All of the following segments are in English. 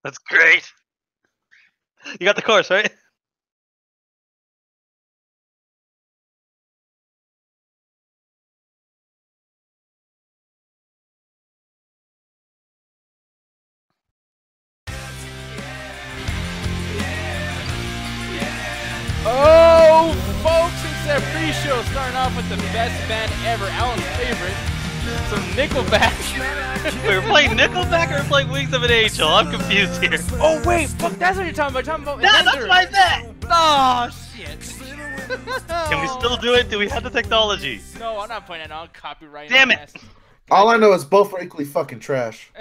That's great. You got the chorus, right? Oh, folks, it's their pre-show starting off with the best band ever, Alan's favorite, some Nickelback. We're playing Nickelback or we're playing Wings of an Angel? I'm confused here. Oh, wait, fuck, that's what you're talking about. You're talking about Yeah, that's Ender. what I meant! Oh, shit. Can we still do it? Do we have the technology? No, I'm not putting it on copyright. Damn it. All I know is both are equally fucking trash.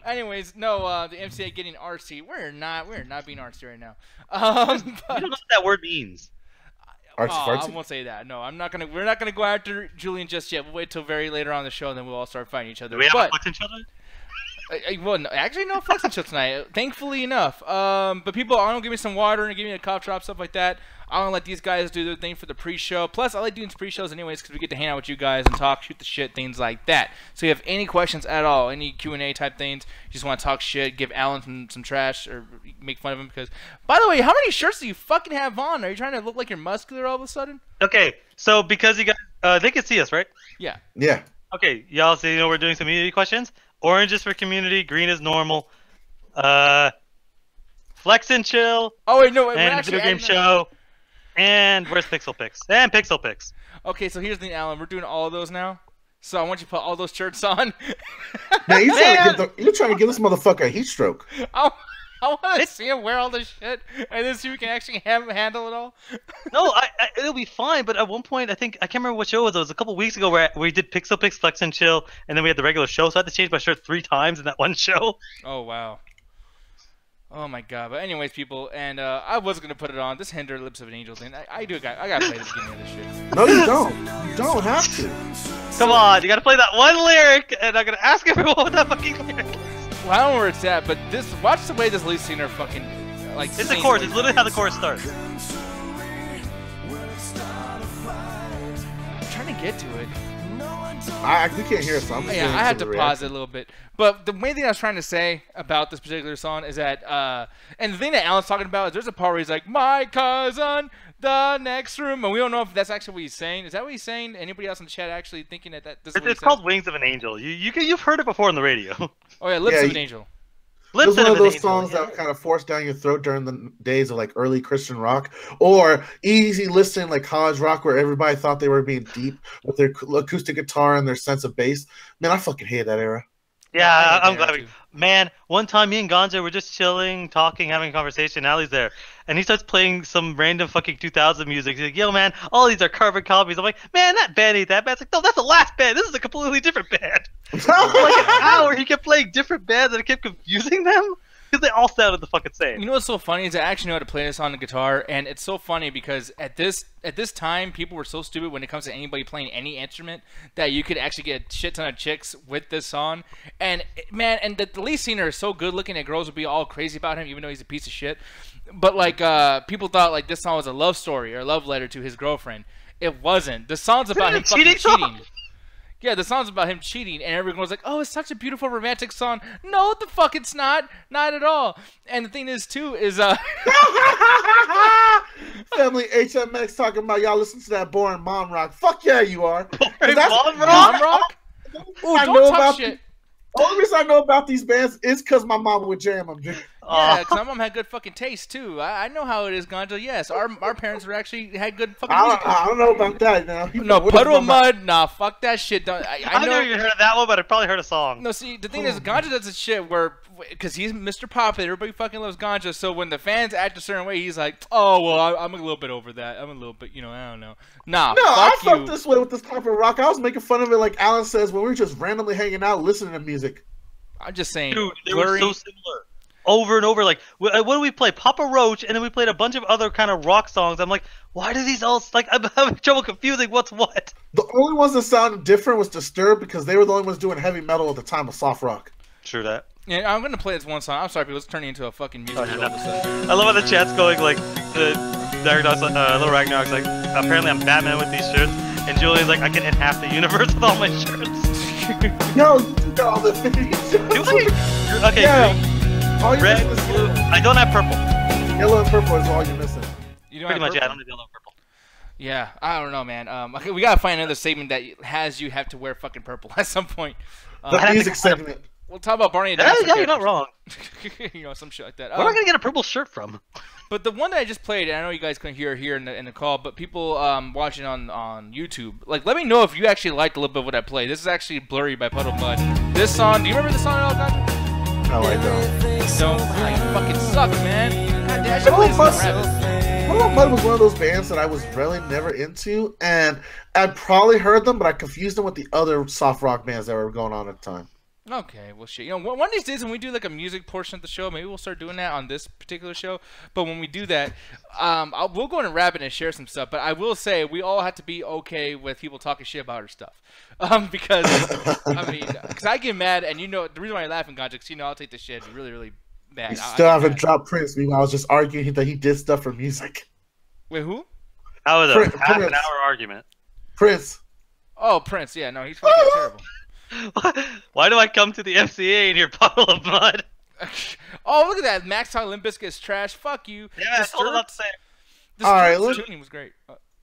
Anyways, no, the MCA getting RC. We're not being RC right now. I don't know what that word means. Artsy I fartsy? won't say that. No, we're not gonna go after Julian just yet. We'll wait till very later on in the show, and then we'll all start fighting each other. Do we have But a each other? well, no, actually, no flexing chill tonight. Thankfully enough. But people, I'm gonna give me some water and give me a cough drop, stuff like that. I'm gonna let these guys do their thing for the pre-show. Plus, I like doing pre-shows anyways because we get to hang out with you guys and talk, shoot the shit, things like that. So, if you have any questions at all, any Q&A type things, you just want to talk shit, give Alan some trash, or make fun of him because. By the way, how many shirts do you fucking have on? Are you trying to look like you're muscular all of a sudden? Okay, so because you guys, they can see us, right? Yeah. Yeah. Okay, y'all see, we're doing some community questions. Orange is for community, green is normal. Flex and chill. Oh wait, no, we're and actually video game show. And where's Pixel Pix? And Pixel Pix. Okay, so here's the thing, Alan. We're doing all of those now. So I want you to put all those shirts on. Man, you're trying to give this motherfucker a heat stroke. I want to see him wear all this shit, and then see if we can actually handle it all. No, it'll be fine. But at one point, I can't remember what show it was. It was a couple weeks ago where we did Pixel Pix, Flex and Chill, and then we had the regular show. So I had to change my shirt 3 times in that one show. Oh wow. Oh my god. But anyways, people, and I was gonna put it on this Hinder Lips of an Angel thing. I gotta play the beginning of this shit. No, you don't. You don't have to. Come on, you gotta play that one lyric, and I'm gonna ask everyone what that fucking lyric is. Well, I don't know where it's at, but watch the way this lead singer fucking like. It's the chorus. It's literally how the chorus starts. I'm trying to get to it. We can't hear it, so I'm just Yeah, I had to pause it a little bit. But the main thing I was trying to say about this particular song is that, and the thing that Alan's talking about is there's a part where he's like, my cousin, the next room, and we don't know if that's actually what he's saying. Is that what he's saying? Anybody else in the chat actually thinking that this is what It's called Wings of an Angel. You've heard it before on the radio. Oh yeah, Lips of an Angel. It was one of those songs that kind of forced down your throat during the days of like early Christian rock or easy listening like college rock where everybody thought they were being deep with their acoustic guitar and their sense of bass. Man, I fucking hated that era. Yeah, I'm glad. Man, one time me and Ganja were just chilling, talking, having a conversation. Ali's there, and he starts playing some random fucking 2000 music. He's like, "Yo, man, all these are carbon copies." I'm like, "Man, that band ain't that bad." It's like, "No, that's the last band. This is a completely different band." For like an hour, he kept playing different bands, and I kept confusing them because they all sounded the fucking same. You know what's so funny is I actually know how to play this on the guitar, and it's so funny because at this time, people were so stupid when it comes to anybody playing any instrument that you could actually get a shit ton of chicks with this song. And man, and the lead singer is so good looking that girls would be all crazy about him, even though he's a piece of shit. But like, people thought like this song was a love story or a love letter to his girlfriend. It wasn't. The song's about him fucking cheating. Yeah, the song's about him cheating, and everyone was like, "Oh, it's such a beautiful romantic song." No, the fuck, it's not at all. And the thing is, too, is Family HMX talking about y'all listen to that boring mom rock. Fuck yeah, you are. Mom rock? Ooh, don't talk shit. The only reason I know about these bands is because my mom would jam them, dude. Yeah, because my mom had good fucking taste too. I know how it is, Ganja. Yes, our parents were actually had good fucking. I don't know about that now. No, Puddle of Mud. Nah, fuck that shit. I never even heard of that one, but I probably heard a song. No, see, the thing is, Ganja does this shit where, because he's Mr. Popular, everybody fucking loves Ganja. So when the fans act a certain way, he's like, "Oh well, I'm a little bit over that. I'm a little bit, I don't know." Nah, no, I fuck felt this way with this type of rock. I was making fun of it, like Alan says, when we were just randomly hanging out, listening to music. I'm just saying, dude, they were so similar. Over and over, like, what do we play? Papa Roach, and then we played a bunch of other kind of rock songs. I'm like, why do these all, like, I'm having trouble confusing what's what. The only ones that sounded different was Disturbed because they were the only ones doing heavy metal at the time of soft rock. True that. Yeah, I'm going to play this one song. I'm sorry, people, it's turning into a fucking music all of a sudden. I love how the chat's going, like, Little Ragnarok's like, apparently I'm Batman with these shirts, and Julian's like, I can hit half the universe with all my shirts. No, you got all the Do I? Okay, yeah. All you're red, missing is blue. yellow. I don't have purple. Yellow and purple is all you're missing. You don't Pretty have much, yeah. I purple? don't have yellow and purple. Yeah, I don't know, man. Okay, we gotta find another segment that has you have to wear fucking purple at some point. The music segment. We'll talk about Barney and Yeah, Dinosaur you're not characters. wrong. You know, some shit like that. Where am I gonna get a purple shirt from? But the one that I just played, and I know you guys couldn't hear here in the call, but people watching on YouTube, like, let me know if you actually liked a little bit of what I played. This is actually Blurry by Puddle Mud. This song, do you remember this song at all, Gandhi? No, I don't. Don't. You fucking suck, man. God damn, I should play this on Rabbit. Puddle of Mud was one of those bands that I was really never into, and I probably heard them, but I confused them with the other soft rock bands that were going on at the time. Okay, well, shit. You know, one of these days when we do like a music portion of the show, maybe we'll start doing that on this particular show. But when we do that, we'll go into Rabbit and share some stuff. But I will say we all have to be okay with people talking shit about our stuff, because I mean, because I get mad, and you know the reason why you're laughing, Ganja, because you know I'll take this shit really, really bad. You still haven't dropped Prince. Meanwhile, I was just arguing that he did stuff for music. Wait, who? That was a Prince. half an hour argument. Prince. Oh, Prince. Yeah, no, he's fucking terrible. Why do I come to the FCA and hear Puddle of Mud? Oh, look at that. Max Town Limp Bizkit is trash. Fuck you. Yeah, that's all I'm about to say. The All right, tuning was great.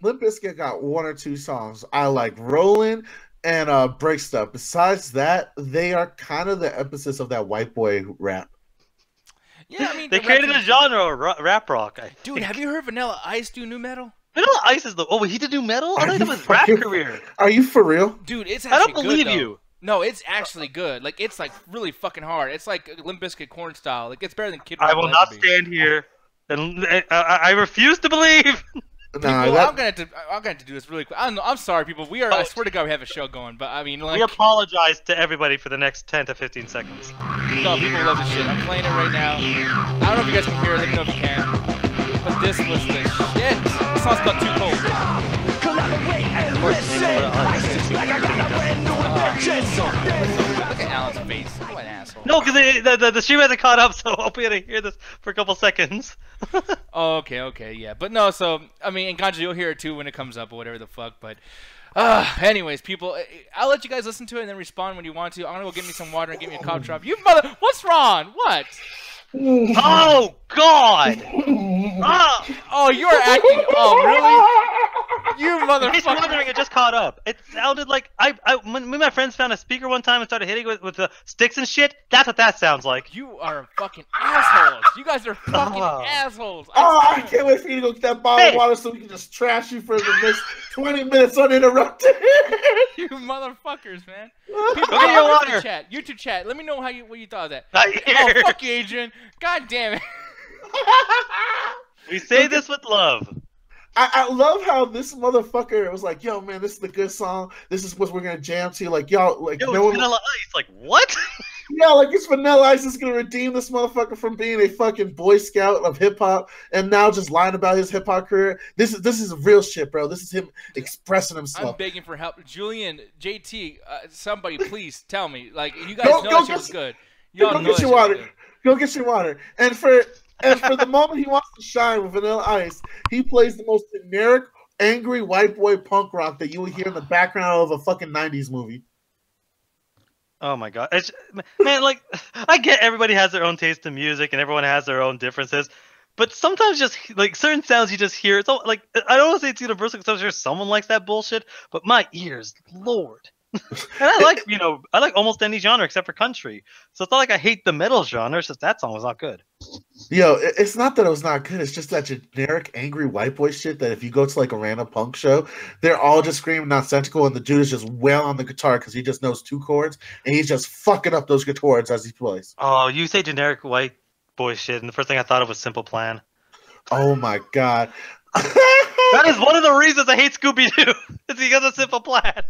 Limp Bizkit got one or two songs. I like Rollin' and Break Stuff. Besides that, they are kind of the emphasis of that white boy rap. Yeah, I mean, They created a genre, rap rock. Dude, have you heard Vanilla Ice do new metal? Vanilla Ice is the. Oh, he did do metal? I thought that was his rap career. Are you for real? Dude, it's I actually don't believe good, though. you. No, it's actually good. Like, it's like really fucking hard. It's like Limp Bizkit corn style. Like, it's better than Kid Rock. I will not stand here. And I refuse to believe. Nah, People, I'm gonna have to do this really quick. I'm sorry, people. We are. I swear to God, we have a show going. But I mean, like, We apologize to everybody for the next 10 to 15 seconds. no, people love this shit. I'm playing it right now. I don't know if you guys can hear it. Let me know if you can. But this was the shit. This song's called Too Cold. Look at Alan's face. What an asshole. No, because the stream hasn't caught up, so I'll be able to hear this for a couple seconds. Oh, okay, yeah. But no, so, I mean, and Ganja, you'll hear it too when it comes up or whatever the fuck, but, anyways, people, I'll let you guys listen to it and then respond when you want to. I'm gonna go get me some water and get me a cough drop. You mother, what's wrong? What? Oh, God! Oh, you're acting, oh, really? You In case you're motherfucker. wondering, it just caught up. It sounded like when me and my friends found a speaker one time and started hitting it with the sticks and shit. That's what that sounds like. You are fucking assholes. You guys are fucking Oh. assholes. I can't wait for you to go get that bottle of water so we can just trash you for the next 20 minutes uninterrupted. You motherfuckers, man. Go People, get your YouTube water. chat. YouTube chat. Let me know what you thought of that. Not Oh, here. fuck you, Adrian. God damn it. We say this with love. I love how this motherfucker was like, yo, man, this is the good song. This is what we're going to jam to. Like, y'all, like, Yo, no one, Vanilla Ice. Like, what? yeah, like, it's Vanilla Ice is going to redeem this motherfucker from being a fucking Boy Scout of hip hop and now just lying about his hip hop career. This is real shit, bro. This is him expressing I'm himself. begging for help. Julian, JT, somebody please tell me. Like, you guys know that shit was good. Y'all Go know get that your shit was water. good. Go get your water. And for the moment he wants to shine with Vanilla Ice, he plays the most generic, angry white boy punk rock that you would hear in the background of a fucking 90s movie. Oh my god, man! Like, I get everybody has their own taste in music and everyone has their own differences, but sometimes just like certain sounds you just hear. It's all, like, I don't want to say it's universal because I'm sure someone likes that bullshit, but my ears, Lord. And I like, I like almost any genre except for country. So it's not like I hate the metal genre. It's just that song was not good. Yo, it's not that it was not good. It's just that generic, angry white boy shit that if you go to like a random punk show, they're all just screaming nonsensical, and the dude is just wailing on the guitar because he just knows two chords, and he's just fucking up those chords as he plays. Oh, you say generic white boy shit, and the first thing I thought of was Simple Plan. Oh my god. That is one of the reasons I hate Scooby-Doo. It's because of Simple Plan.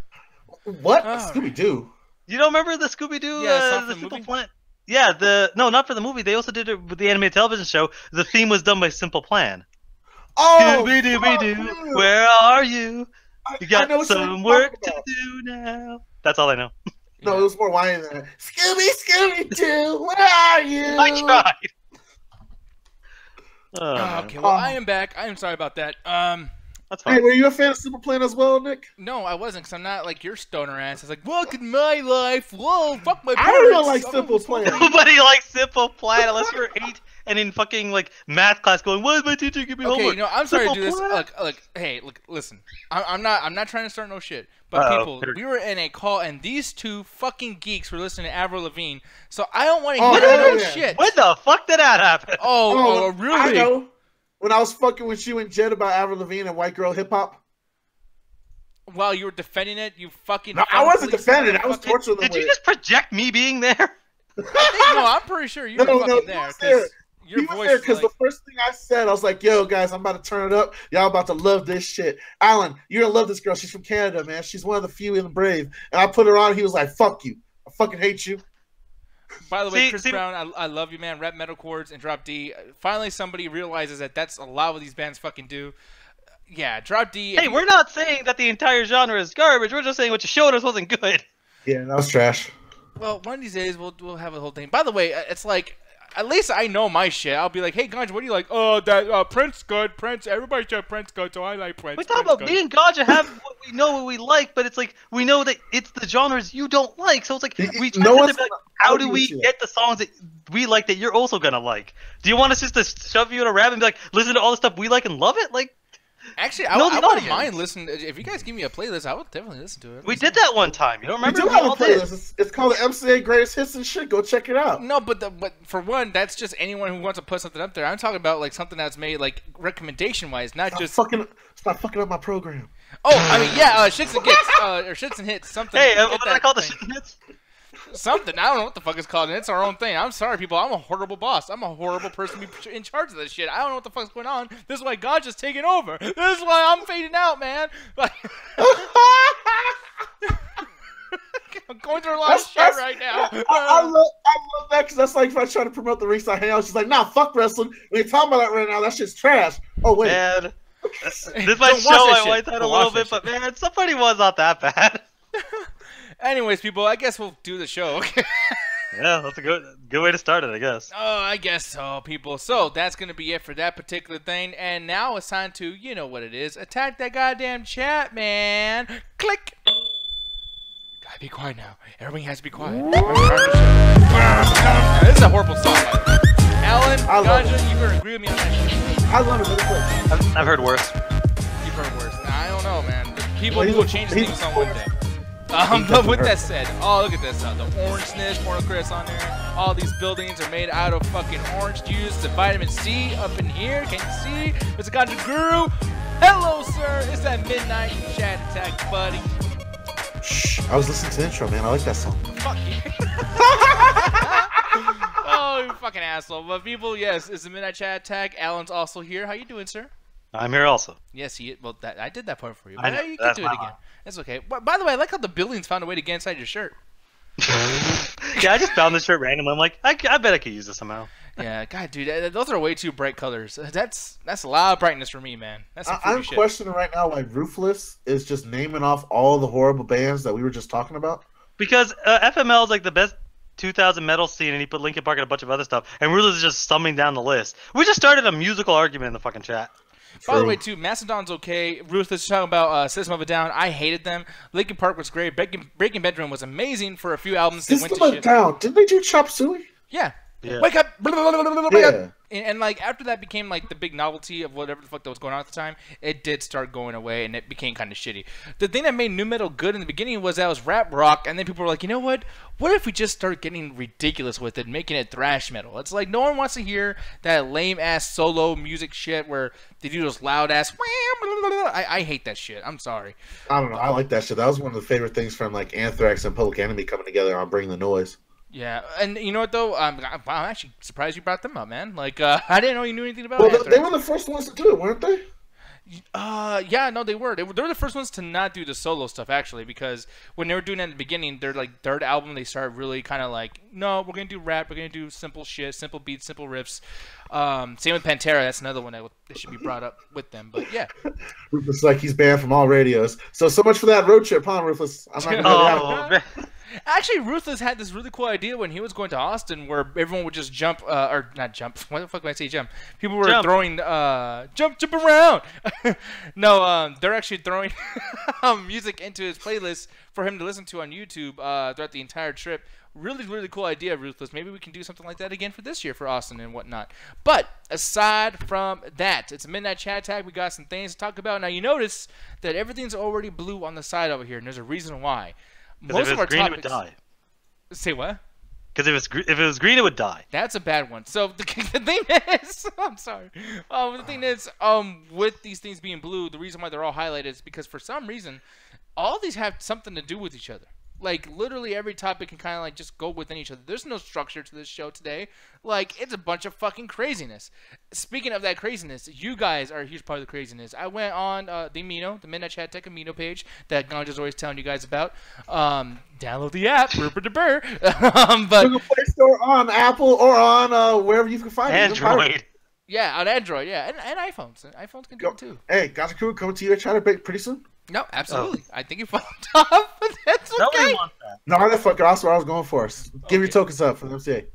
What? Oh. Scooby-Doo? You don't remember the Scooby-Doo? Yeah, it's not for the the Simple movie? Plan? Yeah, no, not for the movie. They also did it with the animated television show. The theme was done by Simple Plan. Oh! Scooby-Doo, where are you? You got know what you're some work talking to about. do now. That's all I know. No, it was more whiny than that. Scooby-Doo, where are you? I tried. Oh, Okay, well, I am back. I am sorry about that. That's Hey, fine. were you a fan of Simple Plan as well, Nick? No, I wasn't, because I'm not like your stoner ass. I was like, welcome to my life. Whoa, fuck my I parents. don't like Simple Plan. Nobody likes Simple Plan unless you're 8 and in fucking like math class going, why is my teacher giving me Okay, homework? you know, I'm sorry to do this. Simple Plan. Look, hey, look, listen. I'm not trying to start no shit. But Uh-oh. people, we were in a call, and these two fucking geeks were listening to Avril Lavigne. So I don't want to Oh, hear hell no yeah. shit. When the fuck did that happen? Oh, I really? know. When I was fucking with you and Jed about Avril Lavigne and white girl hip hop. While you were defending it, you fucking. No, I wasn't defending it. I was torturing them Did you with just project me being there? I think, no, I'm pretty sure you were fucking he there. was there. 'Cause your He was voice there was because like, the first thing I said, I was like, yo, guys, I'm about to turn it up. Y'all about to love this shit. Alan, you're going to love this girl. She's from Canada, man. She's one of the few in the brave. And I put her on. He was like, fuck you. I fucking hate you. By the way, See- Chris see- Brown, I love you, man. Rap metal chords and Drop D. Finally, somebody realizes that that's a lot what these bands fucking do. Yeah, Drop D. Hey, we're not saying that the entire genre is garbage. We're just saying what you showed us wasn't good. Yeah, that was trash. Well, one of these days we'll have a whole thing. By the way, it's like at least I know my shit. I'll be like, hey, Ganj, what do you like? Oh, that Prince good. Prince. Everybody said Prince good, so I like Prince. We talk Prince about good. me and Gaja have what we know what we like, but it's like we know that it's the genres you don't like. So it's like we try No to one's be like, gonna how argue do with we you. get the songs that we like that you're also gonna like? Do you want us just to shove you in a rabbit and be like, listen to all the stuff we like and love it? Like Actually, Know the I wouldn't audience. mind listening. If you guys give me a playlist, I would definitely listen to it. we did that one time. You don't We remember? do We have a all did. playlist. It's called the MCA Greatest Hits and Shit. Go check it out. No, but for one, that's just anyone who wants to put something up there. I'm talking about like something that's made like recommendation wise, not just. Stop fucking up my program. Oh, I mean, yeah, shits and gets, or shits and hits, something. Hey, get what did I that call the thing. shit hits? Something. I don't know what the fuck it's called. And it's our own thing. I'm sorry, people. I'm a horrible boss. I'm a horrible person to be in charge of this shit. I don't know what the fuck's going on. This is why God's just taking over. This is why I'm fading out, man. Like, I'm going through a lot of shit right now. I love that because that's like if I try to promote the Ringside Hangout. She's like, nah, fuck wrestling. We ain't talking about that right now. That shit's trash. Oh, wait. Man, this might Don't watch show that my white shit. side a Don't little watch bit, that but man, somebody was not that bad. Anyways, people, I guess we'll do the show. Yeah, that's a good way to start it, I guess. Oh, I guess so, people. So that's going to be it for that particular thing. And now it's time to, you know what it is, attack that goddamn chat, man. Click. Gotta be quiet now. Everybody has to be quiet. This is a horrible song, by the way. Alan, I love Ganja, you better agree with me on that shit. I love it. But it's like, I've heard worse. You've heard worse. I don't know, man. People Well, he's will a- change the he's theme a- song one day. But doesn't with hurt. that said, oh, look at this. The orangeness, Porno Chris on there. All these buildings are made out of fucking orange juice. The vitamin C up in here. Can you see? It's a Ganja Guru. Hello, sir. It's that midnight chat attack, buddy. shh. I was listening to the intro, man. I like that song. Fuck you. Oh, you fucking asshole. But people, yes, it's the midnight chat attack. Alan's also here. How you doing, sir? I'm here also. Yes, well, I did that part for you. I But know, you can that's do my it again. line. It's okay. By the way, I like how the buildings found a way to get inside your shirt. Yeah, I just found this shirt randomly. I'm like, I bet I could use this somehow. Yeah, God, dude, those are way too bright colors. That's a lot of brightness for me, man. That's some I'm freaky shit. questioning right now why Ruthless is just naming off all the horrible bands that we were just talking about. Because FML is like the best 2000 metal scene, and he put Linkin Park and a bunch of other stuff. And Ruthless is just summing down the list. We just started a musical argument in the fucking chat. By the True. way, too, Mastodon's okay. Ruthless is talking about System of a Down. I hated them. Linkin Park was great. Breaking Bedroom was amazing for a few albums. They went System to of shit. Down. Didn't they do Chop Suey? Yeah. Yeah. Wake up! Wake up! Yeah. And like after that became like the big novelty of whatever the fuck that was going on at the time, it did start going away and it became kind of shitty. The thing that made nu metal good in the beginning was that it was rap rock, and then people were like, you know what? What if we just start getting ridiculous with it, making it thrash metal? It's like no one wants to hear that lame ass solo music shit where they do those loud ass. I hate that shit. I'm sorry. I don't know. I like that shit. That was one of the favorite things from like Anthrax and Public Enemy coming together on Bring the Noise. Yeah, and you know what though? I'm actually surprised you brought them up, man. Like I didn't know you knew anything about Well, Anthrax. they were the first ones to do it, weren't they? Yeah, no, they were. They were the first ones to not do the solo stuff, actually, because when they were doing it in the beginning, their like third album, they started really kind of like, no, we're gonna do rap, we're gonna do simple shit, simple beats, simple riffs. Same with Pantera. That's another one that should be brought up with them. But yeah, Ruthless like he's banned from all radios. So much for that road trip, huh, Ruthless? I'm not gonna Oh, man. Actually, Ruthless had this really cool idea when he was going to Austin, where everyone would just jump, or not jump. What the fuck did I say? Jump. People were throwing, jump around. No, they're actually throwing music into his playlist for him to listen to on YouTube throughout the entire trip. Really, really cool idea, Ruthless. Maybe we can do something like that again for this year for Austin and whatnot. But aside from that, it's a Midnight Chat Tag. We got some things to talk about. Now, you notice that everything's already blue on the side over here, and there's a reason why. Most of our green, topics... it would die. Say what? Because if it was green, it would die. That's a bad one. So the thing is, I'm sorry. The thing is, with these things being blue, the reason why they're all highlighted is because for some reason, all these have something to do with each other. Like, literally every topic can kind of, like, just go within each other. There's no structure to this show today. Like, it's a bunch of fucking craziness. Speaking of that craziness, you guys are a huge part of the craziness. I went on the Amino, the Midnight Chat Tech Amino page that Ganja's always telling you guys about. Download the app, but Google Play Store, on Apple, or on wherever you can find Android. Yeah, on Android, yeah. And iPhones. iPhones can do it, too. Hey, Ganja Crew, coming to your channel pretty soon? No, absolutely. I think you fucked up, but that's okay. Nobody wants that. No, motherfucker, that's what I was going for. Give your tokens up for the MCA.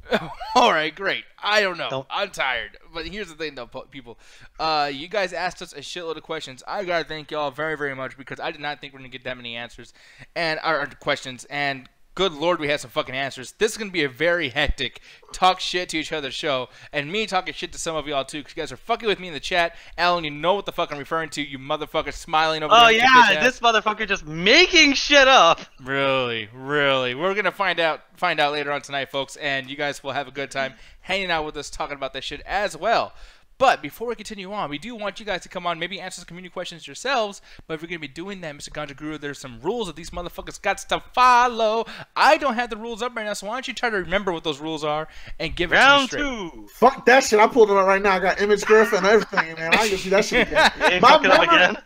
All right, great. I don't know. I'm tired. But here's the thing, though, people. You guys asked us a shitload of questions. I got to thank y'all very, very much because I did not think we are going to get that many answers and our questions. And good Lord, we had some fucking answers. This is going to be a very hectic talk shit to each other show. And me talking shit to some of y'all, too, because you guys are fucking with me in the chat. Alan, you know what the fuck I'm referring to. You motherfucker smiling over there. Oh, yeah, this motherfucker just making shit up. Really, really. We're going to find out later on tonight, folks. And you guys will have a good time hanging out with us, talking about that shit as well. But before we continue on, we do want you guys to come on, maybe answer some community questions yourselves. But if you're going to be doing that, Mr. Ganja Guru, there's some rules that these motherfuckers got to follow. I don't have the rules up right now, so why don't you try to remember what those rules are and give it to me straight. Round 2. Fuck that shit. I pulled it up right now. I got image graph and everything, man. I can see that shit again.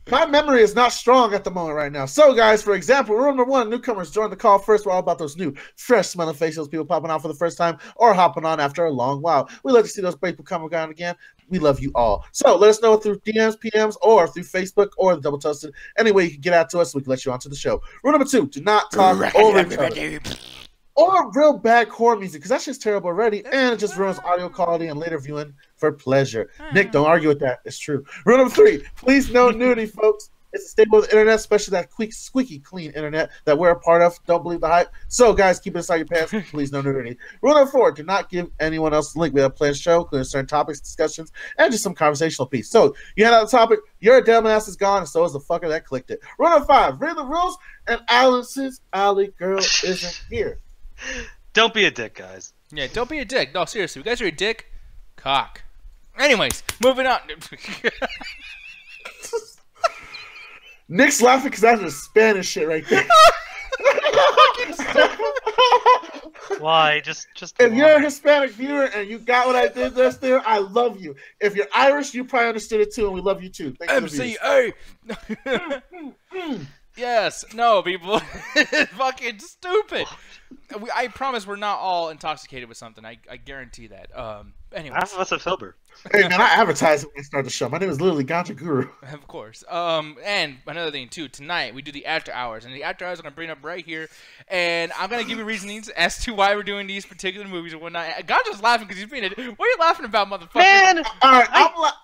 My memory is not strong at the moment right now. So, guys, for example, rule number 1, newcomers join the call first. We're all about those new, fresh smelling faces, people popping out for the first time or hopping on after a long while. We love to see those people come around again. We love you all. So let us know through DMs, PMs, or through Facebook or the Double Toasted. Any way you can get out to us so we can let you onto the show. Rule number 2, do not talk over each other. Or real bad horror music, because that shit's terrible already, and it just ruins audio quality and later viewing for pleasure. Nick, don't argue with that. It's true. Rule number 3, please no nudity, folks. It's a staple of the internet, especially that quick, squeaky clean internet that we're a part of. Don't believe the hype. So, guys, keep it inside your pants. Please no nudity. Rule number 4, do not give anyone else the link. We have a planned show, including certain topics, discussions, and just some conversational piece. So, you hand out the topic, your damn ass is gone, and so is the fucker that clicked it. Rule number 5, read the rules, and Alice's Alley Girl isn't here. Don't be a dick, guys. Yeah, don't be a dick. No, seriously. You guys are a dick. Cock. Anyways, moving on. Nick's laughing because that's a Spanish shit right there. Why? Just if you're a Hispanic viewer and you got what I did just there, I love you. If you're Irish, you probably understood it too, and we love you too. MCA. Yes. No, people. It's fucking stupid. I promise we're not all intoxicated with something. I guarantee that. Anyway. Half of us are sober. Hey, man, I advertised when I started the show. My name is literally Ganja Guru. Of course. And another thing, too. Tonight, we do the after hours. And the after hours I'm going to bring up right here. And I'm going to give you reasonings as to why we're doing these particular movies and whatnot. Ganja's laughing because he's being it. What are you laughing about, motherfucker? Man! All right,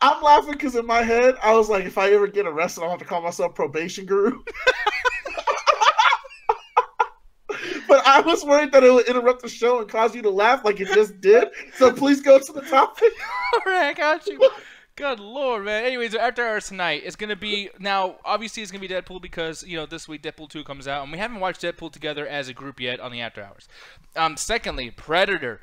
I'm laughing because in my head, I was like, if I ever get arrested, I want to call myself Probation Guru. But I was worried that it would interrupt the show and cause you to laugh like it just did. So please go to the topic. All right, I got you. Good Lord, man. Anyways, after hours tonight, it's going to be, now, obviously it's going to be Deadpool because, you know, this week Deadpool 2 comes out, and we haven't watched Deadpool together as a group yet on the after hours. Secondly, Predator.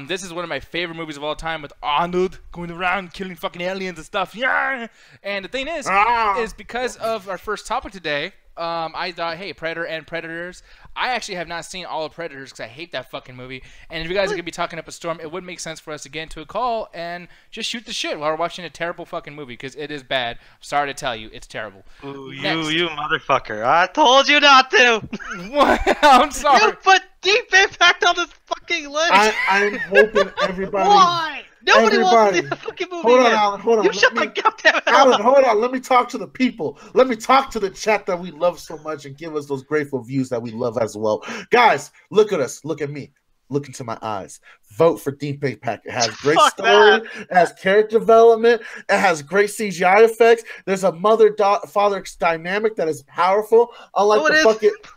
This is one of my favorite movies of all time with Arnold going around killing fucking aliens and stuff. Yeah! And the thing is because of our first topic today, I thought, hey, Predator and Predators. I actually have not seen all of Predators because I hate that fucking movie. And if you guys are going to be talking up a storm, it would make sense for us to get into a call and just shoot the shit while we're watching a terrible fucking movie because it is bad. I'm sorry to tell you, it's terrible. Ooh, you motherfucker. I told you not to. What? I'm sorry. You put Deep Impact on this fucking list. I'm hoping everybody. Why? Nobody wants to see Everybody. the fucking movie. Hold on, again. Alan. Hold on. You shut the goddamn mouth. Alan, hold on. Let me talk to the people. Let me talk to the chat that we love so much and give us those grateful views that we love as well. Guys, look at us. Look at me. Look into my eyes. Vote for Deep Impact. It has great Fuck story. that. It has character development. It has great CGI effects. There's a mother-father dynamic that is powerful. Unlike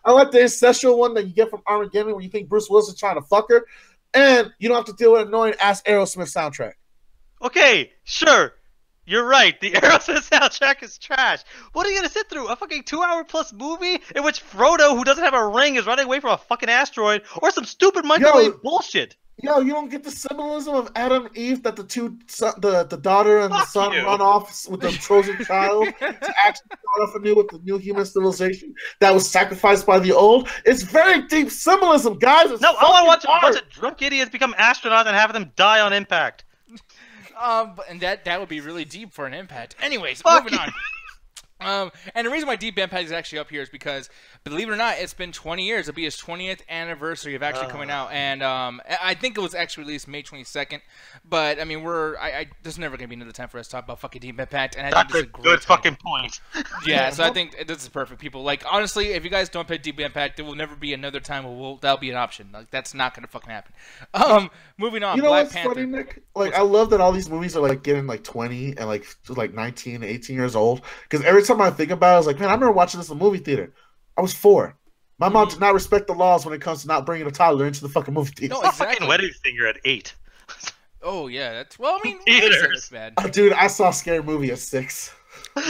unlike the incestual one that you get from Armageddon, where you think Bruce Willis is trying to fuck her, and you don't have to deal with annoying ass Aerosmith soundtrack. Okay, sure. You're right. The Aerosmith soundtrack is trash. What are you gonna sit through? A fucking 2-hour-plus movie in which Frodo, who doesn't have a ring, is running away from a fucking asteroid, or some stupid microwave bullshit? Yo, you don't get the symbolism of Adam and Eve that the daughter and the son run off with the Trojan child to actually start off anew with the new human civilization that was sacrificed by the old. It's very deep symbolism, guys. No, I want to watch a bunch of drunk idiots become astronauts and have them die on impact. And that would be really deep for an Impact. Anyways, Fuck moving on. And the reason why Deep Impact is actually up here is because, believe it or not, it's been 20 years. It'll be his 20th anniversary of actually coming out, and I think it was actually released May 22nd. But I mean, there's never gonna be another time for us to talk about fucking Deep Impact, and I think That's this a is a good great fucking point. Yeah, so I think this is perfect, people. Like, honestly, if you guys don't play Deep Impact, there will never be another time where that'll be an option. Like, that's not gonna fucking happen. Moving on. You know Black what's Panther. funny, Nick? Like, I love that all these movies are like getting like 20 and like 19, 18 years old. Because every time I think about it, I was like, man, I remember watching this in the movie theater. I was 4. My mom did not respect the laws when it comes to not bringing a toddler into the fuking movie theater. No, I exactly. fucking wedding singer at 8. Oh yeah, that's well. I mean, Theaters. that's bad. Dude, I saw a scary movie at 6.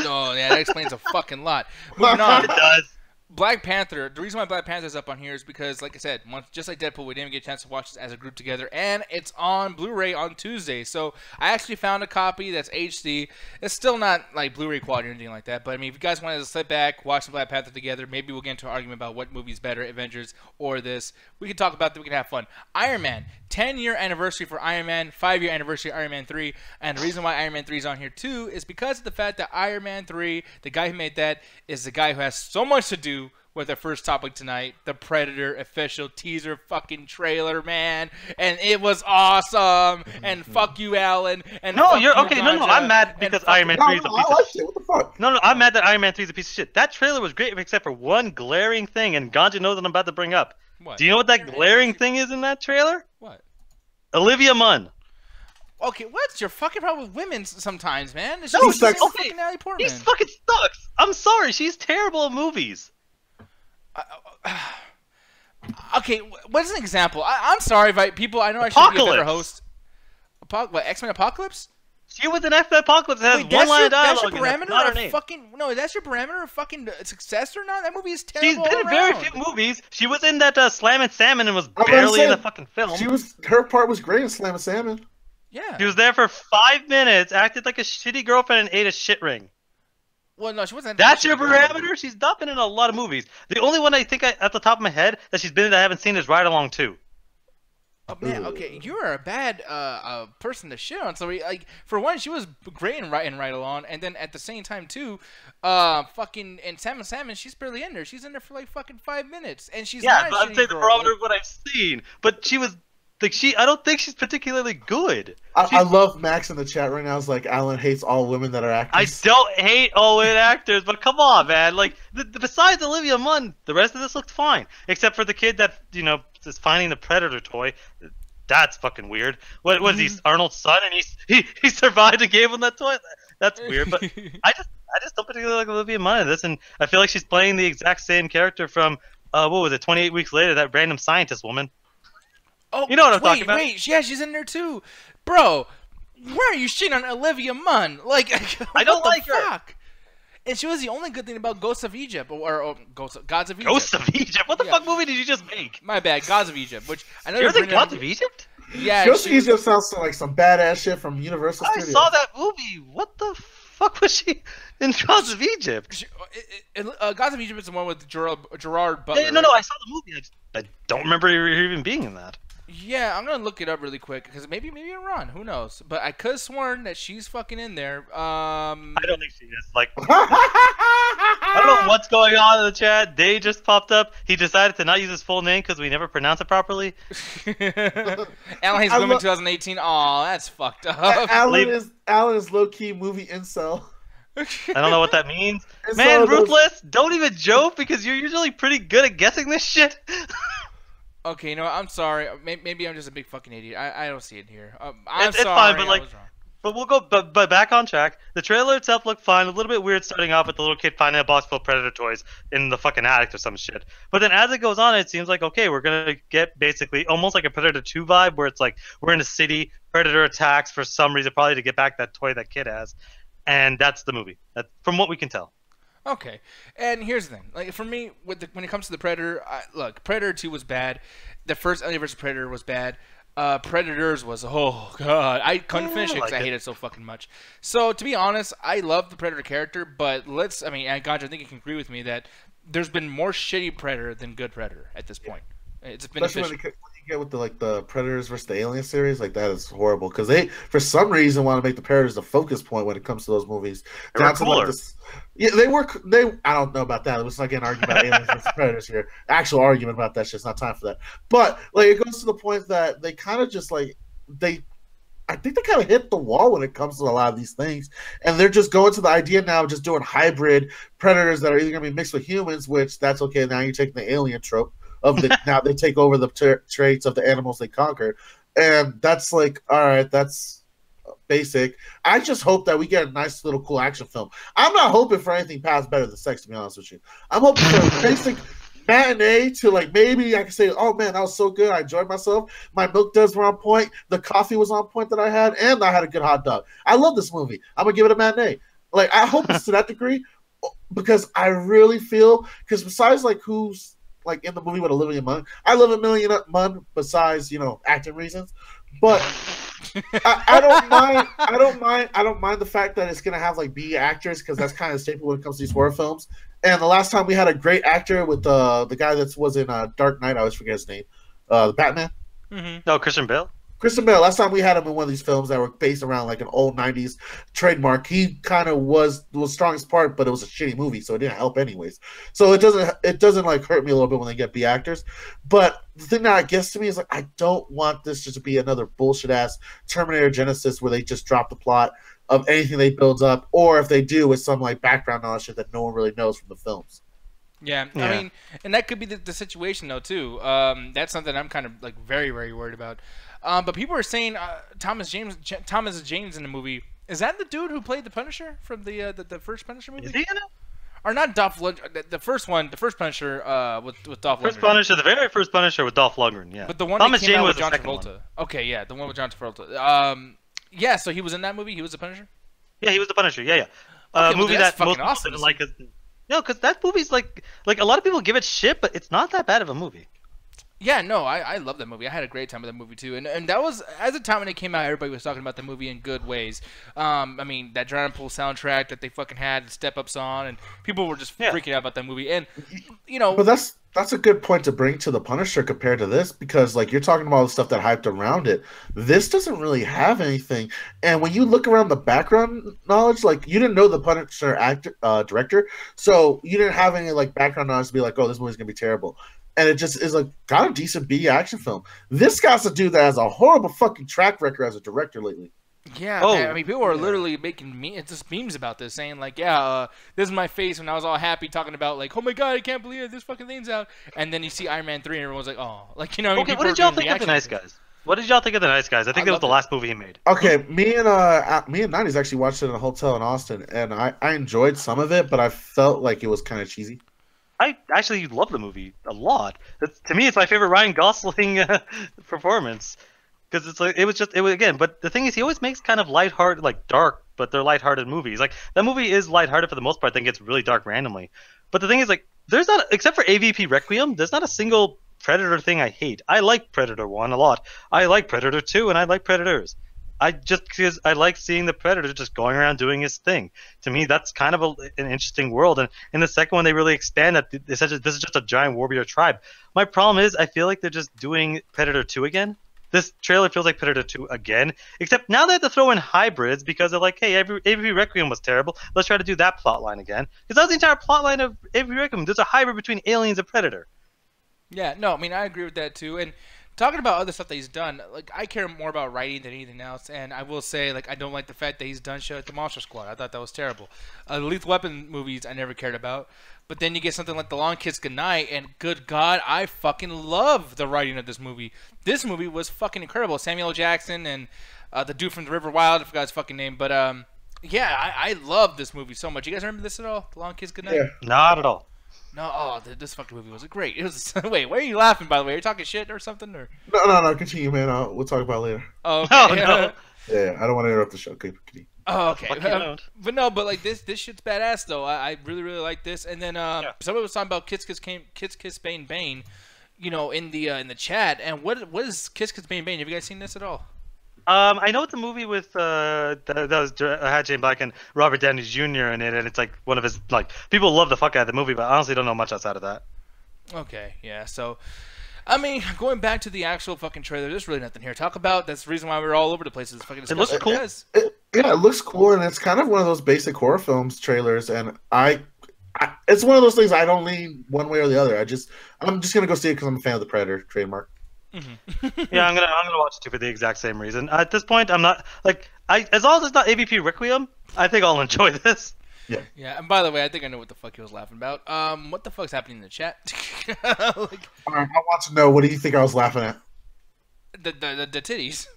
No, yeah, that explains a fucking lot. Moving on. It does. Black Panther. The reason why Black Panther is up on here is because, like I said, just like Deadpool, we didn't get a chance to watch this as a group together, and it's on Blu-ray on Tuesday. So I actually found a copy that's HD. It's still not like Blu-ray quality or anything like that, but I mean, if you guys wanted to sit back, watch the Black Panther together, maybe we'll get into an argument about what movie's better, Avengers or this. We can talk about that. We can have fun. Iron Man. 10-year anniversary for Iron Man, 5-year anniversary of Iron Man 3, and the reason why Iron Man 3 is on here too is because of the fact that Iron Man 3, the guy who made that, is the guy who has so much to do with our first topic tonight, the Predator official teaser fucking trailer, man, and it was awesome. And fuck you, Alan. And No, fuck you're you, okay. No, Ganja, I'm mad and because fuck Iron Man No, 3 is a no, piece I of liked shit. it. What the fuck? No, I'm mad that Iron Man 3 is a piece of shit. That trailer was great except for one glaring thing, and Ganja knows what I'm about to bring up. What? Do you know what that glaring thing is in that trailer? What? Olivia Munn. Okay, what's your fucking problem with women sometimes, man? It's No, just sex- like okay. fucking Natalie Portman. She fucking sucks. I'm sorry. She's terrible at movies. Okay, what's an example? I'm sorry, people. I know I should be a better Apocalypse. host. What, X-Men Apocalypse? She was in X-Men Apocalypse that has Wait, one line of that's dialogue. your in it. Not parameter her of name. fucking that's your parameter of fucking success or not? That movie is terrible. She's been in all very around. few movies. She was in that Slam and Salmon and was gonna barely in say, the fucking film. Her part was great in Slam and Salmon. Yeah. She was there for 5 minutes, acted like a shitty girlfriend, and ate a shit ring. Well, no, she wasn't. That's your parameter? She's not been in a lot of movies. The only one I think at the top of my head that she's been in that I haven't seen is Ride Along 2. Oh man, okay, you are a bad person to shit on. So, like, for one, she was great in Right Along, and then at the same time too, fucking in Salmon, she's barely in there. She's in there for like fucking 5 minutes, and she's Yeah, not but a I'm shitty saying the girl. barometer of what I've seen. But she was like I don't think she's particularly good. I love Max in the chat right now. It's like Alan hates all women that are I actors. don't hate all women actors, but come on, man. Like, besides Olivia Munn, the rest of this looked fine, except for the kid that is finding the Predator toy. That's fucking weird. What was he, Arnold's son, and he survived and gave him that toy? That's weird. But I just don't particularly like Olivia Munn in this, and I feel like she's playing the exact same character from what was it, 28 Weeks Later? That random scientist woman. Oh, You know what I'm talking about. Wait, yeah, she's in there too, bro. Why are you shitting on Olivia Munn? Like, I don't what like the her. fuck? And she was the only good thing about Ghosts of Egypt, or Gods of Egypt. Ghost of Egypt. What the Yeah. fuck movie did you just make? My bad, Gods of Egypt. Which I know You're they're the bringing Gods up- of Egypt? Yeah, Ghost of she was- Egypt sounds like some badass shit from Universal I Studios. saw that movie. What the fuck was she in Gods of Egypt? Gods of Egypt is the one with Gerard Butler. Yeah, no, I saw the movie. I don't remember her even being in that. Yeah, I'm gonna look it up really quick because maybe I'm wrong. Who knows? But I could have sworn that she's fucking in there. I don't think she is. Like, I don't know What's going on in the chat? Day just popped up. He decided to not use his full name because we never pronounce it properly. Alan Hayes Bloom in 2018. Aw, that's fucked up. Alan is low key movie incel. I don't know what that means. And Man, so Ruthless, don't even joke because you're usually pretty good at guessing this shit. Okay, you know what? I'm sorry. Maybe I'm just a big fucking idiot. I don't see it here. I'm It's sorry. fine, but I like, was wrong. but we'll go. But back on track. The trailer itself looked fine. A little bit weird starting off with the little kid finding a box full of Predator toys in the fucking attic or some shit. But then as it goes on, it seems like okay, we're gonna get basically almost like a Predator 2 vibe, where it's like we're in a city, Predator attacks for some reason, probably to get back that toy that kid has, and that's the movie. That from what we can tell. Okay, and here's the thing. Like for me, when it comes to the Predator, look, Predator 2 was bad. The first Alien vs Predator was bad. Predators was oh god, I couldn't finish it because I hate it so fucking much. So to be honest, I love the Predator character, but and Ganja, I think you can agree with me that there's been more shitty Predator than good Predator at this point. It's been especially when you get with the Predators versus the Alien series, like that is horrible because they for some reason want to make the Predators the focus point when it comes to those movies. Yeah, they were. I don't know about that. Let's not get an argument about Aliens versus Predators here. Actual argument about that shit. It's not time for that. But like it goes to the point that they kind of just like I think they kind of hit the wall when it comes to a lot of these things, and they're just going to the idea now of just doing hybrid predators that are either going to be mixed with humans, which that's okay. Now you're taking the alien trope of the now they take over the traits of the animals they conquered, and that's like all right, that's basic. I just hope that we get a nice little cool action film. I'm not hoping for anything past Better Than Sex, to be honest with you. I'm hoping for a basic matinee to like maybe I can say, oh man, that was so good. I enjoyed myself. My milk duds were on point. The coffee was on point that I had, and I had a good hot dog. I love this movie. I'm gonna give it a matinee. Like I hope it's to that degree because I really feel because besides like who's like in the movie with Olivia Munn, I love Olivia Munn besides acting reasons, but. I don't mind the fact that it's gonna have like B actors because that's kind of staple when it comes to these horror films. And the last time we had a great actor with the guy that was in Dark Knight, I always forget his name, the Batman. Mm-hmm. No, Christian Bale. Christian Bale. Last time we had him in one of these films that were based around like an old '90s trademark. He kind of was the strongest part, but it was a shitty movie, so it didn't help anyways. So it doesn't like hurt me a little bit when they get B actors. But the thing that gets to me is like I don't want this just to be another bullshit ass Terminator Genesis where they just drop the plot of anything they build up, or if they do with some like background knowledge shit that no one really knows from the films. Yeah, I mean, and that could be the situation though too. That's something I'm kind of like very very worried about. But people are saying Thomas James in the movie. Is that the dude who played the Punisher from the first Punisher movie? Is he in it? Or not Dolph Lundgren, the first Punisher with Dolph Lundgren. Punisher, the very first Punisher with Dolph Lundgren, yeah. But the one Thomas that came Jane out was with John the second Travolta. one. Okay, yeah, the one with John Travolta. Yeah, so he was in that movie. He was the Punisher. Yeah, he was the Punisher. Yeah. Okay, movie that's that fucking most people awesome. didn't like. No, because that movie's like a lot of people give it shit, but it's not that bad of a movie. Yeah, no, I love that movie. I had a great time with that movie too, and that was at the time when it came out. Everybody was talking about the movie in good ways. I mean, that Drown Pool soundtrack that they fucking had, the Step Up song, and people were just freaking out about that movie. And but that's a good point to bring to the Punisher compared to this because like you're talking about all the stuff that hyped around it. This doesn't really have anything, and when you look around the background knowledge, like you didn't know the Punisher director, so you didn't have any like background knowledge to be like, oh, this movie's gonna be terrible. And it just is like got a decent B action film. This guy's a dude that has a horrible fucking track record as a director lately. Yeah, man, I mean, people are literally making just memes about this, saying like, "Yeah, this is my face when I was all happy, talking about like, oh my god, I can't believe it, this fucking thing's out." And then you see Iron Man 3, and everyone's like, "Oh, like you know." Okay, what did y'all think of The Nice Guys? What did y'all think of The Nice Guys? I think that was the last movie he made. Okay, me and 90s actually watched it in a hotel in Austin, and I enjoyed some of it, but I felt like it was kind of cheesy. I actually love the movie a lot. To me, it's my favorite Ryan Gosling performance because it's like it was again. But the thing is, he always makes kind of lighthearted, like dark, but they're lighthearted movies. Like that movie is lighthearted for the most part, then gets really dark randomly. But the thing is, like, there's not except for AVP Requiem, there's not a single Predator thing I hate. I like Predator 1 a lot. I like Predator 2, and I like Predators. Because I like seeing the Predator just going around doing his thing. To me, that's kind of an interesting world. And in the second one, they really expand that this is just a giant warrior tribe. My problem is, I feel like they're just doing Predator 2 again. this trailer feels like Predator 2 again, except now they have to throw in hybrids because they're like, hey, AVP Requiem was terrible. Let's try to do that plot line again. Because that's the entire plot line of AVP Requiem. There's a hybrid between aliens and Predator. Yeah, no, I mean, I agree with that too. And talking about other stuff that he's done, like, I care more about writing than anything else. And I will say, like, I don't like the fact that he's done shit like the Monster Squad. I thought that was terrible. The Lethal Weapon movies I never cared about. But then you get something like The Long Kiss Goodnight, and good God, I fucking love the writing of this movie. This movie was fucking incredible. Samuel L. Jackson and the dude from The River Wild, I forgot his fucking name. But, yeah, I love this movie so much. You guys remember this at all? The Long Kiss Goodnight? Yeah. Not at all. No, this fucking movie was great. It was. Wait, why are you laughing? By the way, are you talking shit or something? Or No. Continue, man. We'll talk about it later. oh, okay. Oh, no. Yeah, I don't want to interrupt the show. Okay, continue. Oh, okay. Fuck you don't. But like this shit's badass though. I really like this. And then somebody was talking about Kiss Bane Bane, you know, in the chat. And what is Kiss Bane Bane? Have you guys seen this at all? I know it's a movie with had Jane Black and Robert Downey Jr. in it, and it's like one of his like people love the fuck out of the movie, but I honestly don't know much outside of that. Okay, yeah. So, I mean, going back to the actual fucking trailer, there's really nothing here to talk about. That's the reason why we're all over the place. Is fucking It looks cool. Yeah, it looks cool, and it's kind of one of those basic horror films trailers. And it's one of those things I don't lean one way or the other. I'm just gonna go see it because I'm a fan of the Predator trademark. Yeah, I'm gonna watch it too for the exact same reason. At this point, I'm not like as long as it's not AVP Requiem, I think I'll enjoy this. Yeah. Yeah, and by the way, I think I know what the fuck he was laughing about. What the fuck's happening in the chat? Like, I want to know, what do you think I was laughing at? the titties.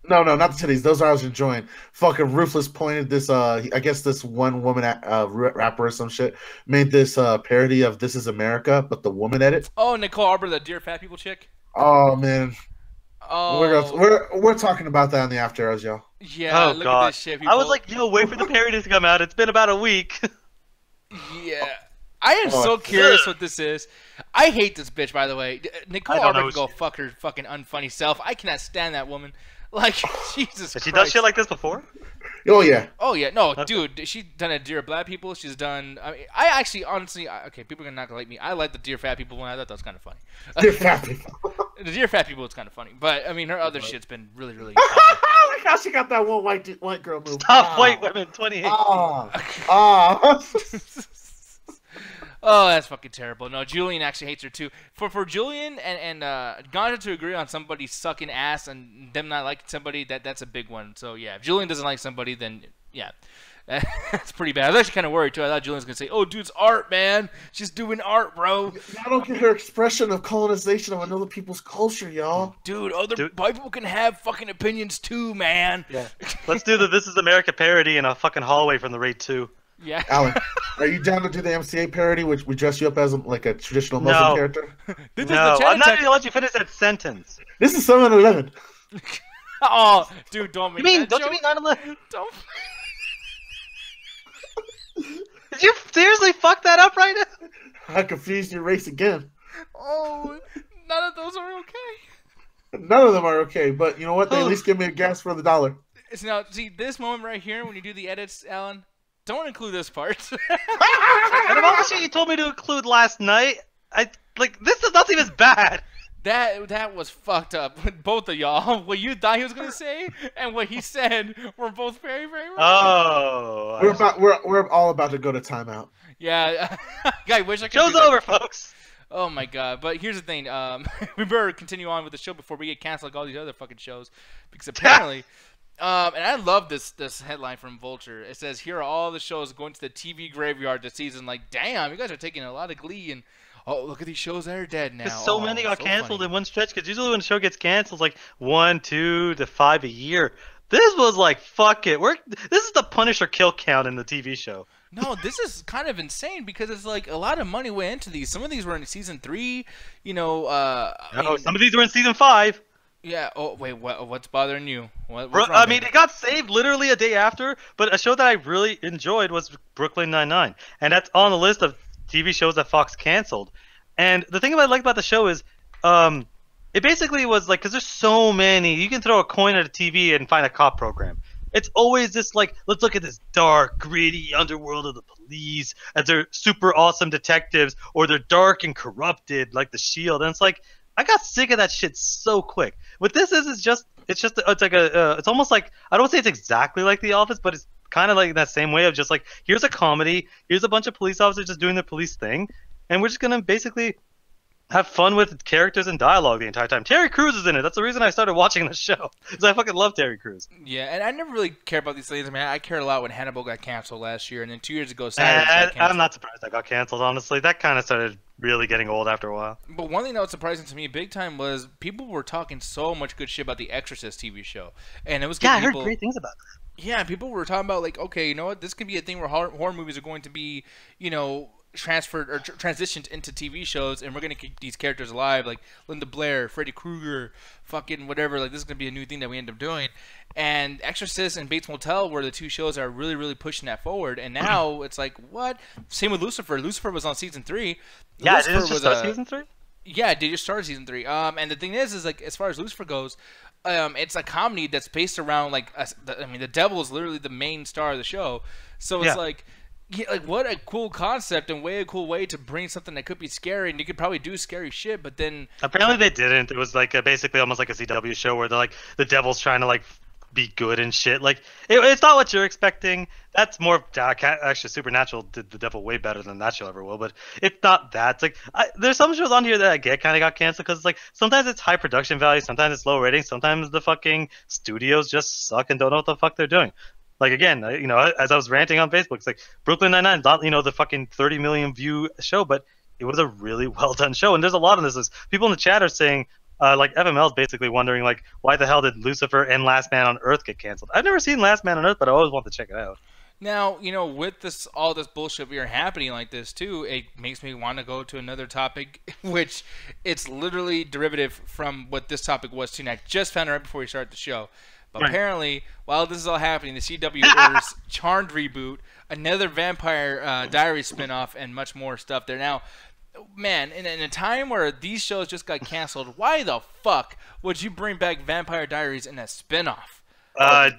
No, not the titties. Those I was enjoying. Fucking Ruthless pointed this. I guess this one woman rapper or some shit made this parody of "This Is America," but the woman edit. Oh, Nicole Arbor, the Dear Fat People chick. Oh man. Oh, We're talking about that in the after hours, y'all. yeah. Oh Look god, at this shit. People. I was like, yo, wait for the parody to come out. It's been about a week. yeah. I am so curious what this is. I hate this bitch, by the way. Nicole I don't Arbor know can go fuck her fucking unfunny self. I cannot stand that woman. Like, Jesus Christ. She done shit like this before? Oh yeah. Oh yeah, no, dude, she's done a Dear Black People. She's done. I mean, I actually, honestly, okay, people are not gonna like me. I like the Dear Fat People one. I thought that was kind of funny. Dear Fat People. The DearAt People is kind of funny, but I mean, her other shit's been really. Look how she got that one white girl move. Stop white women 28. Oh, that's fucking terrible. No, Julian actually hates her too. For Julian and Ganja to agree on somebody sucking ass and them not liking somebody, that's a big one. So yeah, if Julian doesn't like somebody, then yeah, that's pretty bad. I was actually kind of worried too. I thought Julian was gonna say, "Oh, dude's art, man. She's doing art, bro." I don't get her expression of colonization of another people's culture, y'all. Dude, white people can have fucking opinions too, man. Yeah. Let's do the This Is America parody in a fucking hallway from the Raid 2. Yeah. Alan, are you down to do the MCA parody, which we dress you up as like a traditional Muslim character? No, I'm not even gonna let you finish that sentence. This is 7-Eleven. Oh, dude, don't make that Don't joke. you mean 9/11? Don't. Did you seriously fuck that up right now? I confused your race again. Oh, none of those are okay. None of them are okay, but you know what? They at least give me a gas for the dollar. So now, see this moment right here when you do the edits, Alan. Don't include this part. And of all the shit you told me to include last night, this does not seem as bad. That was fucked up. Both of y'all, what you thought he was gonna say and what he said were both very, very wrong. Oh, We're all about to go to timeout. Yeah, I wish I could. Show's do that. over, folks. Oh my god! But here's the thing. We better continue on with the show before we get canceled like all these other fucking shows, because apparently. And I love this headline from Vulture. It says, "Here are all the shows going to the TV graveyard this season." Like, damn, you guys are taking a lot of glee and oh, look at these shows that are dead now. So many got canceled in one stretch. Because usually when a show gets canceled, it's like 1, 2 to 5 a year. This was like, fuck it. This is the Punisher kill count in the TV show. No, this is kind of insane because it's like a lot of money went into these. Some of these were in season 3. You know, some of these were in season 5. Yeah. Oh wait. What's bothering you? I mean, it got saved literally a day after. But a show that I really enjoyed was Brooklyn Nine-Nine, and that's on the list of TV shows that Fox canceled. And the thing I like about the show is, it basically was like, because there's so many, you can throw a coin at a TV and find a cop program. It's always this like, let's look at this dark, gritty underworld of the police as they're super awesome detectives, or they're dark and corrupted like The Shield. And it's like, I got sick of that shit so quick. What this is it's like it's almost like, I don't say it's exactly like The Office, but it's kind of like that same way of just like, here's a comedy, here's a bunch of police officers just doing their police thing, and we're just gonna basically have fun with characters and dialogue the entire time. Terry Crews is in it. That's the reason I started watching the show, because I fucking love Terry Crews. Yeah, and I never really cared about these things. I mean, I cared a lot when Hannibal got canceled last year, and then 2 years ago, Silence got canceled. I'm not surprised that got canceled, honestly. That kind of started really getting old after a while. But one thing that was surprising to me big time was people were talking so much good shit about the Exorcist TV show. And it was I heard great things about that. Yeah, people were talking about, like, okay, you know what, this could be a thing where horror movies are going to be, you know, transferred or transitioned into TV shows, and we're gonna keep these characters alive, like Linda Blair, Freddy Krueger, fucking whatever. Like, this is gonna be a new thing that we end up doing. And Exorcist and Bates Motel were the two shows that are really, really pushing that forward. And now it's like, what? Same with Lucifer. Lucifer was on season 3. Yeah, Lucifer did it just start season 3? Yeah, they just started season 3. And the thing is like, as far as Lucifer goes, it's a comedy that's based around, like, I mean, the devil is literally the main star of the show. So it's like. Yeah, like, what a cool concept and a cool way to bring something that could be scary, and you could probably do scary shit, but then... Apparently they didn't. It was like basically almost like a CW show where they're like, the devil's trying to like be good and shit. Like, it's not what you're expecting. That's more... Actually, Supernatural did the devil way better than that show ever will, but it's not that. It's like, there's some shows on here that I get kind of got canceled because, like, sometimes it's high production value, sometimes it's low rating, sometimes the fucking studios just suck and don't know what the fuck they're doing. Like, again, you know, as I was ranting on Facebook, it's like Brooklyn Nine-Nine, not, you know, the fucking 30 million view show, but it was a really well done show. And there's a lot of this. People in the chat are saying, like, FML is basically wondering, like, why the hell did Lucifer and Last Man on Earth get canceled? I've never seen Last Man on Earth, but I always want to check it out. Now, you know, with all this bullshit we are happening like this too, it makes me want to go to another topic, which it's literally derivative from what this topic was tonight. Just found it right before we started the show. But apparently, while this is all happening, the CW orders Charmed reboot, another Vampire Diaries spinoff, and much more stuff there. Now, man, in a time where these shows just got canceled, why the fuck would you bring back Vampire Diaries in a spinoff?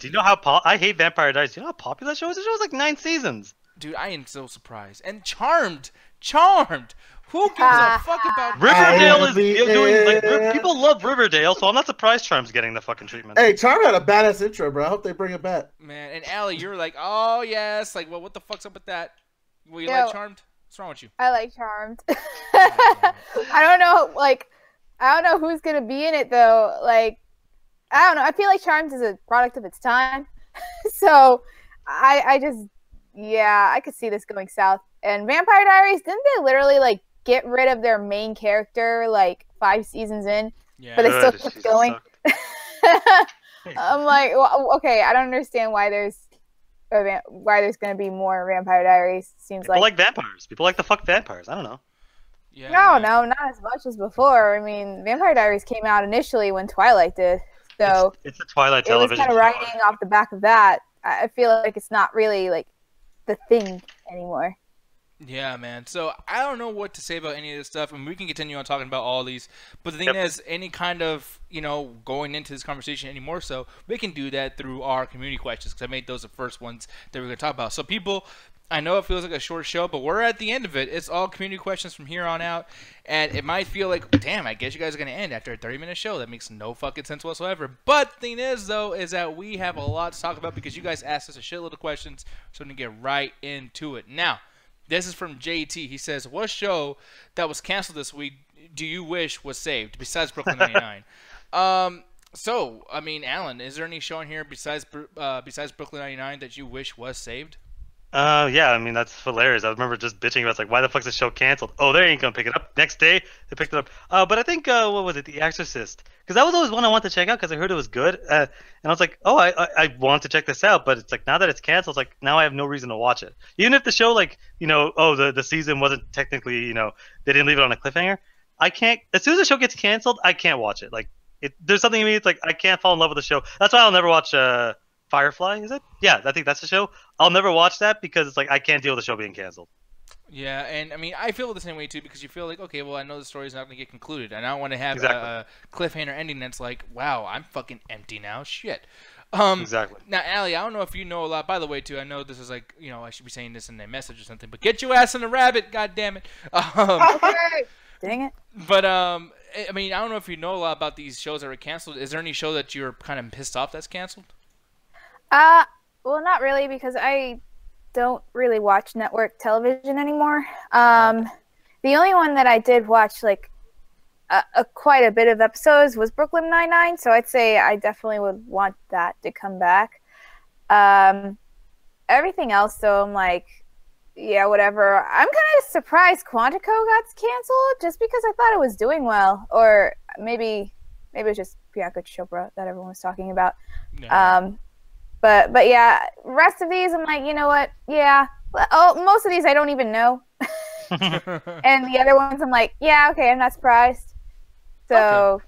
Do you know how I hate Vampire Diaries? Do you know how popular that show is? The show was like 9 seasons. Dude, I am so surprised. And Charmed! Who gives a fuck about Riverdale? Is doing, like, people love Riverdale, so I'm not surprised Charm's getting the fucking treatment. Hey, Charm had a badass intro, bro. I hope they bring it back. Man, and Allie, you're like, oh yes, like, well, what the fuck's up with that? Well, you like Charmed? What's wrong with you? I like Charmed. I don't know who's gonna be in it though. Like, I don't know. I feel like Charmed is a product of its time, so I could see this going south. And Vampire Diaries, didn't they literally like get rid of their main character like 5 seasons in? Yeah. But they still kept going. I'm like, well, okay, I don't understand why there's going to be more Vampire Diaries. Seems people like vampires. People like to fuck vampires. I don't know. Yeah. No, not as much as before. I mean, Vampire Diaries came out initially when Twilight did, so it's a Twilight television. It was kind of riding off the back of that. I feel like it's not really like the thing anymore. Yeah, man. So I don't know what to say about any of this stuff, and we can continue on talking about all these. But the thing is, any kind of, you know, going into this conversation any more so, we can do that through our community questions, because I made those the first ones that we're going to talk about. So people, I know it feels like a short show, but we're at the end of it. It's all community questions from here on out, and it might feel like, damn, I guess you guys are going to end after a 30-minute show. That makes no fucking sense whatsoever. But the thing is, though, is that we have a lot to talk about because you guys asked us a shitload of questions, so we're going to get right into it. Now, this is from JT. He says, what show that was canceled this week do you wish was saved besides Brooklyn Nine-Nine? So, I mean, Alan, is there any show on here besides Brooklyn Nine-Nine that you wish was saved? Yeah, I mean, that's hilarious. I remember just bitching about, like, why the fuck's the show canceled? Oh, they ain't gonna pick it up. Next day, they picked it up. But I think, what was it? The Exorcist. Because that was always one I wanted to check out because I heard it was good. And I was like, oh, I want to check this out. But it's like, now that it's canceled, it's like, now I have no reason to watch it. Even if the show, like, you know, oh, the season wasn't technically, you know, they didn't leave it on a cliffhanger. I can't, as soon as the show gets canceled, I can't watch it. Like, there's something in me, it's like, I can't fall in love with the show. That's why I'll never watch, Firefly, is it? Yeah, I think that's the show. I'll never watch that because it's like I can't deal with the show being canceled. Yeah, and I mean, I feel the same way too because you feel like, okay, well, I know the story's not going to get concluded, and I don't want to have a cliffhanger ending that's like, wow, I'm fucking empty now. Shit. Exactly. Now, Allie, I don't know if you know a lot. By the way, too, I know this is like, you know, I should be saying this in a message or something, but get your ass in the rabbit, god damn it. Okay. Dang it. But I mean, I don't know if you know a lot about these shows that were canceled. Is there any show that you're kind of pissed off that's canceled? Well, not really, because I don't really watch network television anymore. The only one that I did watch like quite a bit of episodes was Brooklyn Nine-Nine, so I'd say I definitely would want that to come back. Everything else, though, I'm like, yeah, whatever. I'm kind of surprised Quantico got canceled just because I thought it was doing well, or maybe it was just Priyanka Chopra that everyone was talking about. No. But yeah, rest of these, I'm like, you know what? Yeah. Oh, most of these I don't even know. And the other ones, I'm like, yeah, okay, I'm not surprised. So,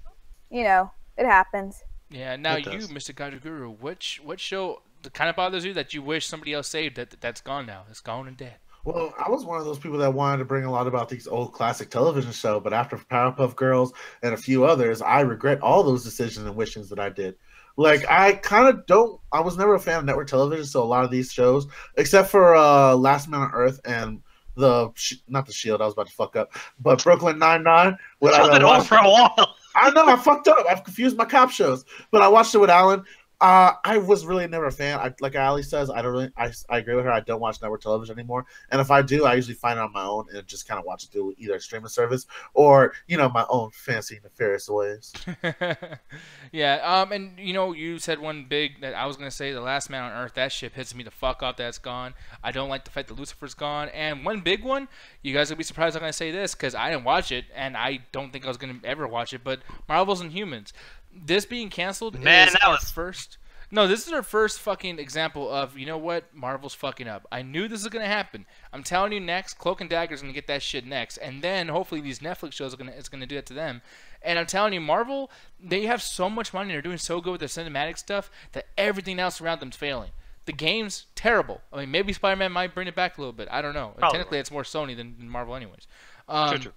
you know, it happens. Yeah. Now you, Mr. Gajaguru, what show kind of bothers you that you wish somebody else saved that's gone now? It's gone and dead. Well, I was one of those people that wanted to bring a lot about these old classic television shows, but after Powerpuff Girls and a few others, I regret all those decisions and wishings that I did. Like, I was never a fan of network television, so a lot of these shows, except for Last Man on Earth and not the Shield, I was about to fuck up, but Brooklyn Nine-Nine. I've been on for a while. I know, I fucked up. I've confused my cop shows, but I watched it with Alan. I was really never a fan. Like Ali says, I agree with her. I don't watch network television anymore, and if I do, I usually find it on my own and just kind of watch it through either a streaming service or my own fancy nefarious ways. Yeah. And you said one big that I was gonna say, The Last Man on Earth. That shit pisses me the fuck off. That's gone. I don't like the fact that Lucifer's gone. And one big one, you guys will be surprised I'm gonna say this because I didn't watch it and I don't think I was gonna ever watch it. But Marvel's Inhumans. This being canceled is our first. No, this is our first fucking example of, you know what, Marvel's fucking up. I knew this was gonna happen. I'm telling you, next, Cloak and Dagger's gonna get that shit next, and then hopefully these Netflix shows it's gonna do that to them. And I'm telling you, Marvel, they have so much money, they're doing so good with their cinematic stuff that everything else around them's failing. The game's terrible. I mean, maybe Spider-Man might bring it back a little bit. I don't know. Probably. Technically, it's more Sony than Marvel, anyways. True.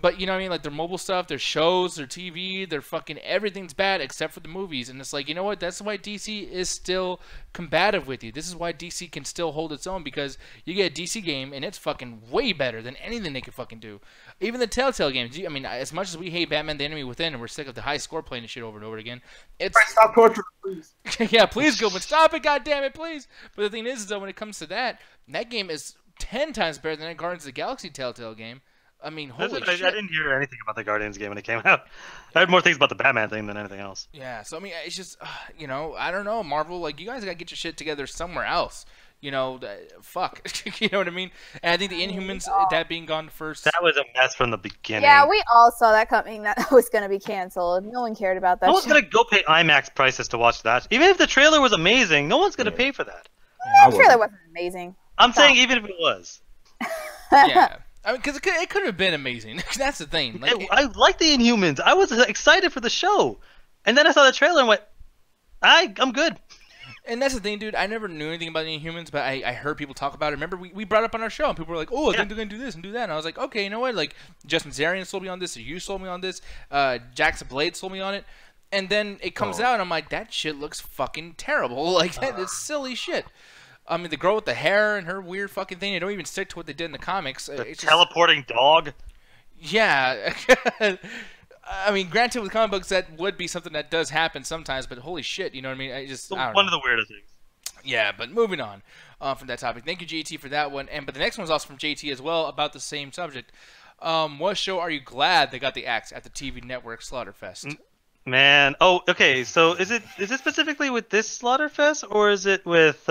But you know what I mean? Like their mobile stuff, their shows, their TV, their fucking everything's bad except for the movies. And it's like, you know what? That's why DC is still combative with you. This is why DC can still hold its own because you get a DC game and it's fucking way better than anything they can fucking do. Even the Telltale games. I mean, as much as we hate Batman: The Enemy Within and we're sick of the high score playing this shit over and over again, it's stop torturing, please. Yeah, please, Gilman, stop it, goddammit, please. But the thing is, though, when it comes to that game is 10 times better than a Guardians of the Galaxy Telltale game. I mean, holy shit. I didn't hear anything about the Guardians game when it came out. I heard more things about the Batman thing than anything else. Yeah, so I mean, it's just, I don't know, Marvel, like, you guys gotta get your shit together somewhere else. Fuck. You know what I mean? And I think the Inhumans, that being gone first. That was a mess from the beginning. Yeah, we all saw that coming, that was going to be canceled. No one cared about that. No one's going to go pay IMAX prices to watch that. Even if the trailer was amazing, no one's going to pay for that. The trailer wasn't amazing. I'm saying even if it was. Yeah. I mean, because it could have been amazing. That's the thing. Like, I like the Inhumans. I was excited for the show. And then I saw the trailer and went, I'm good. And that's the thing, dude. I never knew anything about the Inhumans, but I heard people talk about it. Remember, we brought it up on our show, and people were like, oh, I think they're going to do this and do that. And I was like, okay, you know what? Like, Justin Zarian sold me on this. You sold me on this. Jackson Blade sold me on it. And then it comes out, and I'm like, that shit looks fucking terrible. Like, that is silly shit. I mean, the girl with the hair and her weird fucking thing, they don't even stick to what they did in the comics. The teleporting dog? Yeah. I mean, granted, with comic books, that would be something that does happen sometimes, but holy shit, you know what I mean? I don't one know. of the weirdest things. Yeah, but moving on from that topic. Thank you, JT, for that one. But the next one was also from JT as well, about the same subject. What show are you glad they got the axe at the TV network Slaughterfest? Man, okay. So is it specifically with this Slaughterfest, or is it with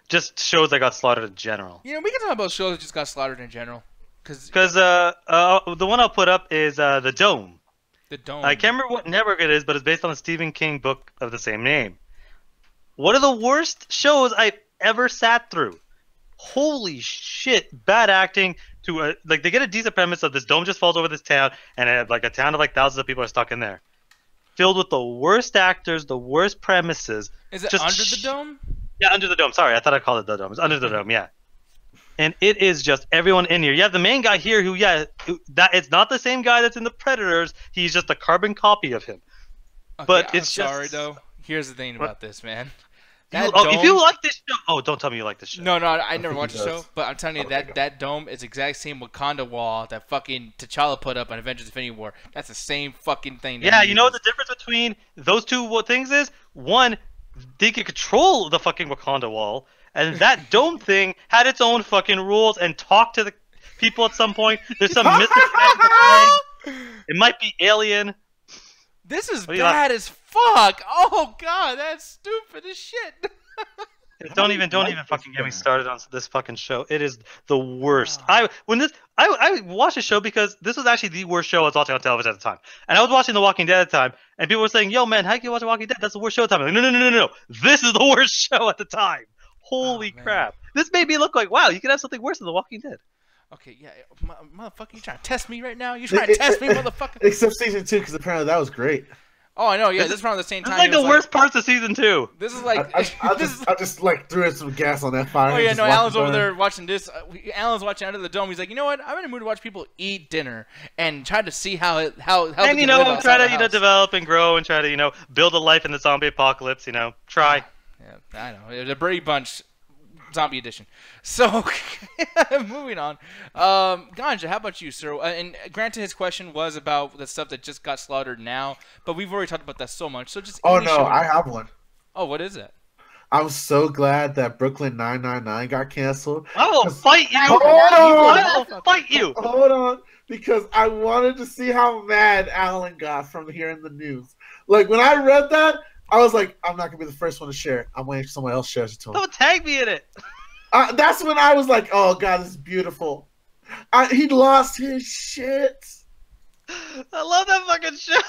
just shows that got slaughtered in general? You know, we can talk about shows that just got slaughtered in general. Because the one I'll put up is The Dome. The Dome. I can't remember what network it is, but it's based on a Stephen King book of the same name. One of the worst shows I've ever sat through. Holy shit, bad acting. They get a decent premise of this dome just falls over this town, and a town of thousands of people are stuck in there. Filled with the worst actors, the worst premises. Is it Under the Dome? Yeah, Under the Dome. Sorry, I thought I called it The Dome. It's Under the Dome, yeah. And it is just everyone in here. You have the main guy here it's not the same guy that's in the Predators. He's just a carbon copy of him. Okay, But I'm sorry, though. Here's the thing about this, man. That if you dome- like this show, don't tell me you like this show. No, I never think watched he the show, does. but I'm telling you that dome is the exact same Wakanda wall that fucking T'Challa put up on Avengers: Infinity War. That's the same fucking thing. that Yeah, he you know what uses. the difference between those two things is? One, they could control the fucking Wakanda wall, and that dome thing had its own fucking rules and talked to the people at some point. There's some mystical thing. It might be alien. This is What do you bad as fuck. Oh god, that's stupid as shit. Don't even fucking get me started on this fucking show. It is the worst. I watched the show because this was actually the worst show I was watching on television at the time. And I was watching The Walking Dead at the time, and people were saying, "Yo, man, how can you watch The Walking Dead? That's the worst show at the time." I'm like, no. This is the worst show at the time. Holy man. crap! This made me look like, wow, you could have something worse than The Walking Dead. Okay, yeah, motherfucker, you trying to test me right now? You trying to test me, motherfucker? Except season 2, because apparently that was great. Oh, I know. Yeah, This this is around the same This time. is like it was the worst parts of season 2. This is like. I just like threw in some gas on that fire. Oh and yeah, just no. watched Alan's it over burn. there watching this. Alan's watching Under the Dome. He's like, you know what? I'm in a mood to watch people eat dinner and try to see how they And can live outside try the to house. develop and grow and try to build a life in the zombie apocalypse. Try. Yeah, I know. The Brady Bunch Zombie Edition. So, moving on. Ganja, how about you, sir? And granted, his question was about the stuff that just got slaughtered now, but we've already talked about that so much. So just Oh any no, show- I have one. Oh, what is it? I'm so glad that Brooklyn 999 got canceled. I will fight you. Hold I on. will fight you. Hold on, because I wanted to see how mad Alan got from hearing the news. Like when I read that, I was like, I'm not gonna be the first one to share it. I'm waiting for someone else shares it to him. Don't tag me in it. That's when I was like, oh god, this is beautiful. He lost his shit. I love that fucking show.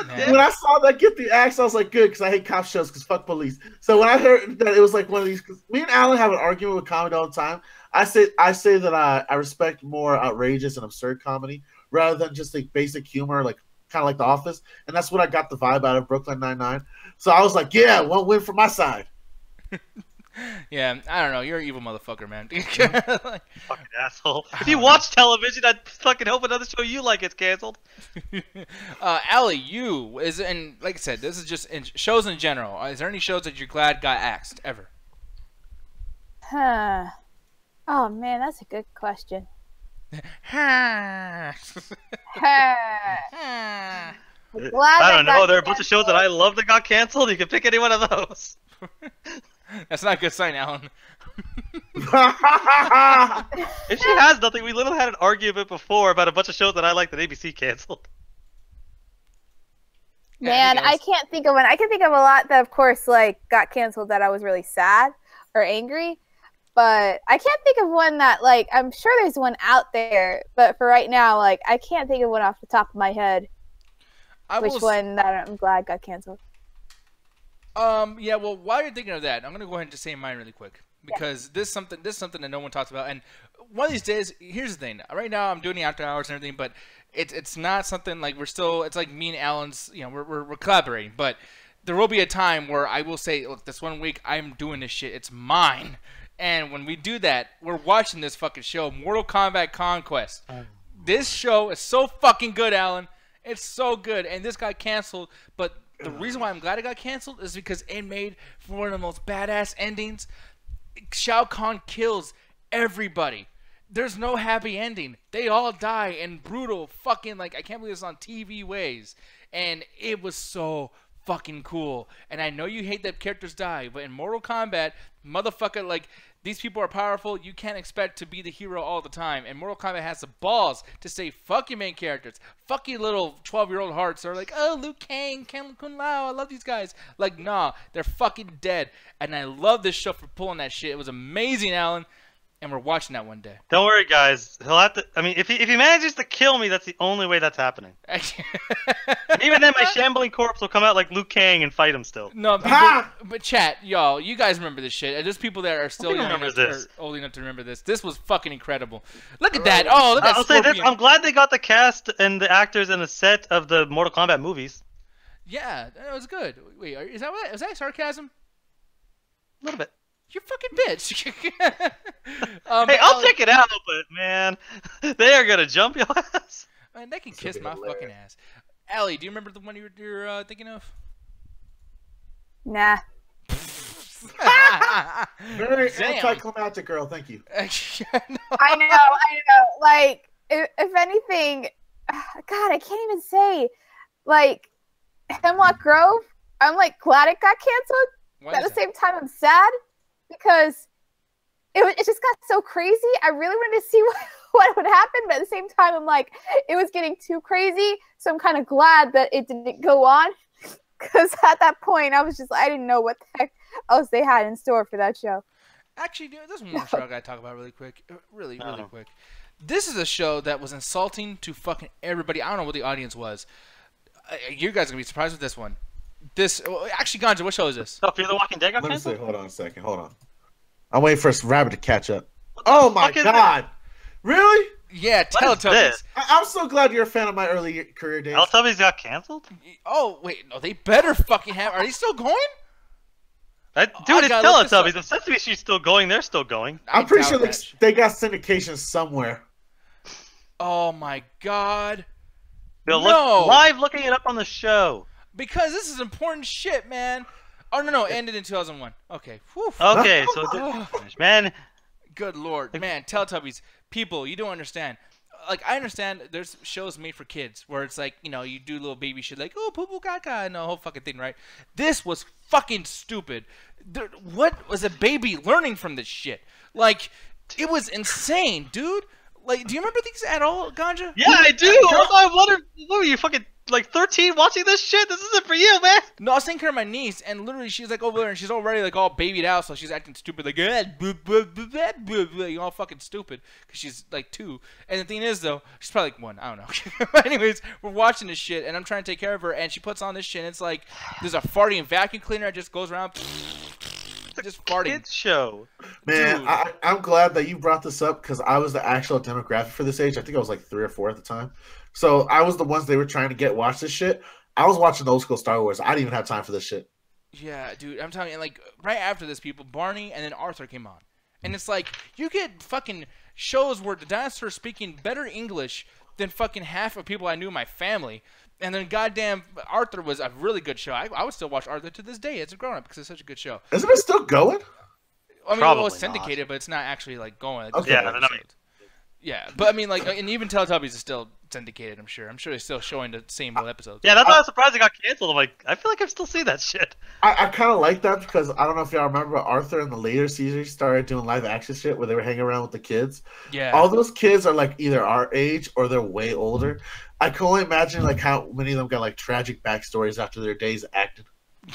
Man. When I saw that get the axe, I was like, good, because I hate cop shows, because fuck police. So when I heard that it was like one of these, because me and Alan have an argument with comedy all the time. I say that I respect more outrageous and absurd comedy rather than just like basic humor, like kind of like The Office. And that's what I got the vibe out of Brooklyn Nine-Nine. So I was like, yeah, one win for my side. Yeah, I don't know. You're an evil motherfucker, man. Fucking asshole. If you watch television, I'd fucking hope another show you like gets canceled. Allie, and like I said, this is just shows in general. Is there any shows that you're glad got axed ever? Huh. Oh man, that's a good question. Ha. Huh. Glad I that don't know. got There are a bunch of shows that I love that got canceled. You can pick any one of those. That's not a good sign, Alan. If she has nothing, we literally had an argument before about a bunch of shows that I like that ABC canceled. Man, Anything I else? can't think of one. I can think of a lot that, of course, like got canceled that I was really sad or angry, but I can't think of one that, like, I'm sure there's one out there, but for right now, like, I can't think of one off the top of my head. Which one that I'm glad got canceled? Yeah. Well, while you're thinking of that, I'm gonna go ahead and just say mine really quick because this is something that no one talks about. And one of these days, here's the thing. Right now, I'm doing the after hours and everything, but it's not something like it's like me and Alan's. We're collaborating, but there will be a time where I will say, look, this one week I'm doing this shit. It's mine. And when we do that, we're watching this fucking show, Mortal Kombat Conquest. This show is so fucking good, Alan. It's so good, and this got canceled. But the reason why I'm glad it got canceled is because it made for one of the most badass endings. Shao Kahn kills everybody. There's no happy ending. They all die in brutal fucking, like, I can't believe it's on TV ways. And it was so fucking cool. And I know you hate that characters die, but in Mortal Kombat, motherfucker, like, these people are powerful. You can't expect to be the hero all the time. And Mortal Kombat has the balls to say, fuck your main characters. Fuck your little 12-year-old hearts. They're like, oh, Liu Kang, Kang Kun Lao, I love these guys. Like, nah, they're fucking dead. And I love this show for pulling that shit. It was amazing, Alan. And we're watching that one day. Don't worry, guys. He'll have to. I mean, if he manages to kill me, that's the only way that's happening. Even then, my shambling corpse will come out like Liu Kang and fight him still. No, people, Ah! but chat, y'all, you guys remember this shit. There's people that are still Who young remembers enough, this? or old enough to remember this. This was fucking incredible. Look at that. Oh, look at I'll say this: Scorpion. I'm glad they got the cast and the actors in the set of the Mortal Kombat movies. Yeah, that was good. Wait, is that sarcasm? A little bit. You fucking bitch. Hey, I'll check it out, but man, they are gonna jump your ass. Man, they can This kiss would be my hilarious. fucking ass. Allie, do you remember the one you're thinking of? Nah. Very Damn. anticlimactic, girl. Thank you. I know. Like, if anything, God, I can't even say. Like, Hemlock Grove, I'm like glad it got canceled. Why But is at the same time, I'm sad because it just got so crazy. I really wanted to see what would happen, but at the same time, I'm like, it was getting too crazy. So I'm kind of glad that it didn't go on. Because at that point, I didn't know what the heck else they had in store for that show. Actually, dude, there's one more show I gotta talk about really quick. Really quick. This is a show that was insulting to fucking everybody. I don't know what the audience was. You guys are gonna be surprised with this one. Actually, Ganja, what show is this? Oh, Fear the Walking Dead got Let me canceled? see. Hold on a second. Hold on. I'm waiting for Rabbit to catch up. Oh my fuck is god! Really? Yeah, What is Teletubbies. this? I'm so glad you're a fan of my early career days. Teletubbies got canceled? Oh wait, no, they better fucking have. Are they still going? Dude, I it's gotta look this Teletubbies. up. If Sesame Street's still going, they're still going. I'm pretty doubt sure that. they got syndication somewhere. Oh my god. They'll No. look live looking it up on the show. Because this is important shit, man. Oh no, it ended in 2001. Okay. Whew. Okay, so it didn't finish. Man, Good lord, man, Teletubbies. People, you don't understand. Like, I understand there's shows made for kids where it's like, you know, you do little baby shit like, oh, poo poo caca, and the whole fucking thing, right? This was fucking stupid. What was a baby learning from this shit? Like, it was insane, dude. Like, do you remember these at all, Ganja? yeah, I do. I wonder, what are you fucking like 13 watching this shit? This isn't for you, man. No, I was taking care of my niece, and literally she's like over there, and she's already like all babied out, so she's acting stupid, like all fucking stupid, because she's like 2. And the thing is, though, she's probably like 1. I don't know. But anyways, we're watching this shit, and I'm trying to take care of her, and she puts on this shit, and it's like there's a farting vacuum cleaner that just goes around, just farting. Kids show. Man, Dude. I'm glad that you brought this up because I was the actual demographic for this age. I think I was like 3 or 4 at the time. So I was the ones they were trying to get watch this shit. I was watching old school Star Wars. I didn't even have time for this shit. Yeah, dude, I'm telling you, like, right after this, people, Barney and then Arthur came on. And it's like, you get fucking shows where the dinosaurs speaking better English than fucking half of people I knew in my family. And then goddamn Arthur was a really good show. I would still watch Arthur to this day as a grown-up because it's such a good show. Isn't it still going? I mean, Probably well, it's not. syndicated, but it's not actually, like, going. Like, Okay. Yeah, there's they're no not- episodes. Yeah, but I mean, like, and even Teletubbies is still syndicated, I'm sure. I'm sure they're still showing the same old episodes. Yeah, that's why I was surprised it got canceled. I'm like, I feel like I still see that shit. I kind of like that because I don't know if y'all remember Arthur in the later seasons started doing live action shit where they were hanging around with the kids. Yeah. All those kids are like either our age or they're way older. I can only imagine like how many of them got like tragic backstories after their days acting.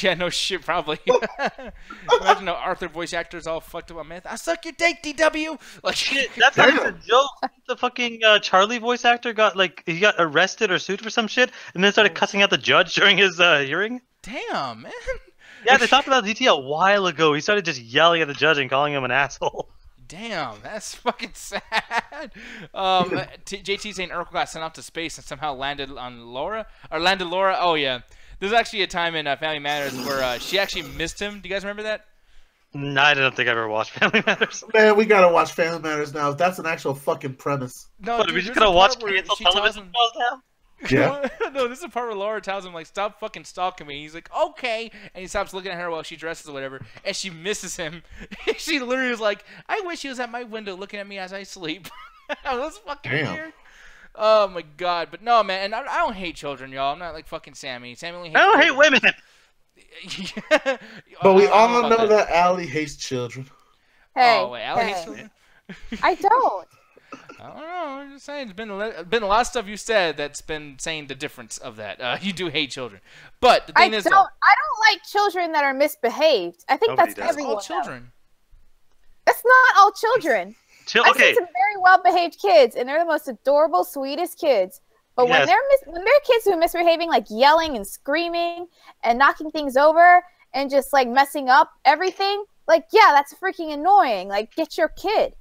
Yeah, no shit, probably. Imagine the Arthur voice actors all fucked up on meth. I suck your dick, DW. Like, Shit, that's not even a joke. The fucking Charlie voice actor got he got arrested or sued for some shit, and then started cussing out the judge during his hearing. damn, man. Yeah, they talked about DT a while ago. He started just yelling at the judge and calling him an asshole. Damn, that's fucking sad. JT saying Urkel got sent off to space and somehow landed on Laura. Oh, yeah. There's actually a time in Family Matters where she actually missed him. Do you guys remember that? No, I don't think I ever watched Family Matters. Man, we gotta watch Family Matters now. That's an actual fucking premise. No, What, are dude, we just there's a gonna watch part where cancel she tells television him- shows now? Yeah. No, this is the part where Laura tells him, like, stop fucking stalking me. He's like, okay. And he stops looking at her while she dresses or whatever. And she misses him. She literally was like, I wish he was at my window looking at me as I sleep. That's fucking Damn. weird. Oh, my God. But no, man. And I don't hate children, y'all. I'm not like fucking Sammy. Sammy only hates I don't hate children. women. But we I all don't know that Allie hates children. Hey, Oh, wait. Allie hates hey. children? I don't. I don't know. I'm just saying. There's been a lot of stuff you said that's been saying the difference of that. You do hate children. But the I thing is, don't like children that are misbehaved. I think Nobody that's does. though, everyone. all children. That's not all children. I've Okay, seen some very well-behaved kids, and they're the most adorable, sweetest kids. But Yes. when they're kids who are misbehaving, like yelling and screaming and knocking things over and just like messing up everything, like yeah, that's freaking annoying. Like get your kid.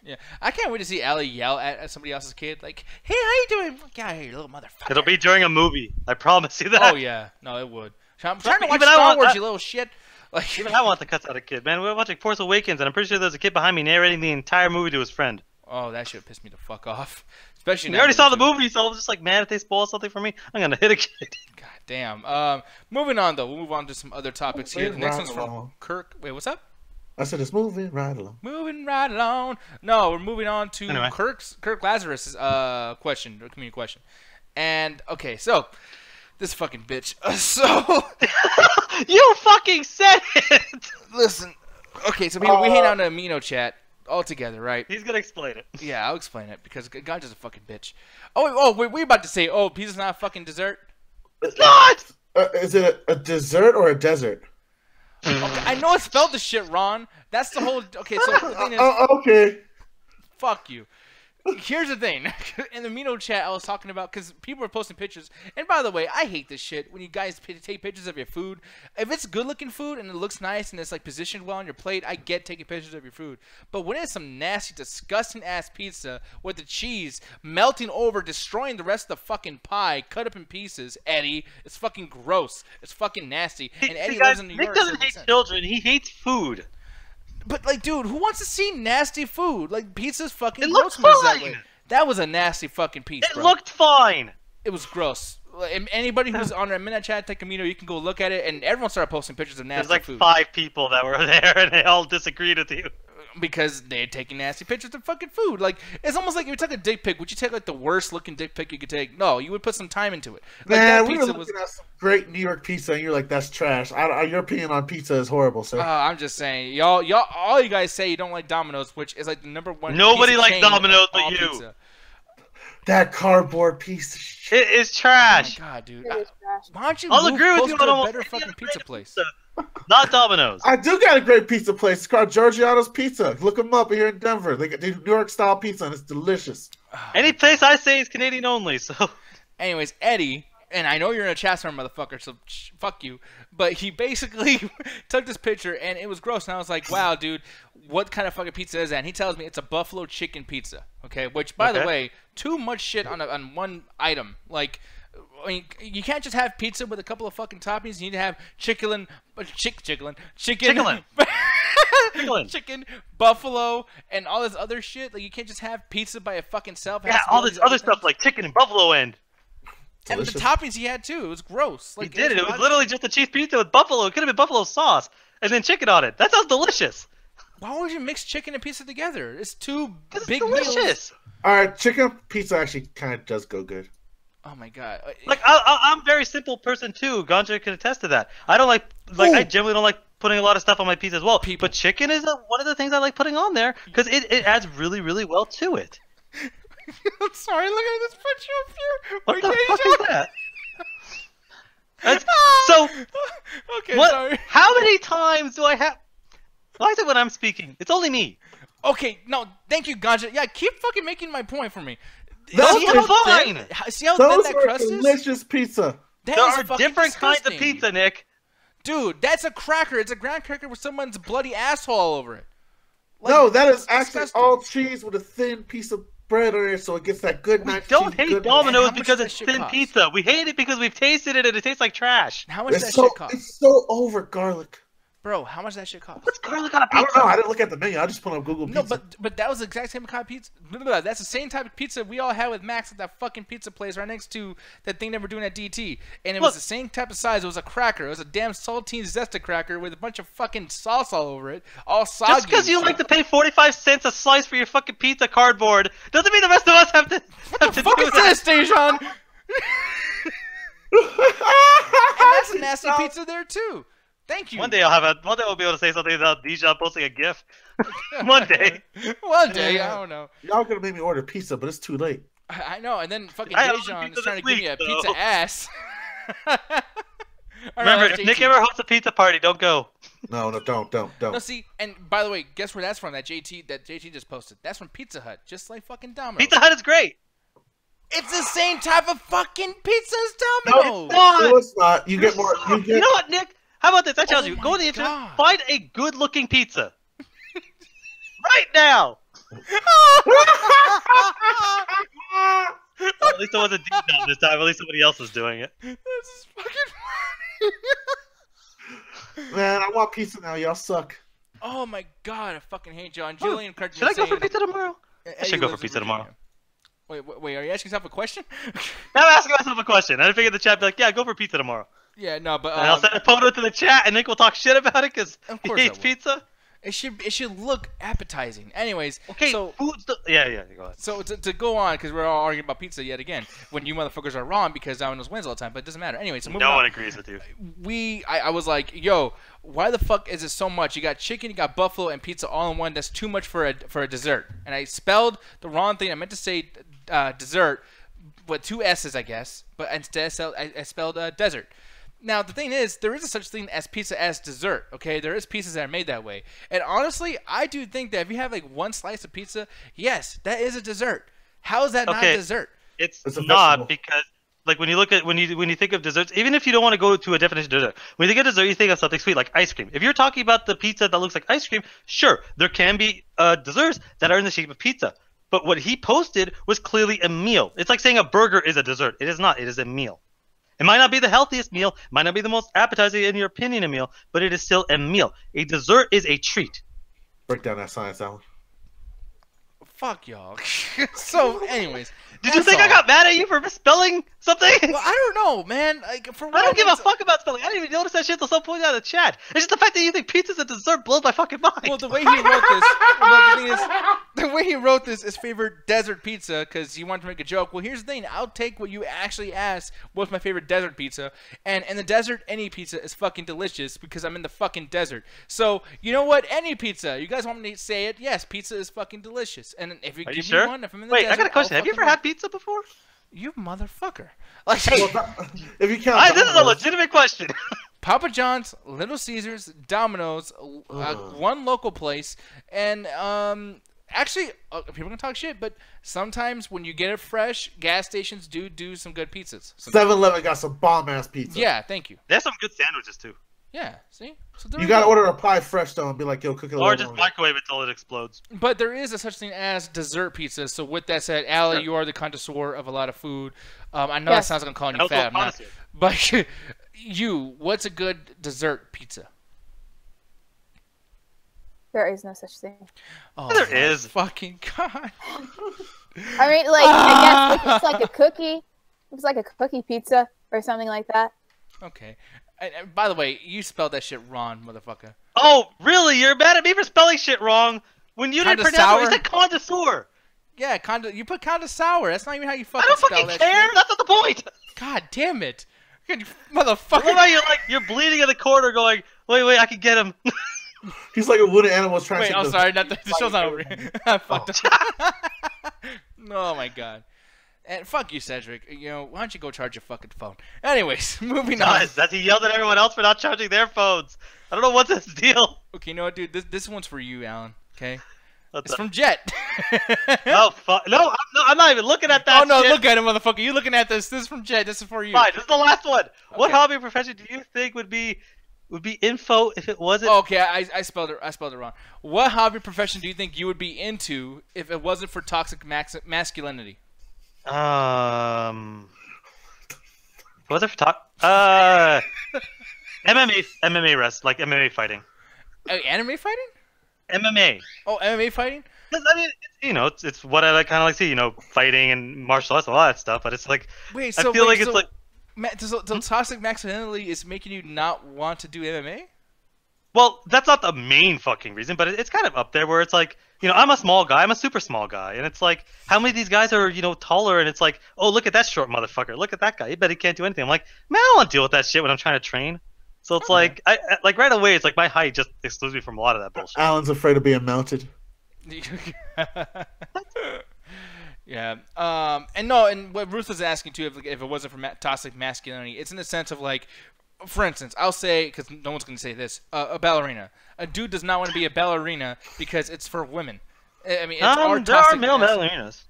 Yeah, I can't wait to see Allie yell at somebody else's kid, like, "Hey, how you doing? Get out of here, you little motherfucker!" it'll be during a movie. I promise you that. Oh yeah, no, it would. I'm trying to watch Even I Star want Wars, that. you little shit. Like, Even I want the cuts out of kid, man. We were watching Force Awakens, and I'm pretty sure there's a kid behind me narrating the entire movie to his friend. Oh, that shit pissed me the fuck off. Especially We now already saw the too. movie, so I was just like, man, if they spoil something for me, I'm gonna hit a kid. God damn. Moving on though, we'll move on to some other topics here. The next one's from along. Kirk. Wait, what's up? I said it's moving right along. Moving right along. No, we're moving on to Anyway. Kirk Lazarus' question, or community question. And okay, so this fucking bitch. So You fucking said it. listen. Okay, so we hang out in a Amino chat all together, right? He's gonna explain it. Yeah, I'll explain it because God is a fucking bitch. Oh, we're about to say, oh, pizza's not a fucking dessert. It's not. Is it a dessert or a desert? Okay, I know it's spelled the shit wrong. That's the whole. Okay, so the thing is, Okay. fuck you. Here's the thing. In the Mino chat, I was talking about because people were posting pictures. And by the way, I hate this shit when you guys take pictures of your food. If it's good-looking food and it looks nice and it's like positioned well on your plate, I get taking pictures of your food. But when it's some nasty, disgusting-ass pizza with the cheese melting over, destroying the rest of the fucking pie, cut up in pieces, Eddie, it's fucking gross. It's fucking nasty. And Eddie Guys, lives in New Nick York. so it doesn't makes hate sense. children. He hates food. But like, dude, who wants to see nasty food? Like, pizza's fucking It gross looked when it's that fine. way. That was a nasty fucking piece, It bro. looked fine. It was gross. And anybody who's on our Minute Chat Camino, you can go look at it, and everyone started posting pictures of nasty There's like food 5 people that were there, and they all disagreed with you. because they're taking nasty pictures of fucking food. Like, it's almost like if you took a dick pic, would you take like the worst looking dick pic you could take? No, you would put some time into it. Like, Man, that we were pizza looking was. at some great New York pizza, and you're like, "That's trash." Your opinion on pizza is horrible, sir. I'm just saying, y'all, all you guys say you don't like Domino's, which is like the #1. Nobody pizza likes chain of Domino's but all you. pizza. That cardboard piece of shit. It is Oh my trash. god, dude. It is trash. Why don't you I'll move agree with closer you to on a almost better any fucking other pizza brand of place? Not Domino's. I do got a great pizza place. It's called Giorgiano's Pizza. Look them up here in Denver. They do New York style pizza, and it's delicious. Any place I say is Canadian only, so Anyways, Eddie, and I know you're in a chat room, motherfucker, so fuck you. But he basically took this picture, and it was gross. And I was like, wow, dude, what kind of fucking pizza is that? And he tells me it's a buffalo chicken pizza. Okay, which, by the Okay. way, too much shit on one item. Like, I mean, you can't just have pizza with a couple of fucking toppings. You need to have chicken, Chicken. chicken, buffalo, and all this other shit. Like, you can't just have pizza by a fucking self. It yeah, has to be all this these other stuff things. like chicken and buffalo end. And the Delicious. toppings he had too. It was gross. He Like, did it. It was wild. literally just a cheese pizza with buffalo. It could have been buffalo sauce and then chicken on it. That sounds delicious. Why would you mix chicken and pizza together? It's two It's big meals. delicious. All right, chicken pizza actually kind of does go good. Oh my god! Like I'm a very simple person too. Ganja can attest to that. I don't like I generally don't like putting a lot of stuff on my pizza as well. People. But chicken is one of the things I like putting on there because it adds really really well to it. I'm sorry. Look at this picture of you. What the Okay, fuck John. is that? That's, so Okay, what? sorry. How many times do I have? Why is it when I'm speaking? It's only me. Okay, no, thank you, Ganja. Yeah, keep fucking making my point for me. Those see were how fine. thin- See how thin Those that were crust is? delicious pizza. That There is are fucking different kinds of disgusting. pizza, Nick. Dude, that's a cracker. It's a ground cracker with someone's bloody asshole all over it. Like, No, that is it's actually disgusting. all cheese with a thin piece of bread on it, so it gets that good. We nice don't cheese hate goodness. How Domino's much because does it's that shit thin cost? pizza. We hate it because we've tasted it and it tastes like trash. How much does that It's so shit cost? it's so over garlic. Bro, how much does that shit cost? What's garlic on a I pizza? don't know. I didn't look at the menu. I just put on Google No, Pizza. but that was the exact same kind of pizza. Blah, blah, blah. That's the same type of pizza we all had with Max at that fucking pizza place right next to that thing that we're doing at DT. And it was Look. the same type of size. It was a cracker. It was a damn saltine zesta cracker with a bunch of fucking sauce all over it, all soggy. Just because you like to pay 45 cents a slice for your fucking pizza cardboard doesn't mean the rest of us have to. What the fuck is this, Dejan? And that's a nasty pizza there too. Thank you. One day we'll be able to say something about Dijon posting a GIF. One day. One day, I don't know. Y'all gonna make me order pizza, but it's too late. I know, and then fucking I ordered Dejan pizza is trying to this give me a week, pizza though. ass. All Remember, right, if Nick JT. ever hosts a pizza party, don't go. No, don't. No, see, and by the way, guess where that's from? That JT just posted. That's from Pizza Hut, just like fucking Domino's. Pizza Hut is great. It's the same type of fucking pizza as No, Domino's. it's not. No, it's not. You get more. You You get. know what, Nick? How about this? I challenge Oh you. my Go on the internet, God. find a good-looking pizza. Right now. Well, at least it wasn't Dijon this time. At least somebody else was doing it. This is fucking funny. Man, I want pizza now. Y'all suck. Oh my god, I fucking hate John. Julian Kirk Should I go for saying, pizza tomorrow? I should go for pizza tomorrow. Wait, are you asking yourself a question? I'm asking myself a question. I figured the chat would be like, yeah, go for pizza tomorrow. Yeah, no, but And I'll send a photo to the chat, and Nick will talk shit about it because he hates I will. pizza. It should look appetizing. Anyways, Okay, so food's the... Yeah, go ahead. So to go on, because we're all arguing about pizza yet again, when you motherfuckers are wrong because Domino's wins all the time, but it doesn't matter. Anyway, so moving No on. one agrees with you. I was like, yo, why the fuck is it so much? You got chicken, you got buffalo, and pizza all in one. That's too much for a dessert. And I spelled the wrong thing. I meant to say dessert, with 2 S's, I guess, but instead I spelled desert. Now, the thing is, there is a such thing as pizza as dessert, okay? There is pizzas that are made that way. And honestly, I do think that if you have, like, 1 slice of pizza, yes, that is a dessert. How is that not a dessert? It's a not vegetable. because, like, when you think of desserts, even if you don't want to go to a definition of dessert, when you think of dessert, you think of something sweet, like ice cream. If you're talking about the pizza that looks like ice cream, sure, there can be desserts that are in the shape of pizza. But what he posted was clearly a meal. It's like saying a burger is a dessert. It is not. It is a meal. It might not be the healthiest meal, might not be the most appetizing in your opinion a meal, but it is still a meal. A dessert is a treat. Break down that science, Alan. Fuck y'all. So, anyways. Did you think I got mad at you for misspelling something? Well, I don't know, man. Like, for I don't give a reasons- fuck about spelling. I didn't even notice that shit until some point out of the chat. It's just the fact that you think pizza's a dessert blows my fucking mind. Well, the way he wrote this, well, the thing is, the way he wrote this is favorite desert pizza because he wanted to make a joke. Well, here's the thing. I'll take what you actually asked. What's my favorite desert pizza? And in the desert, any pizza is fucking delicious because I'm in the fucking desert. So, you know what? Any pizza. You guys want me to say it? Yes, pizza is fucking delicious. And if you Are give you sure? me one, if I'm in the Wait, desert, I got a question. I'll Have you ever fucking- had pizza before? You motherfucker. Like, If you count, This is a Domino's, legitimate question. Papa John's, Little Caesars, Domino's, one local place, and actually, people are gonna talk shit, but sometimes when you get it fresh, gas stations do some good pizzas. So, 7-Eleven got some bomb ass pizza. yeah, thank you. There's some good sandwiches too. Yeah, see, so there You we gotta go. order a pie fresh though and be like, yo, cook it a Or little just longer. microwave it till it explodes. But there is a such thing as dessert pizza. So with that said, Allie, you are the connoisseur of a lot of food. I know that Yes. sounds like I'm calling you Also fat, I'm not. connoisseur. But what's a good dessert pizza? There is no such thing. Oh, There my is. fucking God. I mean, like, I guess if it's like a cookie. If it's like a cookie pizza or something like that. Okay. And by the way, you spelled that shit wrong, motherfucker. Oh, really? You're mad at me for spelling shit wrong? When you didn't Kinda pronounce it, you sour? said connoisseur. Yeah, you put kinda sour. That's not even how you I fucking don't spell fucking that care. shit. That's not the point. God damn it. You What motherfucker. about you're bleeding in the corner going, wait, I can get him. He's like a wooden animal trying Wait, to. I'm sorry. The show's not over. I fucked up. Oh my God. And fuck you, Cedric. You know, why don't you go charge your fucking phone? Anyways, moving on. He yelled at everyone else for not charging their phones. I don't know what's his deal. Okay, you know what, dude? This one's for you, Alan. Okay? What's It's up? from Jet. Oh, fuck. No, I'm not even looking at that Oh no, shit. look at him, motherfucker. You looking at this. This is from Jet. This is for you. Fine, this is the last one. What Okay. hobby or profession do you think would be info if it wasn't? Oh, okay, I spelled it wrong. What hobby or profession do you think you would be into if it wasn't for toxic masculinity? Was it for talk? MMA rest, like MMA fighting. Anime fighting? MMA. Oh, MMA fighting? 'Cause, I mean, it's what I kind of like see, fighting and martial arts and all that stuff. But it's like, Wait, I so feel wait, like it's so like, so toxic masculinity is making you not want to do MMA? well, that's not the main fucking reason, but it's kind of up there where it's like, I'm a small guy, I'm a super small guy, and it's like, how many of these guys are, taller, and it's like, oh, look at that short motherfucker, look at that guy, he bet he can't do anything. I'm like, man, I don't want to deal with that shit when I'm trying to train. So it's like, I like right away, it's like my height just excludes me from a lot of that bullshit. Alan's afraid of being mounted. Yeah. And what Ruth was asking too, if it wasn't for toxic masculinity, it's in the sense of like, for instance, I'll say, because no one's going to say this, a ballerina. A dude does not want to be a ballerina because it's for women. I mean, it's our there are toxic male masculinity. ballerinas.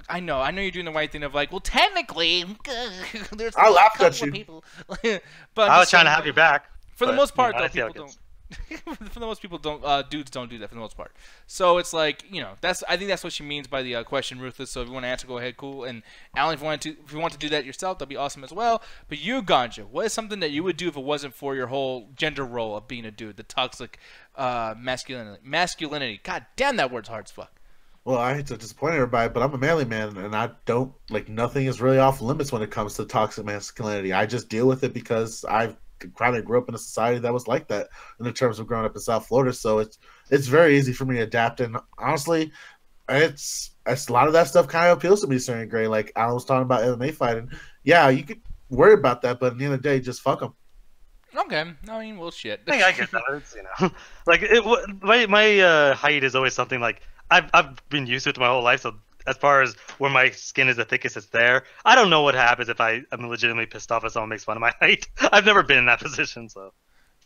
I know you're doing the right thing of like, well, technically, there's I a laughed couple at of you. people. But I was trying to have your back. for the but, most part, I though, see how people it goes. don't. For the most people, dudes don't do that for the most part. So it's like, I think that's what she means by the question, Ruthless. So if you want to answer, go ahead, cool. And Alan, if you want to do that yourself, that'd be awesome as well. But you, Ganja, what is something that you would do if it wasn't for your whole gender role of being a dude, the toxic masculinity? God damn, that word's hard as fuck. Well, I hate to disappoint everybody, but I'm a manly man, and I don't like nothing is really off limits when it comes to toxic masculinity. I just deal with it because I've kind of grew up in a society that was like that in the terms of growing up in South Florida. So it's very easy for me to adapt, and honestly, it's a lot of that stuff kind of appeals to me. Certain Gray, like Alan was talking about MMA fighting. Yeah, you could worry about that, but at the end of the day, just fuck them. Okay, I mean, well, shit. I think I get that. It's, like my height is always something like I've been used to it my whole life. So as far as where my skin is the thickest, it's there. I don't know what happens if I'm legitimately pissed off if someone makes fun of my height. I've never been in that position, so.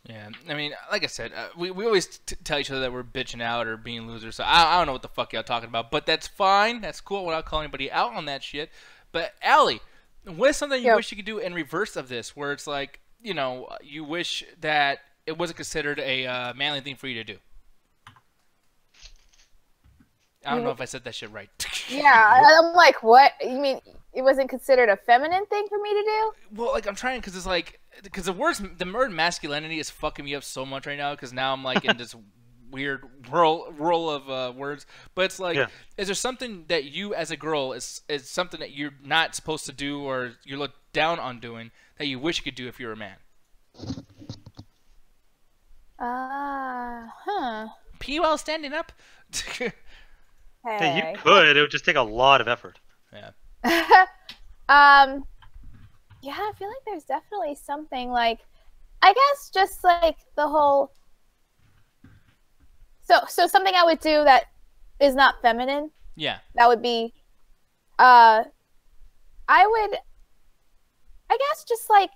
Yeah, I mean, like I said, we always tell each other that we're bitching out or being losers. So I don't know what the fuck y'all talking about, but that's fine. That's cool. We're not calling anybody out on that shit. But Allie, what is something you wish you could do in reverse of this, where it's like, you wish that it wasn't considered a manly thing for you to do? I don't know if I said that shit right. Yeah, I'm like, what? You mean it wasn't considered a feminine thing for me to do? Well, like I'm trying because it's like the word masculinity is fucking me up so much right now because now I'm like in this weird whirl of words. But it's like, is there something that you as a girl is something that you're not supposed to do or you look down on doing that you wish you could do if you were a man? Pee while standing up. Hey, you could. It would just take a lot of effort. Yeah. Yeah, I feel like there's definitely something like, I guess just like the whole. So something I would do that is not feminine. Yeah. That would be, I guess just like,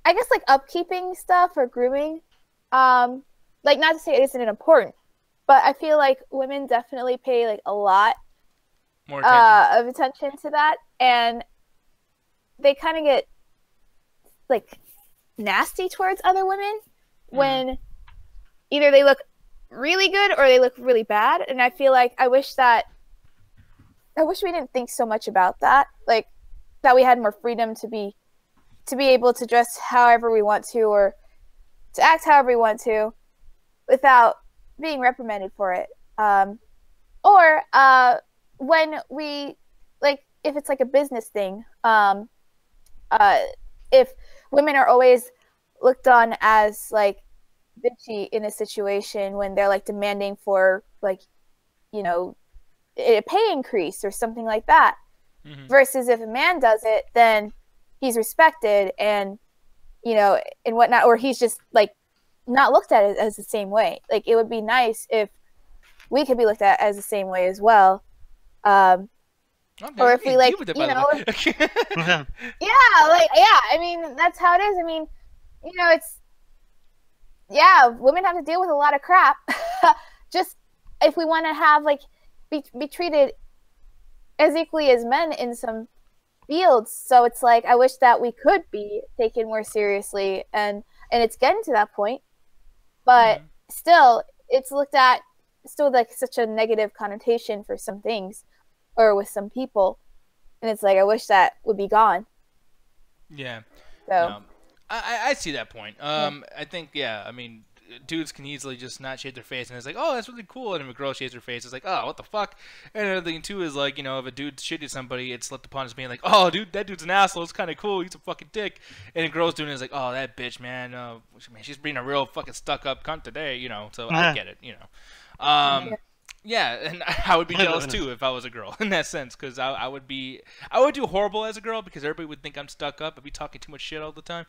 like upkeeping stuff or grooming. Like, not to say it isn't important, but I feel like women definitely pay like a lot more attention. Of attention to that, and they kind of get like nasty towards other women when either they look really good or they look really bad. And I feel like I wish we didn't think so much about that, like that we had more freedom to be able to dress however we want to or to act however we want to, without being reprimanded for it. Or when we, like, if it's like a business thing, if women are always looked on as like bitchy in a situation when they're like demanding for like, a pay increase or something like that, versus if a man does it, then he's respected and, and whatnot, or he's just like not looked at it as the same way. Like, it would be nice if we could be looked at as the same way as well. Okay. Or if we like, I mean, that's how it is. I mean, women have to deal with a lot of crap. Just if we want to have like be treated as equally as men in some fields. So it's like, I wish that we could be taken more seriously, and it's getting to that point. But still, it's looked at still like such a negative connotation for some things or with some people. And it's like, I wish that would be gone. Yeah. So no, I see that point. I think, I mean, dudes can easily just not shave their face and it's like, oh, that's really cool. And if a girl shaves her face, it's like, oh, what the fuck? And another thing too is like, if a dude shitted somebody, it's looked upon as being like, oh, dude, that dude's an asshole. It's kind of cool. He's a fucking dick. And a girl's doing it, it's like, oh, that bitch, man, she's being a real fucking stuck-up cunt today, So I get it, Yeah, and I would be jealous too if I was a girl in that sense, because I would do horrible as a girl because everybody would think I'm stuck up. I'd be talking too much shit all the time.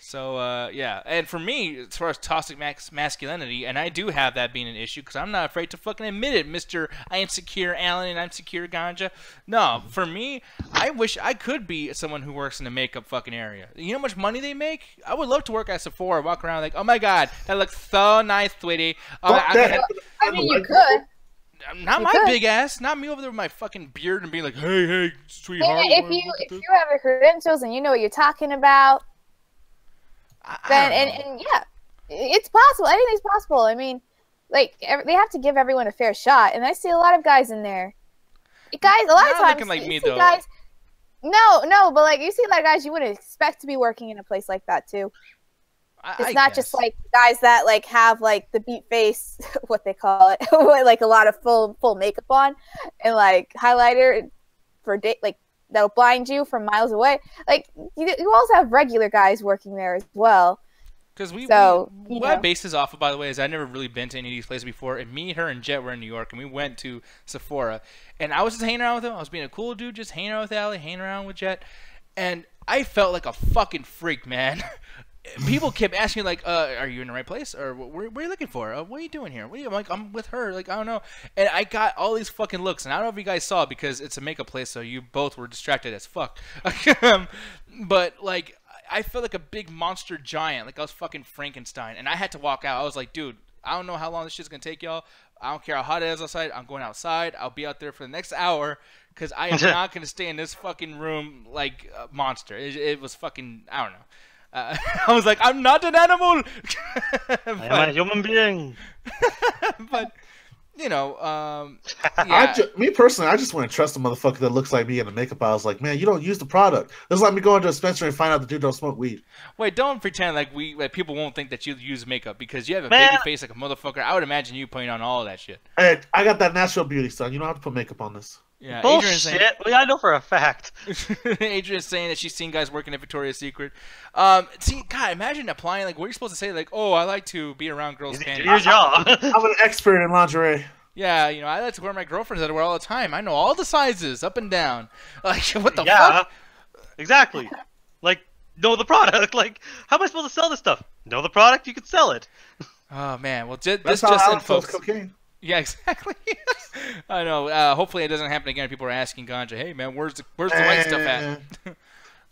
So, and for me, as far as toxic masculinity, and I do have that being an issue because I'm not afraid to fucking admit it, Mr. I am secure Alan and I'm secure Ganja. No, for me, I wish I could be someone who works in the makeup fucking area. You know how much money they make? I would love to work at Sephora, walk around like, oh my god, that looks so nice, sweetie. I mean, you could. Not my big ass, not me over there with my fucking beard and being like, hey, sweetheart. If you have the credentials and you know what you're talking about, then and yeah, it's possible. Anything's possible. I mean, like they have to give everyone a fair shot, and I see a lot of guys in there. Guys, a lot of times, like you me, see though. Guys, no, but like you see a lot of guys you wouldn't expect to be working in a place like that too. It's not just like guys that like have like the beat face, what they call it, with like a lot of full makeup on and like highlighter for like that'll blind you from miles away. Like you also have regular guys working there as well. Because what I base this off of, by the way, is I've never really been to any of these places before. And me, her, and Jet were in New York, and we went to Sephora. And I was just hanging around with him. I was being a cool dude, just hanging around with Allie, hanging around with Jet. And I felt like a fucking freak, man. People kept asking me, like, are you in the right place? Or what are you looking for? What are you doing here? I'm like, I'm with her. Like, I don't know. And I got all these fucking looks. And I don't know if you guys saw it because it's a makeup place, so you both were distracted as fuck. But, like, I felt like a big monster giant. Like, I was fucking Frankenstein. And I had to walk out. I was like, dude, I don't know how long this shit's going to take y'all. I don't care how hot it is outside. I'm going outside. I'll be out there for the next hour because I am not going to stay in this fucking room like a monster. It was fucking, I don't know. I was like, I'm not an animal. I am a human being. But, you know, yeah. Me personally, I just want to trust a motherfucker that looks like me in the makeup. I was like, man, you don't use the product. It's like me going to a dispensary and find out the dude don't smoke weed. Wait, don't pretend like people won't think that you use makeup because you have a baby face like a motherfucker. I would imagine you putting on all of that shit. Hey, I got that natural beauty, son. You don't have to put makeup on this. Yeah, bullshit. Well, I know for a fact. Adrian's saying that she's seen guys working at Victoria's Secret. See, God, imagine applying. Like, what are you supposed to say? Like, oh, I like to be around girls' panties. Do your job. I'm an expert in lingerie. Yeah, you know, I like to wear my girlfriends that I wear all the time. I know all the sizes, up and down. Like, what the fuck? Exactly. Like, know the product. Like, how am I supposed to sell this stuff? Know the product, you can sell it. Oh man, well, this just in, folks. Cocaine. Yeah, exactly. I know. Hopefully, it doesn't happen again. People are asking Ganja, "Hey, man, where's the white stuff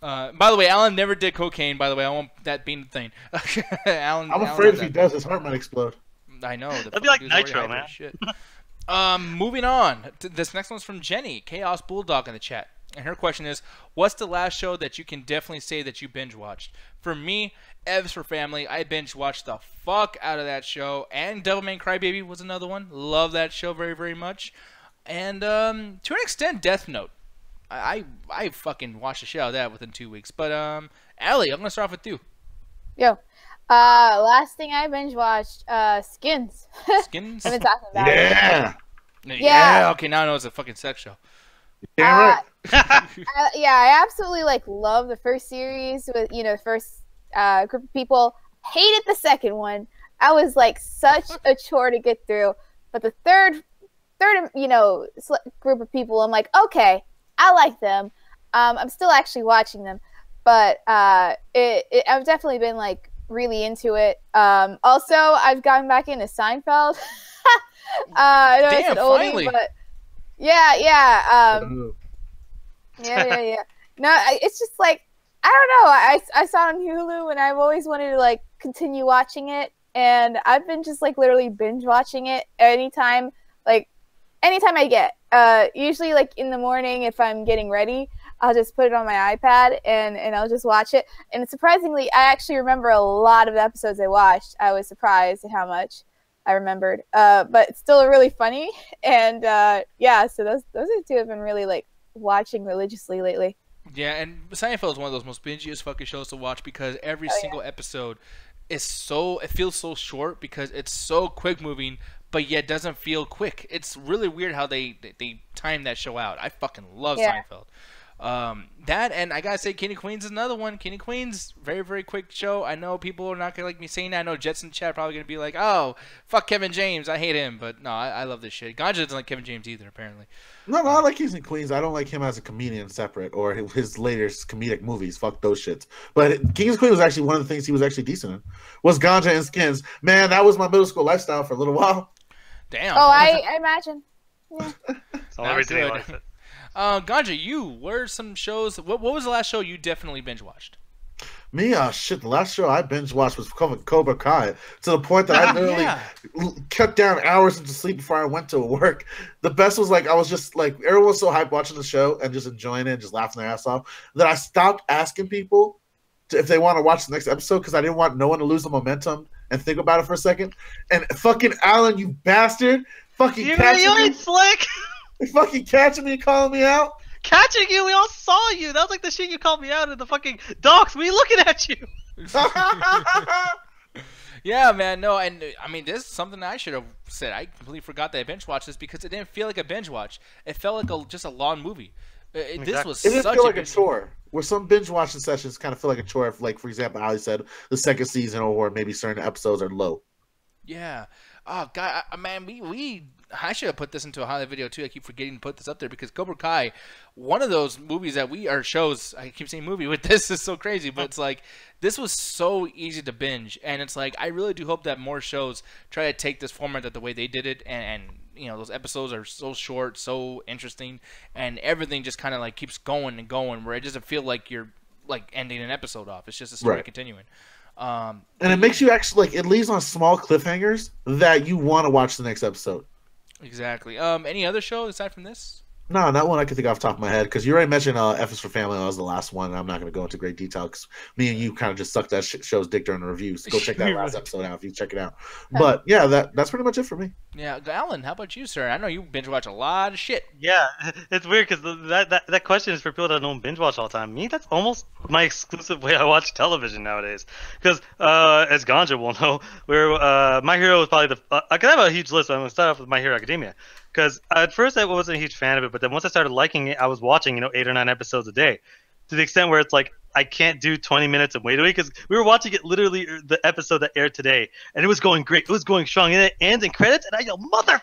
at?" By the way, Alan never did cocaine. By the way, I want that being the thing. I'm afraid if he does, his heart might explode. I know. That'd be like Nitro, man. Shit. Moving on. This next one's from Jenny, Chaos Bulldog in the chat. And her question is, what's the last show that you can definitely say that you binge watched? For me, Ev's for Family. I binge watched the fuck out of that show. And Devilman Crybaby was another one. Love that show very, very much. And to an extent, Death Note. I fucking watched the shit out of that within 2 weeks. But Allie, I'm gonna start off with you. Yo. Last thing I binge watched, Skins. Skins? I've been talking about it. Yeah. Okay, now I know it's a fucking sex show. Damn right. I absolutely love the first series with the first group of people. Hated the second one. I was such a chore to get through. But the third group of people, I'm like, okay, I like them. I'm still actually watching them, but I've definitely been really into it. Also, I've gotten back into Seinfeld. I know it's an oldie, finally. but yeah. No, it's just I don't know. I saw it on Hulu, and I've always wanted to continue watching it, and I've been just literally binge watching it anytime I get. Usually in the morning if I'm getting ready, I'll just put it on my iPad and I'll just watch it. And surprisingly, I actually remember a lot of the episodes I watched. I was surprised at how much I remembered. But it's still really funny. And so those are the two I've been really watching religiously lately. Yeah, and Seinfeld is one of those most bingiest fucking shows to watch because every single episode is it feels so short because it's so quick moving, but yet doesn't feel quick. It's really weird how they time that show out. I fucking love Seinfeld. That, and I gotta say King of Queens is another one. King of Queens, very, very quick show. I know people are not gonna like me saying that. I know Jets in chat probably gonna be like, oh, fuck Kevin James, I hate him. But no, I love this shit. Ganja doesn't like Kevin James either, apparently. No, I like Kings and Queens. I don't like him as a comedian separate or his latest comedic movies. Fuck those shits. But Kings and Queens was actually one of the things he was actually decent in. Was Ganja and Skins. Man, that was my middle school lifestyle for a little while. Damn. Oh, I imagine. Yeah. That's the only reason I liked it. Ganja, what are some shows? What was the last show you definitely binge watched? Me, the last show I binge watched was Cobra Kai, to the point that I literally cut down hours into sleep before I went to work. The best was I was just everyone was so hyped watching the show and just enjoying it and just laughing their ass off that I stopped asking people if they want to watch the next episode because I didn't want no one to lose the momentum and think about it for a second. And fucking Alan, you bastard, fucking catching me. Slick. Fucking catching me and calling me out. Catching you, we all saw you. That was the shit you called me out in the fucking docks. We looking at you. Yeah, man. No, and I mean, this is something I should have said. I completely forgot that I binge watched this because it didn't feel like a binge watch. It felt like just a long movie. This was It didn't such feel a like a good. chore. Where some binge watching sessions kind of feel like a chore. If, like, for example, Ali said, the second season or maybe certain episodes are low. Yeah. Oh God, man, I should have put this into a highlight video too. I keep forgetting to put this up there because Cobra Kai, one of those movies that shows. I keep saying movie with this is so crazy, but it's like this was so easy to binge, and it's like I really do hope that more shows try to take this format the way they did it, and you know those episodes are so short, so interesting, and everything just kind of like keeps going and going, where it doesn't feel like you're like ending an episode off. It's just a story Right. continuing. And it makes you actually, like, it leaves on small cliffhangers that you want to watch the next episode. Exactly. Any other show aside from this? No, not one I can think off the top of my head, because you already mentioned F is for Family. That was the last one. And I'm not going to go into great detail because me and you kind of just sucked that show's dick during the review. So go check that last episode out if you check it out. But yeah, that's pretty much it for me. Yeah, Alan, how about you, sir? I know you binge watch a lot of shit. Yeah, it's weird because that question is for people that don't binge watch all the time. Me, that's almost my exclusive way I watch television nowadays. Because as Ganja will know, My Hero is probably I could have a huge list. But I'm gonna start off with My Hero Academia. Because at first I wasn't a huge fan of it, but then once I started liking it, I was watching 8 or 9 episodes a day, to the extent where it's like I can't do 20 minutes and wait a week because we were watching it literally the episode that aired today, and it was going great. It was going strong, and it ends in credits, and I go, motherfucker!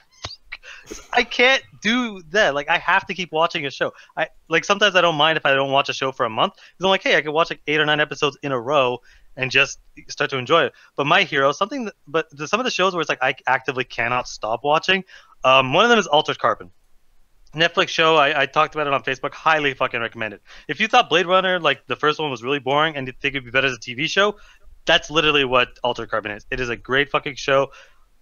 I can't do that. Like I have to keep watching a show. I like sometimes I don't mind if I don't watch a show for a month because I'm like, hey, I can watch like 8 or 9 episodes in a row and just start to enjoy it. But My Hero, some of the shows where it's like I actively cannot stop watching. One of them is Altered Carbon. Netflix show. I talked about it on Facebook. Highly fucking recommend it. If you thought Blade Runner, like the first one, was really boring and you think it'd be better as a TV show, that's literally what Altered Carbon is. It is a great fucking show.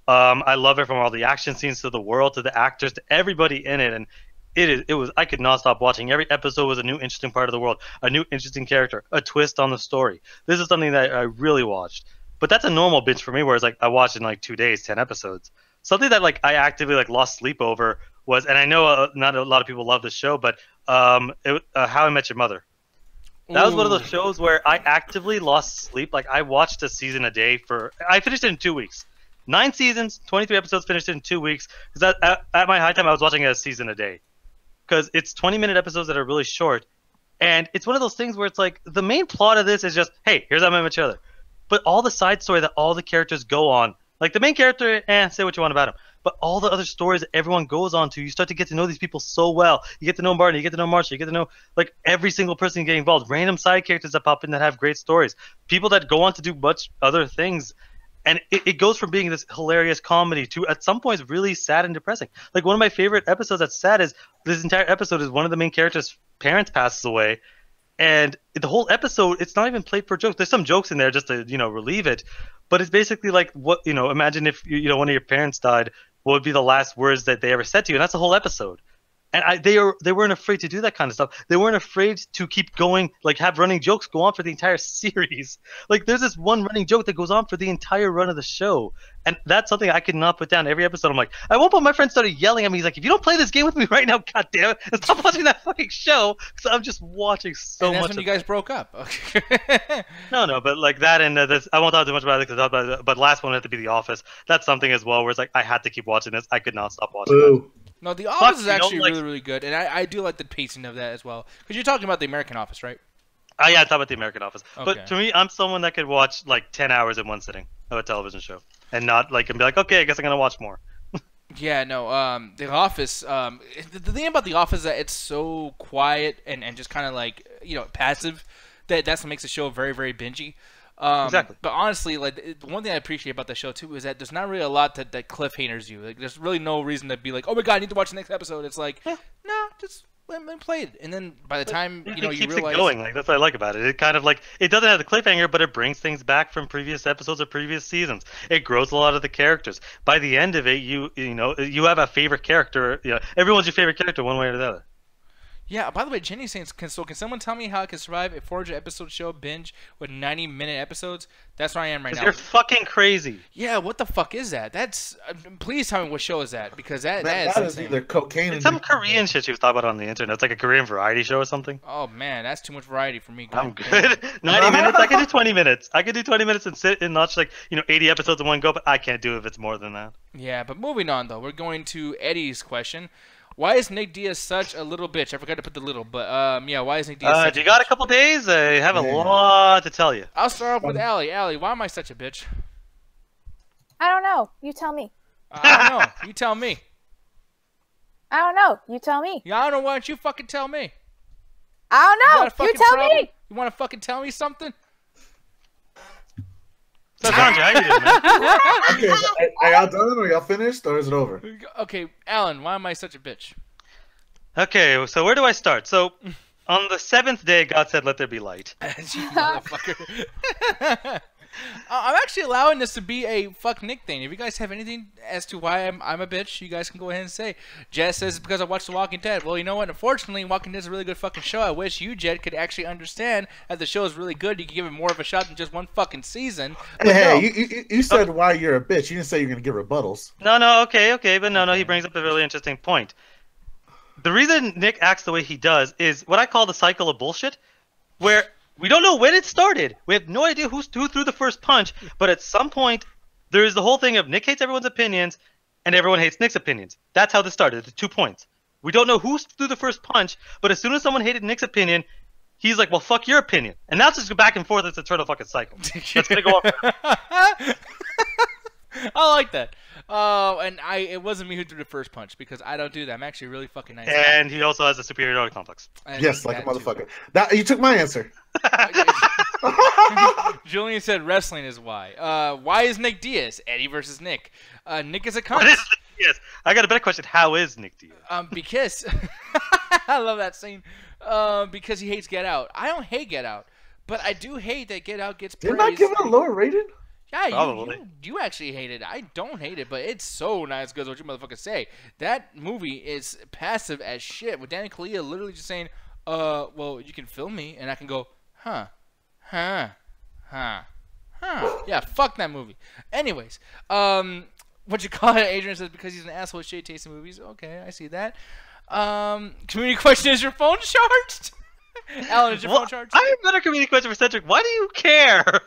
I love it, from all the action scenes to the world to the actors to everybody in it, and it was I could not stop watching. Every episode was a new interesting part of the world, a new interesting character, a twist on the story. This is something that I really watched. But that's a normal binge for me, whereas like I watched in like 2 days, 10 episodes. Something that like I actively like lost sleep over was, and I know not a lot of people love this show, but How I Met Your Mother. That was one of those shows where I actively lost sleep. Like I watched a season a day I finished it in 2 weeks. 9 seasons, 23 episodes, finished it in 2 weeks. Because at my high time, I was watching a season a day. Because it's 20-minute episodes that are really short. And it's one of those things where it's like, the main plot of this is just, hey, here's how I met your other. But all the side story that all the characters go on, like the main character, say what you want about him. But all the other stories that everyone goes on to, you start to get to know these people so well. You get to know Martin, you get to know Marsha, you get to know like every single person getting involved. Random side characters that pop in that have great stories. People that go on to do much other things. And it goes from being this hilarious comedy to, at some points, really sad and depressing. Like, one of my favorite episodes that's sad is, this entire episode is one of the main characters' parents passes away. And the whole episode, it's not even played for jokes. There's some jokes in there just to, relieve it. But it's basically like, imagine if, one of your parents died, what would be the last words that they ever said to you? And that's the whole episode. And they weren't afraid to do that kind of stuff. They weren't afraid to keep going, like have running jokes go on for the entire series. Like there's this one running joke that goes on for the entire run of the show. And that's something I could not put down. Every episode I'm like, at one point my friend started yelling at me. He's like, if you don't play this game with me right now, goddamn it, stop watching that fucking show. Because I'm just watching so much. And that's when you guys broke up. Okay. No, but like that and this, I won't talk too much about it, but last one had to be The Office. That's something as well where it's like, I had to keep watching this. I could not stop watching that. No, The Office is actually really, really good, and I do like the pacing of that as well. Because you're talking about the American Office, right? Oh, yeah, I thought about the American Office. Okay. But to me, I'm someone that could watch like 10 hours in one sitting of a television show and not like and be like, okay, I guess I'm gonna watch more. Yeah, no. The Office. The thing about The Office is that it's so quiet and just kind of like passive. That's what makes the show very, very bingey. Exactly. But honestly, like the one thing I appreciate about the show too is that there's not really a lot that cliffhangers you. Like there's really no reason to be like, oh my god, I need to watch the next episode. It's like, no, just let me play it. And then by the time you keeps realize it going. Like that's what I like about it. It kind of like it doesn't have the cliffhanger, but it brings things back from previous episodes or previous seasons. It grows a lot of the characters. By the end of it, you have a favorite character. Everyone's your favorite character one way or the other. Yeah, by the way, Jenny's saying, can someone tell me how I can survive a 400-episode show binge with 90-minute episodes? That's where I am right now. You're fucking crazy. Yeah, what the fuck is that? That's please tell me what show is that, because that That is either cocaine. It's some Korean shit she was talking about on the internet. It's like a Korean variety show or something. Oh man, that's too much variety for me. I'm good. 90 minutes. I can do 20 minutes. I can do 20 minutes and sit and watch 80 episodes in one go, but I can't do it if it's more than that. Yeah, but moving on though, we're going to Eddie's question. Why is Nick Diaz such a little bitch? I forgot to put the little, but yeah, why is Nick Diaz such you got a couple days? I have a lot to tell you. I'll start off with Allie. Allie, why am I such a bitch? I don't know. You tell me. I don't know. You tell me. I don't know. You tell me. Yeah, I don't know. Why don't you fucking tell me? I don't know. You tell me. You want to fucking tell me something? So, Sanjay, how you doing, man? Okay, are y'all done? Are y'all finished? Or is it over? Okay, Alan, why am I such a bitch? Okay, so where do I start? So, on the 7th day, God said, "Let there be light." You motherfucker. I'm actually allowing this to be a fuck Nick thing. If you guys have anything as to why I'm a bitch, you guys can go ahead and say. Jess says it's because I watched The Walking Dead. Well, you know what? Unfortunately, Walking Dead is a really good fucking show. I wish you, Jed, could actually understand that the show is really good. You can give it more of a shot than just one fucking season. Hey, you said why you're a bitch. You didn't say you're going to give rebuttals. No, okay, but no, he brings up a really interesting point. The reason Nick acts the way he does is what I call the cycle of bullshit, where we don't know when it started. We have no idea who threw the first punch, but at some point, there's the whole thing of Nick hates everyone's opinions, and everyone hates Nick's opinions. That's how this started, the 2 points. We don't know who threw the first punch, but as soon as someone hated Nick's opinion, he's like, well, fuck your opinion. And now it's just go back and forth. It's an eternal fucking cycle. That's going to go on. I like that. And it wasn't me who threw the first punch, because I don't do that. I'm actually really fucking nice. And he also has a superiority complex. Yes, like a motherfucker. You took my answer. Julian said wrestling is why. Why is Nick Diaz? Eddie versus Nick. Nick is a cunt. Yes, I got a better question. How is Nick Diaz? Because I love that scene. Because he hates Get Out. I don't hate Get Out, but I do hate that Get Out gets praised. Didn't I give it a lower rating? Yeah, you actually hate it. I don't hate it, but it's so not as good as what you motherfuckers say. That movie is passive as shit. With Danny Kaluuya literally just saying, well, you can film me, and I can go, huh. Yeah, fuck that movie. Anyways, what you call it, Adrian says, because he's an asshole with shade taste in movies. Okay, I see that. Community question, is your phone charged? Alan, is your phone charged? I have another community question for Cedric. Why do you care?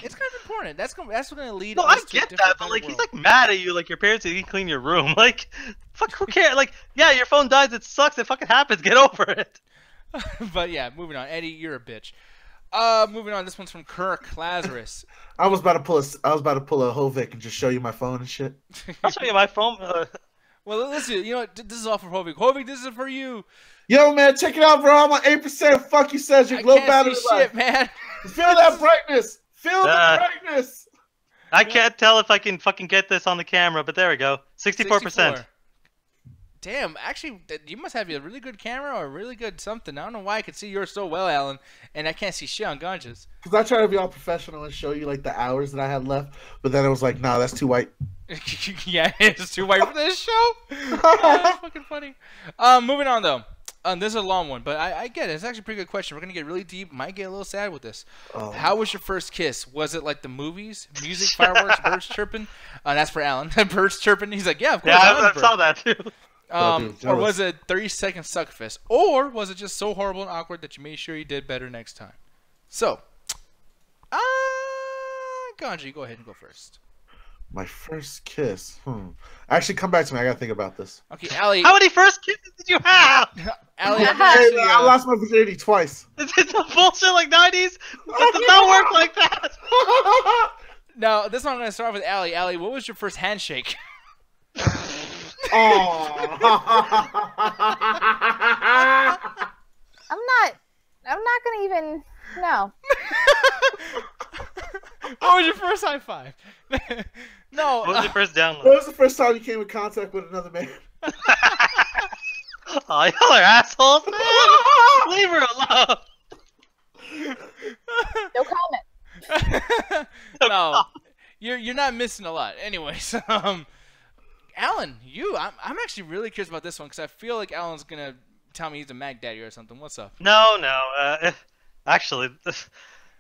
It's kind of important. That's going to lead. No, us I get to that, but he's like mad at you, like your parents didn't clean your room. Like, fuck, who cares? Like, yeah, your phone dies. It sucks. It fucking happens. Get over it. But yeah, moving on. Eddie, you're a bitch. Moving on. This one's from Kirk Lazarus. I was about to pull a Hovik and just show you my phone and shit. I'll show you my phone. Well, listen. You know what? This is all for Hovik. Hovik, this is for you. Yo, man, check it out, bro. I'm on 8%. Fuck you, Cedric. Low battery life. Shit, man. Feel that brightness. Feel the brightness. I can't tell if I can fucking get this on the camera, but there we go. 64%. Damn, actually, you must have a really good camera or a really good something. I don't know why I could see yours so well, Alan, and I can't see shit on Ganja's. Because I try to be all professional and show you, like, the hours that I had left, but then it was like, nah, that's too white. Yeah, it's too white for this show. That's fucking funny. Moving on, though. This is a long one, but I get it. It's actually a pretty good question. We're going to get really deep. Might get a little sad with this. Oh. How was your first kiss? Was it like the movies? Music, fireworks, birds chirping? That's for Alan. Birds chirping. He's like, yeah, of course. Yeah, I saw that too. Or was it 30-second suckfest? Or was it just so horrible and awkward that you made sure you did better next time? So, Ganji, go ahead and go first. My first kiss. Actually, come back to me. I gotta think about this. Okay, Allie. How many first kisses did you have? Allie, I lost my virginity twice. Is it some bullshit like 90s? It does not work like that. Now, this one I'm gonna start with Allie. Allie, what was your first handshake? Oh. I'm not gonna even. No. What was your first high five? No. What was your first download? What was the first time you came in contact with another man? Oh, y'all are assholes, man. Leave her alone. No comment. No, you're not missing a lot. Anyways, Alan, I'm actually really curious about this one because I feel like Alan's gonna tell me he's a Mac Daddy or something. What's up? No, actually,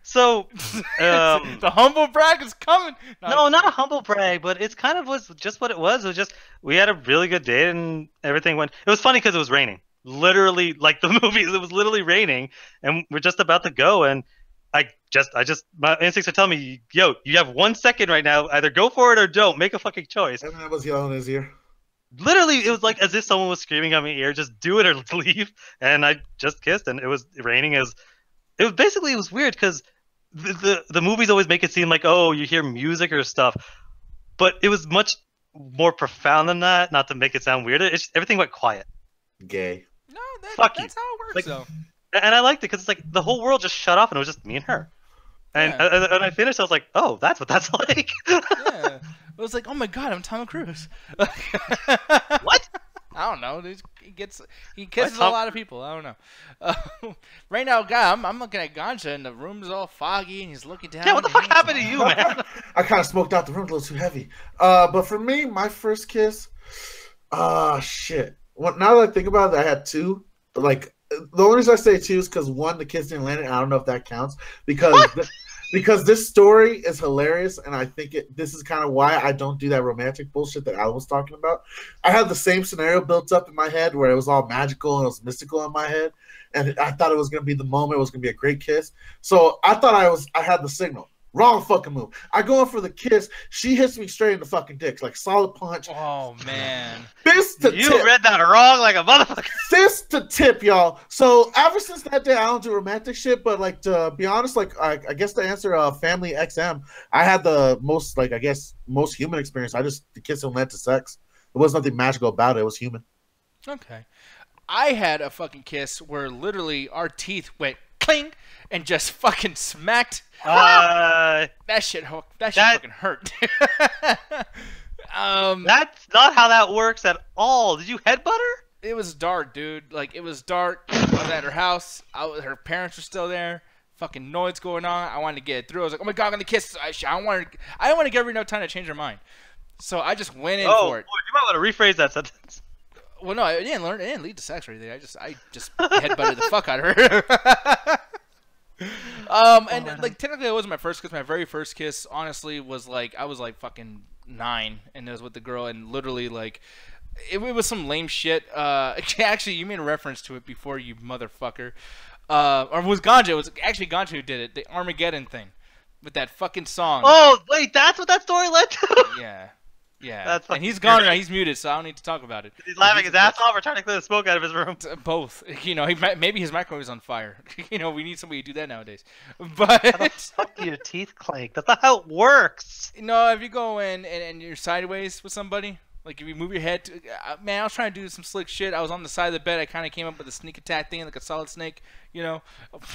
so The humble brag is coming. no, not a humble brag, but it's kind of was just what it was. It was just we had a really good date and everything went. It was funny because it was raining, literally like the movies. It was literally raining, and we're just about to go, and I just my instincts are telling me, yo, you have 1 second right now. Either go for it or don't. Make a fucking choice. And I was yelling in his ear. Literally, it was like as if someone was screaming at my ear, just do it or leave. And I just kissed, and it was raining. It was weird because the movies always make it seem like, oh, you hear music or stuff, but it was much more profound than that. Not to make it sound weird, everything went quiet. Gay. No, Fuck you. that's how it works, Like, though. And I liked it because it's like the whole world just shut off, and it was just me and her. And Yeah. and I finished, I was like, oh, that's what that's like. Yeah. It was like, oh my god, I'm Tom Cruise. What? I don't know. He kisses a lot of people. I don't know. Right now, guy, I'm looking at Ganja, and the room's all foggy, and he's looking down. Yeah, what the and fuck he's happened to you, man? I kind of smoked out the room, a little too heavy. But for me, my first kiss, shit. Well, now that I think about it, I had two. But like, the only reason I say two is because one, the kiss didn't land. I don't know if that counts because this story is hilarious, and I think this is kind of why I don't do that romantic bullshit that Alan was talking about. I had the same scenario built up in my head where it was all magical and it was mystical in my head, and I thought it was gonna be the moment. It was gonna be a great kiss. So I thought I had the signal. Wrong fucking move. I go in for the kiss. She hits me straight in the fucking dick, like solid punch. Oh man. Fist to You tip. read that wrong like a motherfucker. Fist to tip, y'all. So ever since that day, I don't do romantic shit. But like to be honest, like I guess the answer, Family XM, I had the most most human experience. The kissing led to sex. There was nothing magical about it. It was human. Okay. I had a fucking kiss where literally our teeth went cling and just fucking smacked. That shit fucking hurt. That's not how that works at all. Did you headbutt her? It was dark, dude. Like, it was dark. I was at her house. Her parents were still there. Fucking noise going on. I wanted to get it through. I was like, oh my god, I'm gonna kiss. I didn't want to give her no time to change her mind. So I just went in for it. Boy, you might want to rephrase that sentence. Well, no, it didn't lead to sex or anything. I just headbutted the fuck out of her. And like technically it wasn't my first kiss. My very first kiss, honestly, was like I was like fucking 9, and it was with the girl, and literally like it was some lame shit. Actually, you made a reference to it before, you motherfucker. Or it was Ganja? It was actually Ganja who did it. The Armageddon thing with that fucking song. Oh wait, that's what that story led to. Yeah. Yeah, That's and he's fucking gone great. now. He's muted, so I don't need to talk about it. He's laughing He's his ass off or trying to clear the smoke out of his room. both. You know, maybe his microwave is on fire. You know, we need somebody to do that nowadays. How the But fuck do your teeth clank? That's not how it works. no, if you go in and you're sideways with somebody, like if you move your head, man, I was trying to do some slick shit. I was on the side of the bed. I kind of came up with a sneak attack thing, like a solid snake. You know,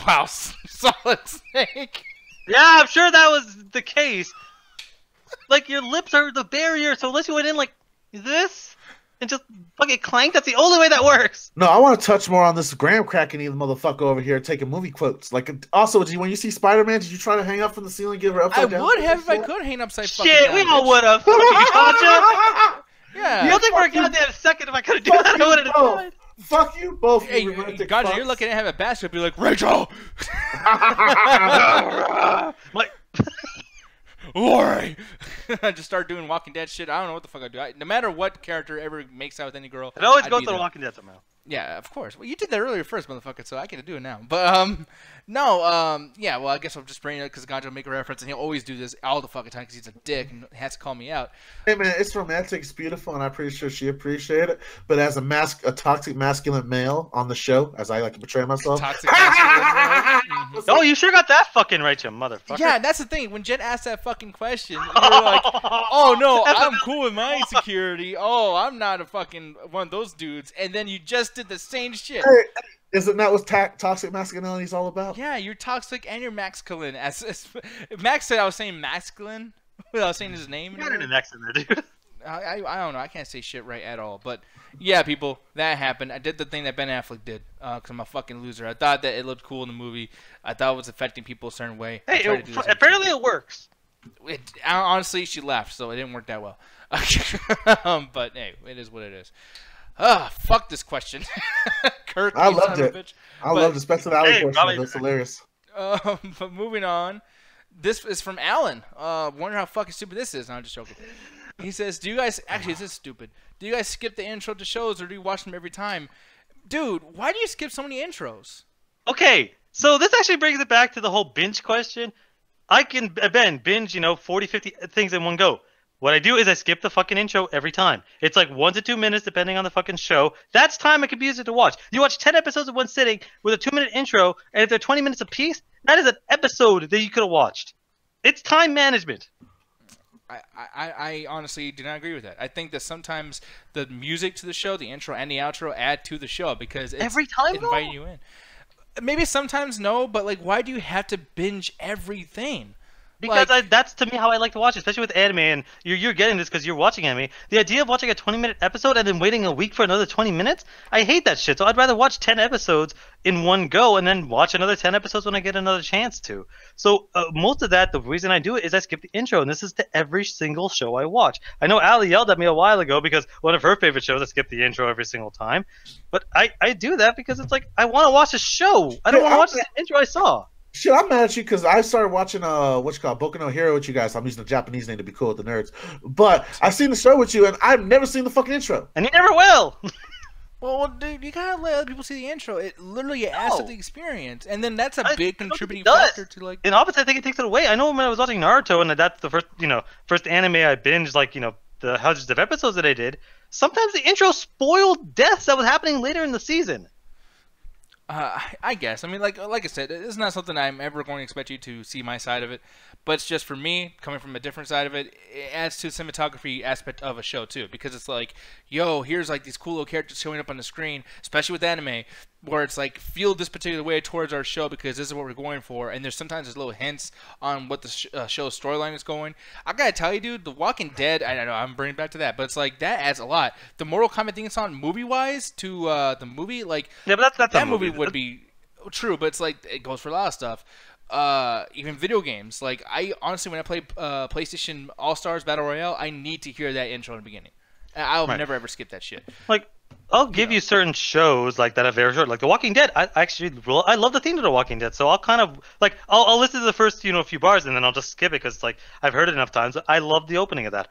wow, solid snake. Yeah, I'm sure that was the case. Like, your lips are the barrier, so unless you went in like this and just fucking clank, that's the only way that works. No, I want to touch more on this graham cracking either motherfucker over here taking movie quotes. Like, also, when you see Spider-Man, did you try to hang up from the ceiling, give her I upside down? would have if I could hang upside fucking Shit, down. we all bitch. would have. Gotcha. Yeah. You don't think for a goddamn second if I could have done that, I would have done it. Fuck you both. Hey, you romantic Ganja, you're fucks. looking to have a basket, be like, Rachel, Like, Lori. I just start doing Walking Dead shit. I don't know what the fuck I do. No matter what character ever makes out with any girl, it always I'd goes be to the there. Walking Dead somehow. Yeah, of course. Well, you did that earlier first, motherfucker, so I get to do it now. But, yeah, well, I guess I'll just bring it up because Ganja will make a reference, and he'll always do this all the fucking time because he's a dick and has to call me out. Hey man, it's romantic, it's beautiful, and I'm pretty sure she appreciated it. But as a toxic masculine male on the show, as I like to portray myself, Toxic masculine. Mhm. Oh, you sure got that fucking right, you motherfucker. Yeah, that's the thing. When Jet asked that fucking question, you were like, oh, no, I'm cool with my insecurity. Oh, I'm not a fucking one of those dudes. And then you just did the same shit. Hey, isn't that what toxic masculinity is all about? Yeah, you're toxic and you're masculine. As Max said, I was saying masculine without saying his name. You got an X in there, dude. I don't know. I can't say shit right at all. But yeah, people, that happened. I did the thing that Ben Affleck did because I'm a fucking loser. I thought that it looked cool in the movie. I thought it was affecting people a certain way. I Hey, tried to do the same apparently it works. honestly, she left, so it didn't work that well. But hey, it is what it is. Fuck this question. Kirk, I you loved son of it. a bitch. I loved the Spectrum Alley Hey, portion. Robbie- That's hilarious. But moving on, this is from Alan. Wonder how fucking stupid this is. No, I'm just joking. He says, "Do you guys actually? This is stupid. Do you guys skip the intro to shows, or do you watch them every time?" Dude, why do you skip so many intros? Okay, so this actually brings it back to the whole binge question. I can, binge, 40, 50 things in one go. What I do is I skip the fucking intro every time. It's like 1 to 2 minutes depending on the fucking show. That's time I could use it to watch. You watch 10 episodes in one sitting with a 2-minute intro, and if they're 20 minutes apiece, that is an episode that you could have watched. It's time management. I honestly do not agree with that. I think that sometimes the music to the show, the intro and the outro, add to the show because it's Every time, though? inviting you in. Maybe sometimes no, but like, why do you have to binge everything? Because Like- that's to me how I like to watch it, especially with anime, and you're getting this because you're watching anime. The idea of watching a 20-minute episode and then waiting a week for another 20 minutes, I hate that shit. So I'd rather watch 10 episodes in one go and then watch another 10 episodes when I get another chance to. So most of that, the reason I do it is I skip the intro, and this is to every single show I watch. I know Allie yelled at me a while ago because one of her favorite shows, I skip the intro every single time. But I do that because it's like, I want to watch a show. I don't want to watch the intro I saw. Shit, I'm mad at you because I started watching what's called Boku no Hero with you guys. I'm using the Japanese name to be cool with the nerds. But I've seen the show with you and I've never seen the fucking intro. And you never will. Well, dude, you gotta let other people see the intro. It literally adds to No. the experience, and then that's a I big don't think contributing it does. factor to like. In opposite, I think it takes it away. I know when I was watching Naruto, and that's the first anime I binged, like, the hundreds of episodes that I did. Sometimes the intro spoiled deaths that was happening later in the season. I guess. I mean, like I said, it's not something I'm ever going to expect you to see my side of it. But it's just for me, coming from a different side of it, it adds to the cinematography aspect of a show too. Because it's like, yo, here's like these cool little characters showing up on the screen, especially with anime, where it's like, feel this particular way towards our show because this is what we're going for. And there's little hints on what the show's storyline is going. I gotta tell you, dude, The Walking Dead, I don't know, I'm bringing it back to that, but it's like, that adds a lot. The Mortal Kombat theme song, movie-wise, to the movie, like, Yeah, but that's that a movie would be true, but it's like it goes for a lot of stuff. Even video games. Like, I honestly, when I play PlayStation All Stars Battle Royale, I need to hear that intro in the beginning. I'll Right. never ever skip that shit. Like, I'll give you certain shows like that are very short, like The Walking Dead. I love the theme to The Walking Dead, so I'll kind of like I'll listen to the first few bars and then I'll just skip it because like I've heard it enough times. I love the opening of that.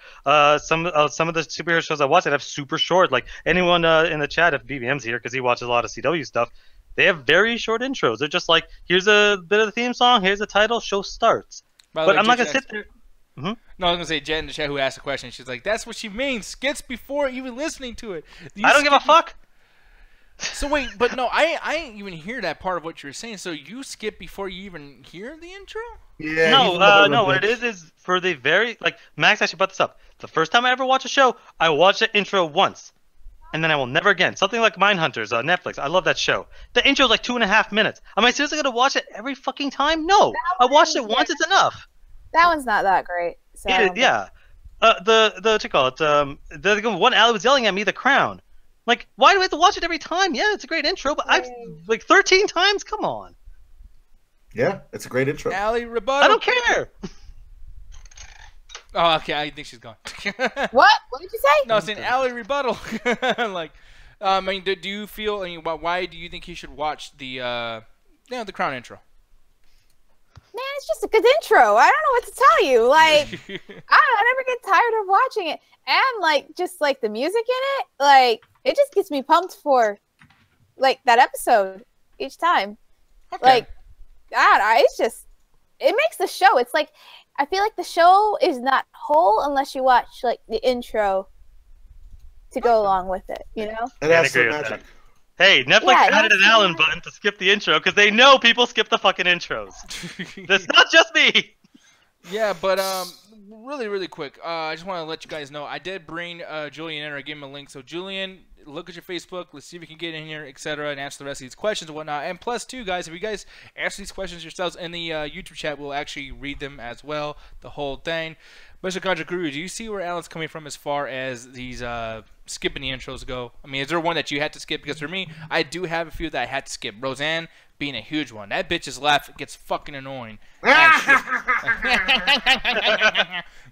Some of the superhero shows I watch that have super short. Like anyone in the chat, if BBM's here because he watches a lot of CW stuff, they have very short intros. They're just like, here's a bit of the theme song, here's the title, show starts. By the But way, I'm not Jen gonna sit there. No, I was gonna say Jen in the chat who asked the question. She's like, "That's what she means. Skips before even listening to it." I don't give a fuck. So wait, but no, I didn't even hear that part of what you were saying. So you skip before you even hear the intro? Yeah. No, what it is for the very like Max actually brought this up. The first time I ever watch a show, I watch the intro once, and then I will never again. Something like Mindhunters on Netflix. I love that show. The intro is like 2.5 minutes. Am I seriously gonna watch it every fucking time? No, I watched it once. It's enough. That one's not that great. So I don't think- Yeah. What you call it? The one Allie was yelling at me, The Crown. Like, why do I have to watch it every time? Yeah, it's a great intro, but I've like 13 times. Come on. Yeah, it's a great intro. Allie rebuttal. I don't care. Oh, okay. I think she's gone. What? What did you say? No, it's an Allie rebuttal. Like, I mean, do you feel? I mean, why do you think he should watch the the Crown intro? Man, it's just a good intro. I don't know what to tell you. Like, I never get tired of watching it. And like, just like the music in it, like it just gets me pumped for like that episode each time. Okay. Like, it's just, it makes the show. It's like, I feel like the show is not whole unless you watch like the intro to go along with it, you know? And that's agree the with magic. Hey, Netflix Yeah, added an that's- Allen button to skip the intro because they know people skip the fucking intros. That's not just me. Yeah, but really, really quick, I just want to let you guys know I did bring Julian in or give him a link. So Julian, look at your Facebook. Let's see if we can get in here, etc., and answer the rest of these questions and whatnot. And plus, too, guys, if you guys answer these questions yourselves in the YouTube chat, we'll actually read them as well, the whole thing. Mr. Kanjakuru, do you see where Alan's coming from as far as these skipping the intros go? I mean, is there one that you had to skip? Because for me, I do have a few that I had to skip. Roseanne being a huge one. That bitch's laugh gets fucking annoying.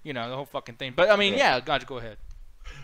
You know, the whole fucking thing. But, I mean, yeah, Ganja, go ahead.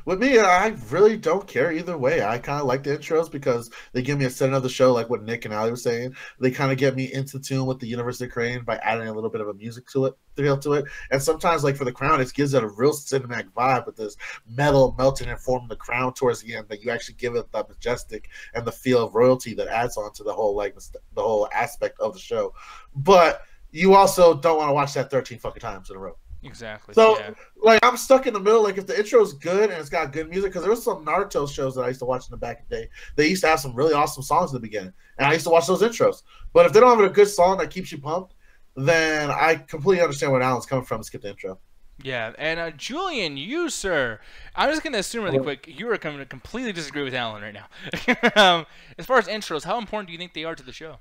With me, I really don't care either way. I kind of like the intros because they give me a setting of the show, like what Nick and Ali were saying. They kind of get me into tune with the universe they're creating by adding a little bit of a music to it, thrill to it. And sometimes, like for the crown, it gives it a real cinematic vibe with this metal melting and forming the crown towards the end. That you actually give it the majestic and the feel of royalty that adds on to the whole the whole aspect of the show. But you also don't want to watch that 13 fucking times in a row. Exactly. So, yeah. like, I'm stuck in the middle. Like, if the intro is good and it's got good music, because there was some Naruto shows that I used to watch in the back in the day. They used to have some really awesome songs in the beginning, and I used to watch those intros. But if they don't have a good song that keeps you pumped, then I completely understand where Alan's coming from to skip the intro. Yeah, and Julian, you, sir, I'm just going to assume really quick, you are going to completely disagree with Alan right now. As far as intros, how important do you think they are to the show?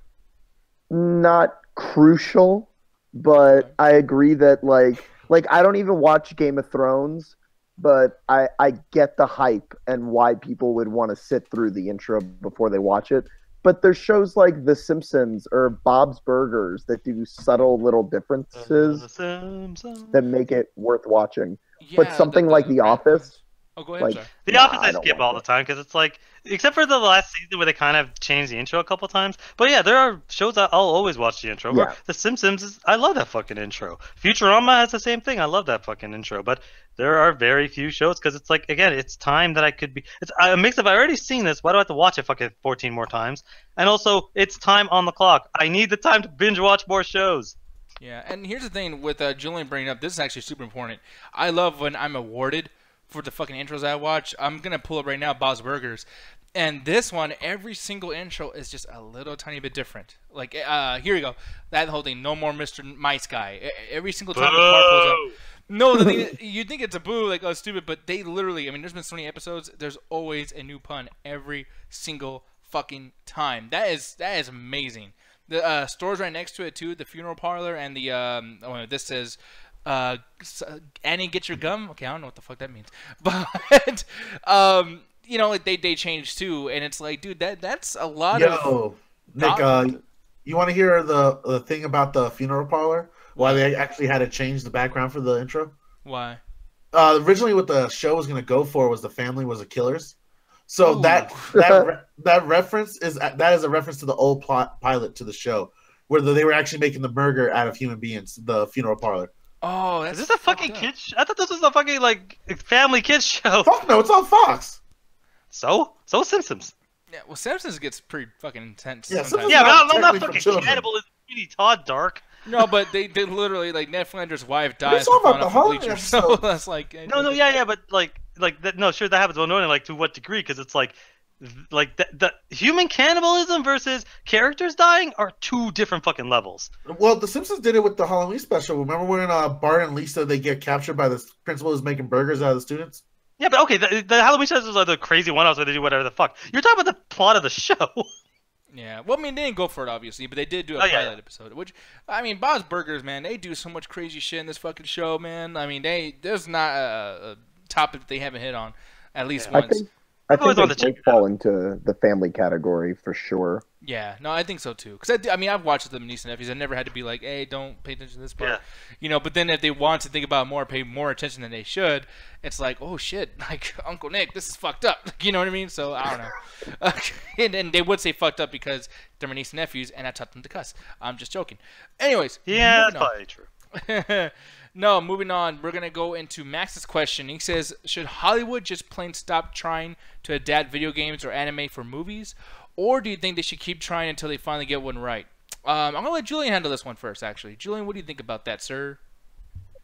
Not crucial, but I agree that, like I don't even watch Game of Thrones, but I get the hype and why people would want to sit through the intro before they watch it. But there's shows like The Simpsons or Bob's Burgers that do subtle little differences that make it worth watching. Yeah, but something like The Office. Oh, go ahead. Like, The Office I skip all the time because it's like, except for the last season where they kind of changed the intro a couple times. But yeah, there are shows that I'll always watch the intro. Yeah. The Simpsons, I love that fucking intro. Futurama has the same thing. I love that fucking intro. But there are very few shows because it's like, again, it's time that I could be. It's a mix of, I already seen this. Why do I have to watch it fucking 14 more times? And also, it's time on the clock. I need the time to binge watch more shows. Yeah, and here's the thing with Julian bringing up, this is actually super important. I love when I'm awarded for the fucking intros I watch. I'm going to pull up right now Bob's Burgers. And this one, every single intro is just a little tiny bit different. Like, here we go. That whole thing, no more Mr. Mice Guy. Every single time the car pulls up. No, the thing, you think it's a boo, like, oh, stupid, but they literally, I mean, there's been so many episodes, there's always a new pun every single fucking time. That is amazing. The store's right next to it, too, the funeral parlor, and the, this says, Annie, get your gum. Okay, I don't know what the fuck that means, but you know, like they changed too, and it's like, dude, that's a lot of. Nick, you want to hear the thing about the funeral parlor? Why they actually had to change the background for the intro? Why? Originally, what the show was going to go for was the family was the killers. So that reference is a reference to the old pilot to the show, where they were actually making the burger out of human beings. The funeral parlor. Oh, is this a fucking kids? I thought this was a fucking like family kids show. Fuck no, it's on Fox. So Simpsons. Yeah, well, Simpsons gets pretty fucking intense. Yeah, sometimes. Yeah, but I'm not fucking cannibalism. Really Todd Dark. No, but they literally, like, Ned Flanders' wife dies. Talking about the Halloween so that's like yeah, but like that. No, sure that happens. Well, no, like to what degree? Because it's like the human cannibalism versus characters dying are two different fucking levels. Well, The Simpsons did it with the Halloween special. Remember when Bart and Lisa they get captured by the principal who's making burgers out of the students? Yeah, but okay, the Halloween specials are the crazy one-offs where they do whatever the fuck. You're talking about the plot of the show. Yeah, well, I mean, they didn't go for it, obviously, but they did do a pilot episode, which, I mean, Bob's Burgers, man, they do so much crazy shit in this fucking show, man. I mean, there's not a topic that they haven't hit on at least once. I think they fall into the family category for sure. Yeah, no, I think so too. Because I mean, I've watched the Niece and Nephews. I never had to be like, "Hey, don't pay attention to this part," you know. But then if they want to think about more, pay more attention than they should, it's like, "Oh shit!" Like Uncle Nick, this is fucked up. You know what I mean? So I don't know. And they would say fucked up because they're my niece and nephews, and I taught them to cuss. I'm just joking. Anyways, yeah, that's probably true. No, moving on. We're going to go into Max's question. He says, should Hollywood just plain stop trying to adapt video games or anime for movies? Or do you think they should keep trying until they finally get one right? I'm going to let Julian handle this one first, actually. Julian, what do you think about that, sir?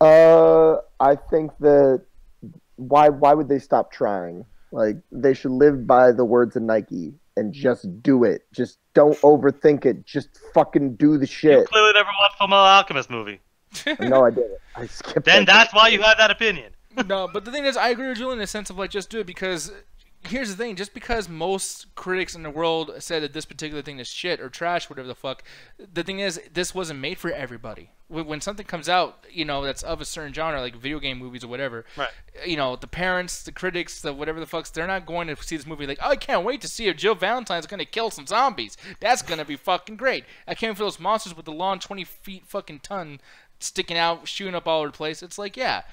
I think that why would they stop trying? Like, they should live by the words of Nike and just do it. Just don't overthink it. Just fucking do the shit. You clearly never watched Fullmetal Alchemist movie. No, I didn't. I skipped Then that's why you have that opinion. No, but the thing is, I agree with Julian in the sense of, like, just do it because here's the thing. Just because most critics in the world said that this particular thing is shit or trash, whatever the fuck, the thing is, this wasn't made for everybody. When something comes out, you know, that's of a certain genre, like video game movies or whatever, right? You know, the parents, the critics, the whatever the fucks, they're not going to see this movie like, oh, I can't wait to see if Jill Valentine's going to kill some zombies. That's going to be fucking great. I can't wait for those monsters with the long 20 feet fucking ton sticking out, shooting up all over the place. It's like, yeah,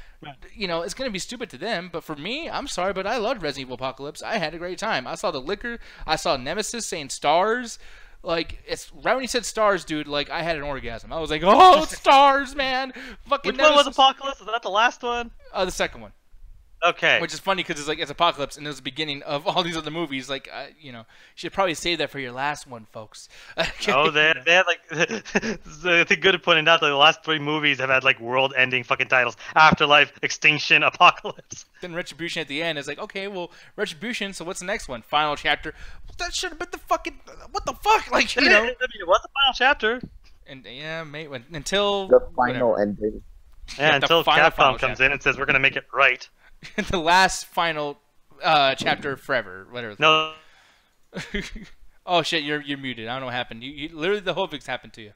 you know, it's gonna be stupid to them, but for me, I'm sorry, but I loved Resident Evil Apocalypse. I had a great time. I saw the liquor. I saw Nemesis saying stars. Like, it's right when he said stars, dude. Like, I had an orgasm. I was like, oh, stars, man. Fucking Which Nemesis. one was Apocalypse? Was that the last one? The second one. Okay. Which is funny because it's like it's Apocalypse and it was the beginning of all these other movies. Like, you know, you should probably save that for your last one, folks. Oh, they had like I think good at pointing out that the last 3 movies have had like world-ending fucking titles: Afterlife, Extinction, Apocalypse. Then Retribution at the end is like, okay, well, Retribution. So what's the next one? Final chapter. That should have been the fucking what the fuck, like, you know. I mean, it was the final chapter. And yeah, mate, until The final whatever. ending. Yeah, The until final Capcom comes chapter. in and says we're gonna make it right. The last final chapter forever, whatever. No, Oh shit, you're muted. I don't know what happened. You literally the whole thing's happened to you.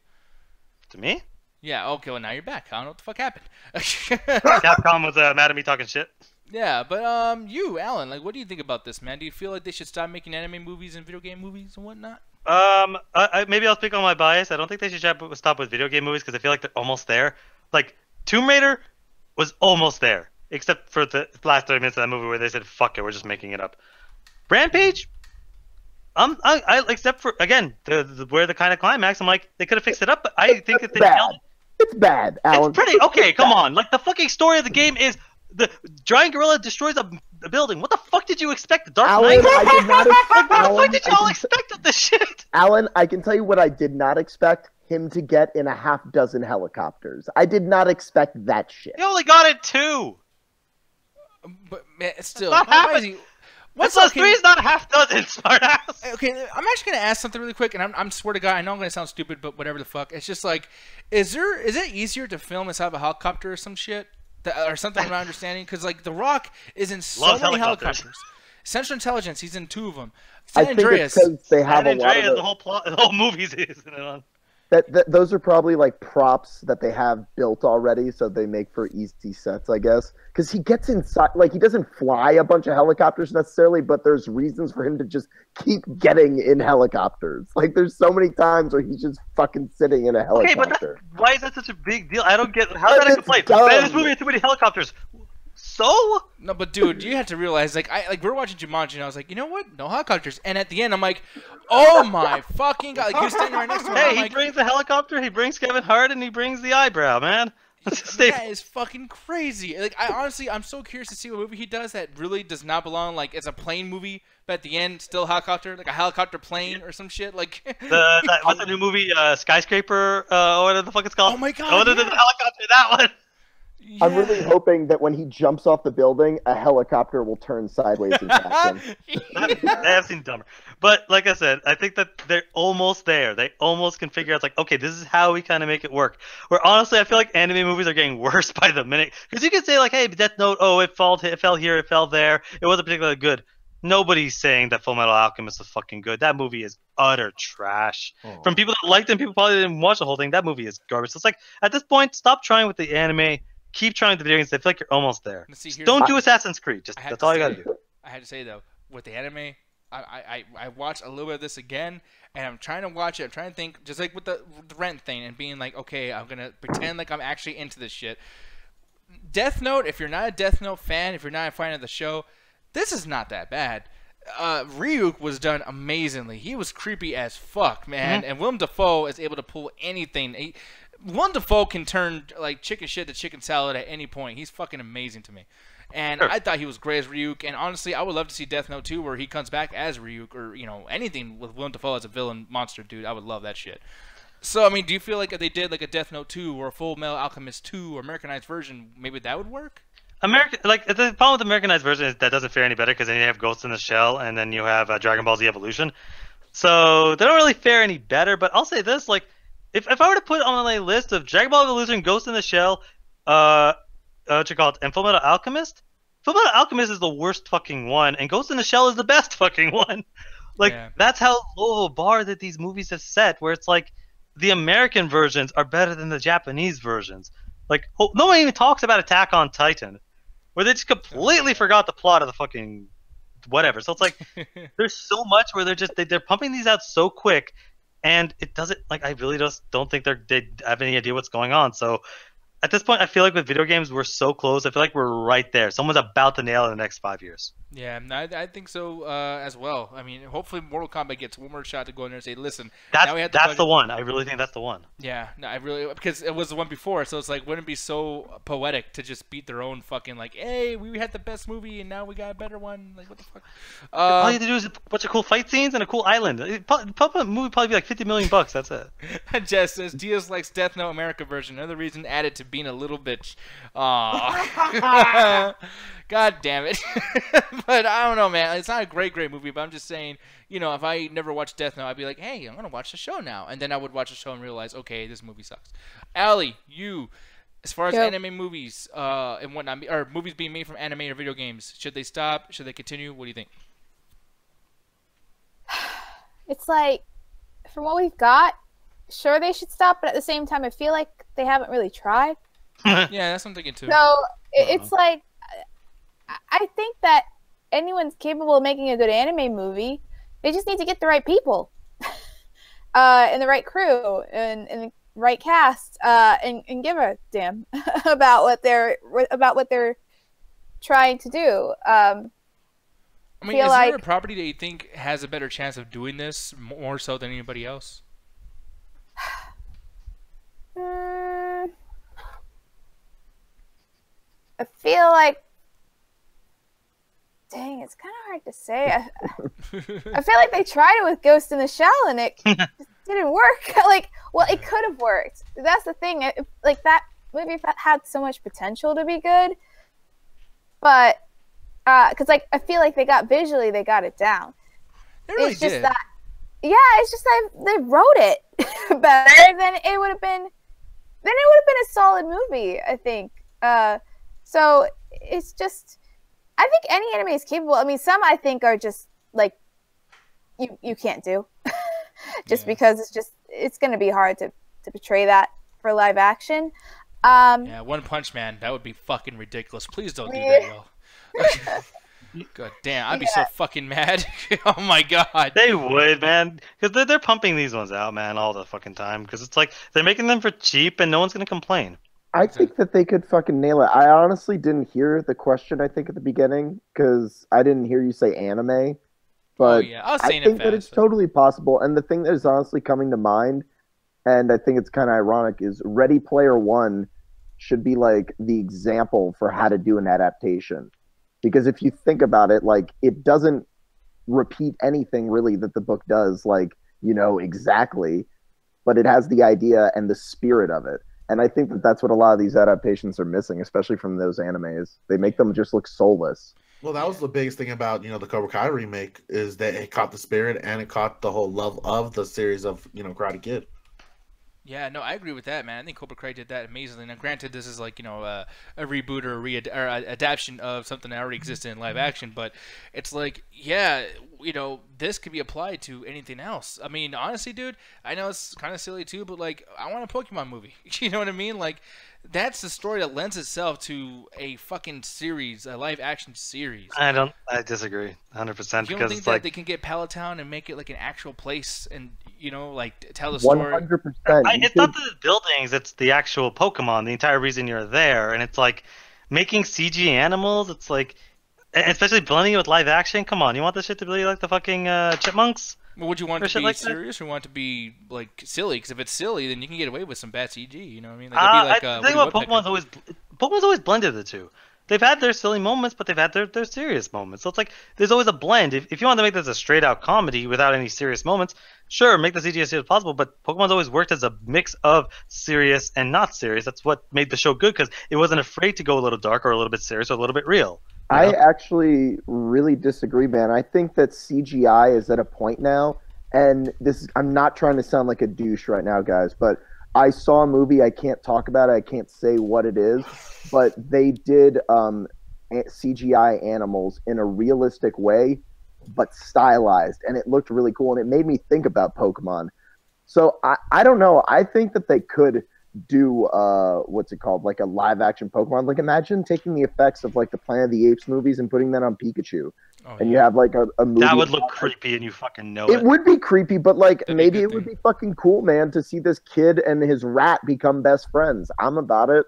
to me, Yeah. Okay. Well, now you're back. I don't know what the fuck happened. Capcom was mad at me talking shit. Yeah, but you, Alan, like, what do you think about this, man? Do you feel like they should stop making anime movies and video game movies and whatnot? Maybe I'll speak on my bias. I don't think they should stop with video game movies because I feel like they're almost there. Like Tomb Raider was almost there, except for the last 30 minutes of that movie where they said, "Fuck it, we're just making it up." Rampage, I except for again where the kind of climax. I'm like, they could have fixed it up, but I think that they Bad. killed it. It's bad, Alan. It's pretty okay. Come on, like the fucking story of the game is the giant gorilla destroys a building. What the fuck did you expect? The Dark Alan, Knight? I did not expect. What the fuck did y'all Alan, expect of this shit? Alan, I can tell you what I did not expect him to get in a half dozen helicopters. I did not expect that shit. You only got it 2. But man, still, Not why is happening. he? What's What's plus 3 is not a half dozen, smartass. Okay, I'm actually gonna ask something really quick, and I'm swear to God, I know I'm gonna sound stupid, but whatever the fuck. It's just like, is it easier to film inside of a helicopter or some shit, or something? I'm not understanding, because like The Rock is in so Loves many helicopters. helicopters. Central Intelligence, he's in 2 of them. I San think Andreas. it's because they have And a lot Andreas, of the whole plot, the whole movie's isn't it on? those are probably like props that they have built already, so they make for easy sets, I guess. Because he gets inside, like he doesn't fly a bunch of helicopters necessarily, but there's reasons for him to just keep getting in helicopters. Like there's so many times where he's just fucking sitting in a Okay, but helicopter. why is that such a big deal? I don't get how is that a It's complaint. dumb. Man, this movie had too many helicopters. So? No, but dude, you have to realize, like, we're watching Jumanji, and I was like, you know what? No helicopters. And at the end, I'm like, oh my fucking God! Like, he was standing right next to me. Hey, I'm he like, brings the helicopter, he brings Kevin Hart, and he brings the eyebrow, man. Let's just stay. that is fucking crazy. Like, I'm so curious to see what movie he does that really does not belong. Like, it's a plane movie, but at the end, still helicopter, like a helicopter plane or some shit. Like, What's the new movie, Skyscraper, whatever the fuck it's called? Oh my God, Oh, no, yeah. the helicopter, that one. I'm really hoping that when he jumps off the building, a helicopter will turn sideways and catch him. I have seen dumber. But like I said, I think that they're almost there. They almost can figure out, like, okay, this is how we kind of make it work. Where honestly, I feel like anime movies are getting worse by the minute. Because you can say, like, hey, Death Note, oh, it fell here, it fell there. It wasn't particularly good. Nobody's saying that Full Metal Alchemist is fucking good. That movie is utter trash. Oh. From people that liked it, people probably didn't watch the whole thing. That movie is garbage. So it's like, at this point, stop trying with the anime. Keep trying with the video games. I feel like you're almost there. Let's see, here's Don't the- do Assassin's Creed. Just I have that's to all you say- gotta do. I had to say though, with the anime, I watched a little bit of this again, and I'm trying to watch it. I'm trying to think, just like with the Rent thing, and being like, okay, I'm gonna pretend like I'm actually into this shit. Death Note. If you're not a Death Note fan, if you're not a fan of the show, this is not that bad. Ryuk was done amazingly. He was creepy as fuck, man. And Willem Dafoe is able to pull anything. Willem Dafoe can turn like chicken shit to chicken salad at any point. He's fucking amazing to me. And Sure. I thought he was great as Ryuk. And honestly, I would love to see Death Note 2 where he comes back as Ryuk, or anything with Willem Dafoe as a villain monster dude. I would love that shit. So I mean, do you feel like if they did like a Death Note 2 or a Full Metal Alchemist 2 or Americanized version, maybe that would work? The problem with the Americanized version is that doesn't fare any better because then you have Ghost in the Shell and then you have Dragon Ball Z Evolution, so they don't really fare any better. But I'll say this: like, if I were to put on a list of Dragon Ball Evolution, Ghost in the Shell, and Full Metal Alchemist, Full Metal Alchemist is the worst fucking one, and Ghost in the Shell is the best fucking one. Like, Yeah. that's how low of a bar that these movies have set, where it's like the American versions are better than the Japanese versions. Like, no one even talks about Attack on Titan, where they just completely forgot the plot of the fucking whatever. So it's like there's so much where they're pumping these out so quick, and it doesn't, like, I really just don't think they have any idea what's going on. So at this point, I feel like with video games, we're so close. I feel like we're right there. Someone's about to nail it in the next 5 years. Yeah, I think so as well. I mean, hopefully Mortal Kombat gets one more shot to go in there and say, listen, now we have That's the one. I really think that's the one. Yeah, no, I really, because it was the one before, so it's like, wouldn't it be so poetic to just beat their own fucking, like, hey, we had the best movie and now we got a better one? Like, what the fuck? All you have to do is a bunch of cool fight scenes and a cool island. Movie probably be like $50 million. That's it. Jess says, Diaz likes Death Note America version. Another reason added to being a little bitch. Aww. God damn it. But I don't know, man. It's not a great movie, but I'm just saying, you know, if I never watched Death Note, I'd be like, hey, I'm going to watch the show now. And then I would watch the show and realize, okay, this movie sucks. Allie, you, as far as anime movies and whatnot, or movies being made from anime or video games, should they stop? Should they continue? What do you think? It's like, from what we've got, sure they should stop, but at the same time, I feel like they haven't really tried. Yeah, that's what I'm thinking too. So it's like, I think that anyone's capable of making a good anime movie. They just need to get the right people, and the right crew, and the right cast, and give a damn about what they're trying to do. I mean, is there a property that you think has a better chance of doing this more so than anybody else? I feel like, dang, it's kind of hard to say. I feel like they tried it with Ghost in the Shell and it just didn't work. Like, well, it could have worked. That's the thing. Like, that movie had so much potential to be good, but because like I feel like they got it down. They really it's just did. that, yeah, it's just that they wrote it better than it would have been. Then it would have been a solid movie, I think. So it's just, I think any anime is capable. I mean, some I think are just like you can't do, just because it's going to be hard to portray that for live action. Yeah, One Punch Man, that would be fucking ridiculous. Please don't do that, y'all. God damn, I'd be so fucking mad. Oh my god. They would, man, because they're pumping these ones out, man, all the fucking time. Because it's like they're making them for cheap, and no one's gonna complain. I think that they could fucking nail it. I honestly didn't hear the question, I think, at the beginning, because I didn't hear you say anime. But I was saying I think that it's totally possible. And the thing that is honestly coming to mind, and I think it's kind of ironic, is Ready Player One should be like the example for how to do an adaptation. Because if you think about it, like, it doesn't repeat anything really that the book does, like, you know, exactly, but it has the idea and the spirit of it. And I think that that's what a lot of these adaptations are missing, especially from those animes. They make them just look soulless. Well, that was the biggest thing about, the Cobra Kai remake, is that it caught the spirit and it caught the whole love of the series of, Karate Kid. Yeah, no, I agree with that, man. I think Cobra Kai did that amazingly. Now, granted, this is like, a reboot or adaptation of something that already existed in live action, but it's like, yeah, this could be applied to anything else. I mean, honestly, dude, I know it's kind of silly too, but like, I want a Pokemon movie. You know what I mean? Like, that's the story that lends itself to a fucking series, a live action series. I disagree 100%. You don't think that they can get Palatown and make it like an actual place and, like, tell the story? 100%. It's not the buildings, it's the actual Pokemon, the entire reason you're there. And it's like making CG animals, it's like, especially blending it with live action. Come on, you want this shit to be like the fucking Chipmunks? Well, would you want it to be like serious or want it to be like silly? Because if it's silly, then you can get away with some bad CG. You know what I mean? Like, I think about Pokemon's always blended the two. They've had their silly moments, but they've had their serious moments. So it's like there's always a blend. If you want to make this a straight out comedy without any serious moments, sure, make the CG as serious as possible. But Pokemon's always worked as a mix of serious and not serious. That's what made the show good, because it wasn't afraid to go a little dark or a little bit serious or a little bit real. I actually really disagree, man. I think that CGI is at a point now, and I'm not trying to sound like a douche right now, guys, but I saw a movie, I can't talk about it, I can't say what it is, but they did CGI animals in a realistic way, but stylized, and it looked really cool, and it made me think about Pokemon. So I don't know, I think that they could do what's it called, like a live action Pokemon. Like, imagine taking the effects of like the Planet of the Apes movies and putting that on Pikachu. And you have like a movie that would look creepy, and you fucking know it. It would be creepy, but like maybe it would be fucking cool, man, to see this kid and his rat become best friends. I'm about it.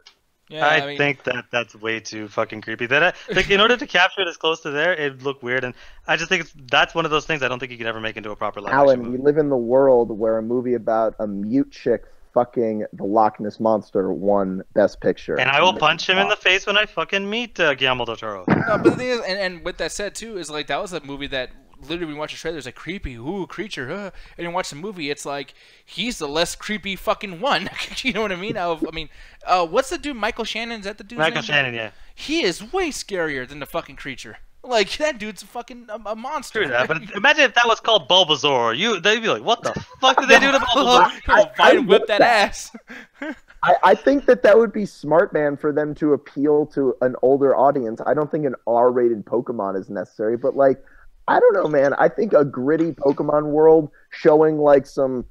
Yeah, I think that's way too fucking creepy. Like, in order to capture it as close to there, it'd look weird, and I just think that's one of those things I don't think you could ever make into a proper live action Alan, movie. we live in the world where a movie about a mute chick fucking the Loch Ness Monster won Best Picture. And I will punch him in the face when I fucking meet Guillermo del Toro. No, but the thing is, and with that said too, is like that was a movie that literally when you watch the trailer, it's like creepy, ooh, creature, and you watch the movie, it's like he's the less creepy fucking one. You know what I mean? What's the dude? Michael Shannon? Is that the dude? Michael Shannon, yeah. He is way scarier than the fucking creature. Like that dude's fucking a monster. True that, but imagine if that was called Bulbasaur. They'd be like, "What the fuck did they do to Bulbasaur?" I whip that ass. I think that would be smart, man, for them to appeal to an older audience. I don't think an R-rated Pokemon is necessary, but like, I don't know, man. I think a gritty Pokemon world showing like some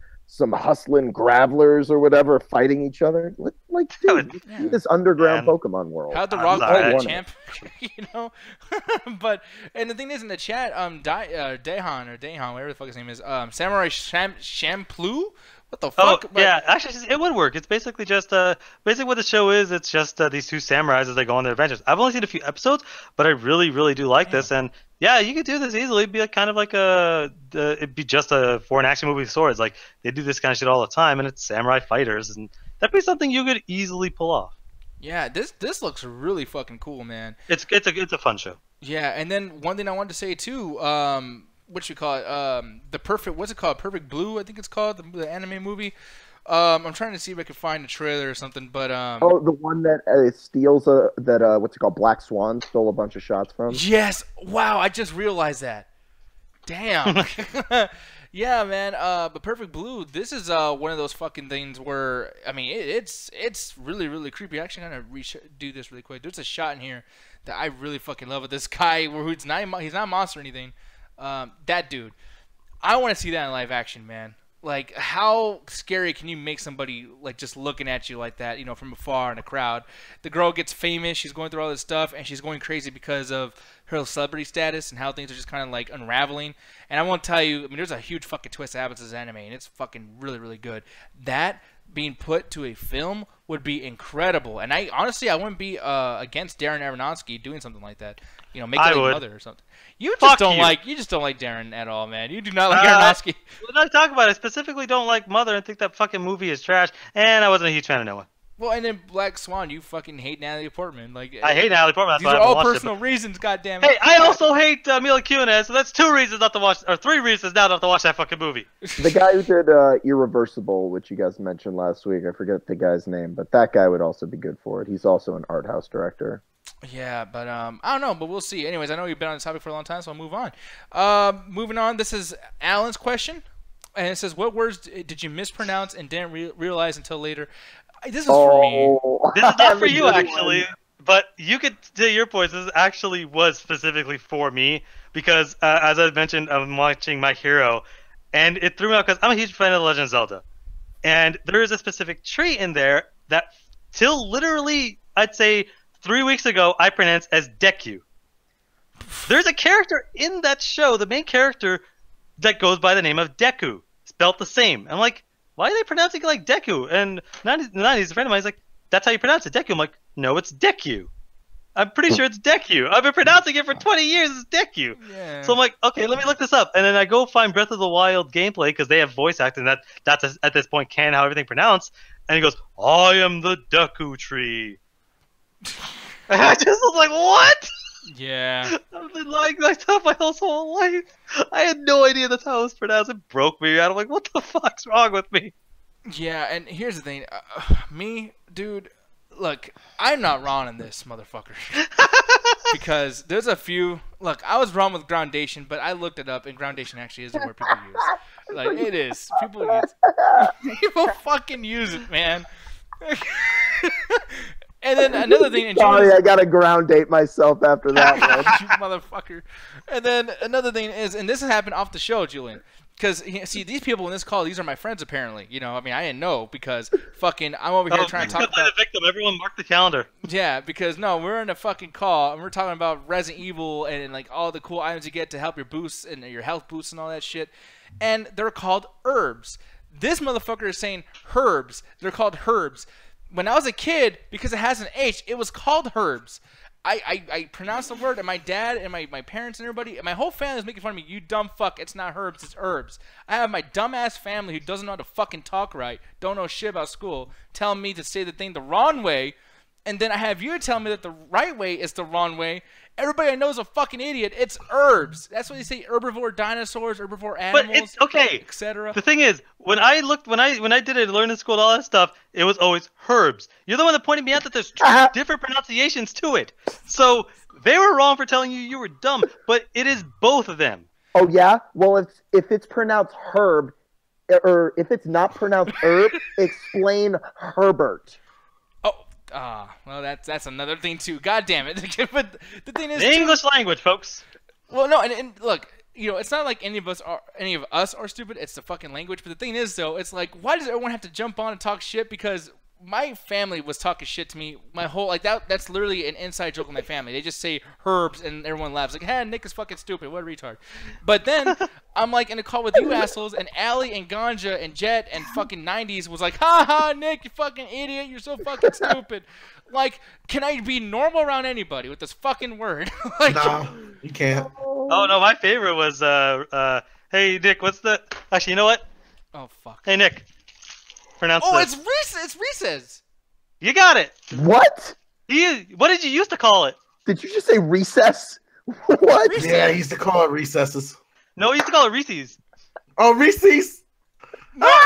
hustling Gravelers or whatever fighting each other, like dude, you see this underground Pokemon world. How'd the Rock play the champ? You know, and the thing is in the chat, Dahan, whatever the fuck his name is, Samurai Champloo. What the fuck? Yeah, actually, it would work. It's basically just basically what the show is. It's just these two samurais as they go on their adventures. I've only seen a few episodes, but I really, really do like this. And yeah, you could do this easily. It'd be kind of like it'd be just for an action movie with swords. Like they do this kind of shit all the time, and it's samurai fighters, and that'd be something you could easily pull off. Yeah, this looks really fucking cool, man. It's a fun show. Yeah, and then one thing I wanted to say too. What you call it? What's it called? Perfect Blue, I think it's called, the anime movie. I'm trying to see if I can find a trailer or something, but the one that steals what's it called? Black Swan stole a bunch of shots from. Yes. Wow, I just realized that. Damn. Yeah, man. But Perfect Blue, this is one of those fucking things where it's really, really creepy. Actually, I'm gonna do this really quick. There's a shot in here that I really fucking love. With this guy, he's not a monster or anything. That dude, I want to see that in live action, man. Like, how scary can you make somebody like just looking at you like that, from afar in a crowd? The girl gets famous, she's going through all this stuff, and she's going crazy because of her celebrity status and how things are just kind of like unraveling. And I won't tell you, there's a huge fucking twist that happens in this anime, and it's fucking really, really good. That being put to a film would be incredible. And I wouldn't be against Darren Aronofsky doing something like that. Make it like Mother or something. You just don't like Darren at all, man. You do not like Aronofsky. When I talk about it, I specifically don't like Mother and think that fucking movie is trash. And I wasn't a huge fan of Noah. Well, and then Black Swan, you fucking hate Natalie Portman. Like, I hate Natalie Portman. These are all personal reasons, goddammit. Hey, I also hate Mila Kunis, so that's 2 reasons not to watch, or 3 reasons now not to watch that fucking movie. The guy who did Irreversible, which you guys mentioned last week, I forget the guy's name, but that guy would also be good for it. He's also an art house director. Yeah, but I don't know, but we'll see. Anyways, I know you've been on this topic for a long time, so I'll move on. Moving on, this is Alan's question, and it says, what words did you mispronounce and didn't realize until later? This is for me. This is not for you, actually. But you could say your points. This actually was specifically for me because, as I mentioned, I'm watching My Hero, and it threw me out because I'm a huge fan of The Legend of Zelda. And there is a specific tree in there that, till literally, I'd say 3 weeks ago, I pronounced as Deku. There's a character in that show, the main character, that goes by the name of Deku, spelt the same. I'm like, why are they pronouncing it like Deku? And 90s, a friend of mine is like, that's how you pronounce it, Deku. I'm like, no, it's Deku. I'm pretty sure it's Deku. I've been pronouncing it for 20 years. It's Deku. Yeah. So I'm like, okay, let me look this up. And then I go find Breath of the Wild gameplay because they have voice acting. That's at this point canon how everything pronounced. And he goes, I am the Deku tree. And I just was like, what? Yeah. I've been lying myself my whole life. I had no idea that's how it was pronounced. It broke me out. I'm like, what the fuck's wrong with me? Yeah, and here's the thing. Me, dude, look, I'm not wrong in this, motherfucker. Because there's a few... Look, I was wrong with groundation, but I looked it up, and groundation actually is the word people use. Like, it is. People fucking use it, man. And then another thing... Sorry, I gotta ground date myself after that one. You motherfucker. And then another thing is, and this has happened off the show, Julian. Because, see, these people in this call, these are my friends, apparently. I didn't know because fucking I'm over here trying to talk about... the victim. Everyone mark the calendar. Yeah, because, no, we're in a fucking call, and we're talking about Resident Evil and like, all the cool items you get to help your boosts and your health boosts and all that shit. And they're called herbs. This motherfucker is saying herbs. They're called herbs. when I was a kid, because it has an H, it was called herbs. I pronounced the word, and my dad and my parents and everybody, and my whole family was making fun of me. You dumb fuck, it's not herbs, it's herbs. I have my dumbass family who doesn't know how to fucking talk right, don't know shit about school, telling me to say the thing the wrong way, and then I have you tell me that the right way is the wrong way. Everybody I know is a fucking idiot. It's herbs. That's what they say. Herbivore dinosaurs, herbivore animals, But it's okay. etc. The thing is, when I did it, learn in school and all that stuff, it was always herbs. You're the one that pointed me out that there's different pronunciations to it. So they were wrong for telling you were dumb, but it is both of them. Oh yeah. Well, if it's pronounced herb, or if it's not pronounced herb, explain Herbert. Well, that's another thing too. God damn it! But the thing is, The English language, folks. well, no, and look, it's not like any of us are stupid. It's the fucking language. But the thing is, though, it's like, why does everyone have to jump on and talk shit? Because my family was talking shit to me my whole that's literally an inside joke with my family. They just say herbs and everyone laughs like, hey, Nick is fucking stupid, what a retard. But then I'm like in a call with you assholes, and Allie and Ganja and Jet and fucking 90s was like, ha ha, Nick, you fucking idiot, you're so fucking stupid. Like, can I be normal around anybody with this fucking word? Like, No, you can't. Oh no, my favorite was hey Nick, what's the? Actually, you know what? oh fuck. Hey Nick, pronounce Oh, this. it's Reese's. It's Reese's. You got it. What? What did you used to call it? Did you just say recess? What? Reese's. Yeah, he used to call it recesses. No, we used to call it Reese's. Oh, Reese's. Well,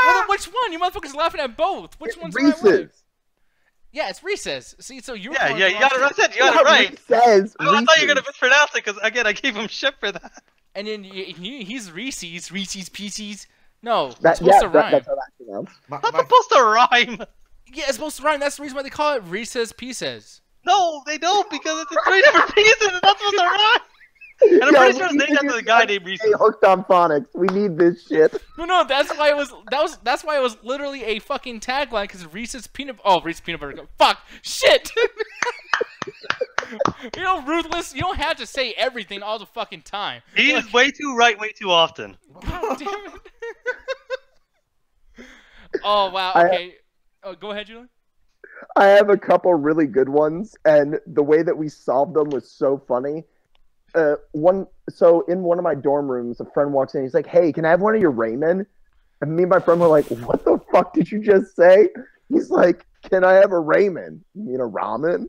then which one? You motherfuckers laughing at both. Which one's the right one? Reese's. Yeah, it's Reese's. See, so you're Yeah, calling yeah, it you got it wrong right. shit. You got it right. Reese's. I thought you were gonna Reese's. mispronounce it because again, I gave him shit for that. And then he's Reese's Pieces. No, it's That, supposed yeah, to rhyme. that's how that's pronounced. My, Not my, supposed to rhyme. Yeah, it's supposed to rhyme. That's the reason why they call it Reese's Pieces. No, they don't because it's three different pieces. It's not supposed to rhyme. And I'm pretty sure it's named after the guy named Hey, Reese's. hooked on phonics. We need this shit. No, that's why it was. That's why it was literally a fucking tagline because Reese's peanut. Oh, Reese's peanut butter. Fuck, shit. Ruthless. You don't have to say everything all the fucking time. He is way too right, way too often. God damn it. Oh wow. Okay. Oh, go ahead, Julian. I have a couple really good ones, and the way that we solved them was so funny. So in one of my dorm rooms, a friend walks in. He's like, "Hey, can I have one of your ramen?" And me and my friend were like, "What the fuck did you just say?" He's like, "Can I have a ramen? You mean a ramen?"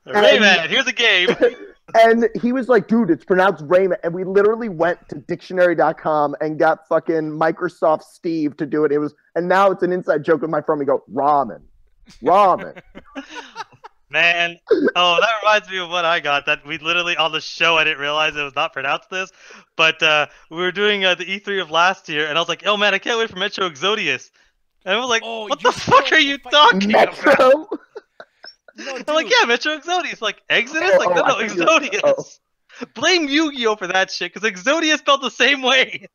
Rayman, here's a game. And he was like, "Dude, it's pronounced ramen." And we literally went to dictionary.com and got fucking Microsoft Steve to do it. And now it's an inside joke with my friend. We go, ramen. Man, oh, that reminds me of what I got. That we literally on the show, I didn't realize it was not pronounced this, but we were doing the E3 of last year, and I was like, "Oh man, I can't wait for Metro Exodus." And I was like, Oh, "What you the fuck are you talking about?" Metro. No, I'm like, "Yeah, Metro Exodus." Like Exodus? Like no, I think Exodus. Blame Yu-Gi-Oh for that shit, because Exodus spelled the same way.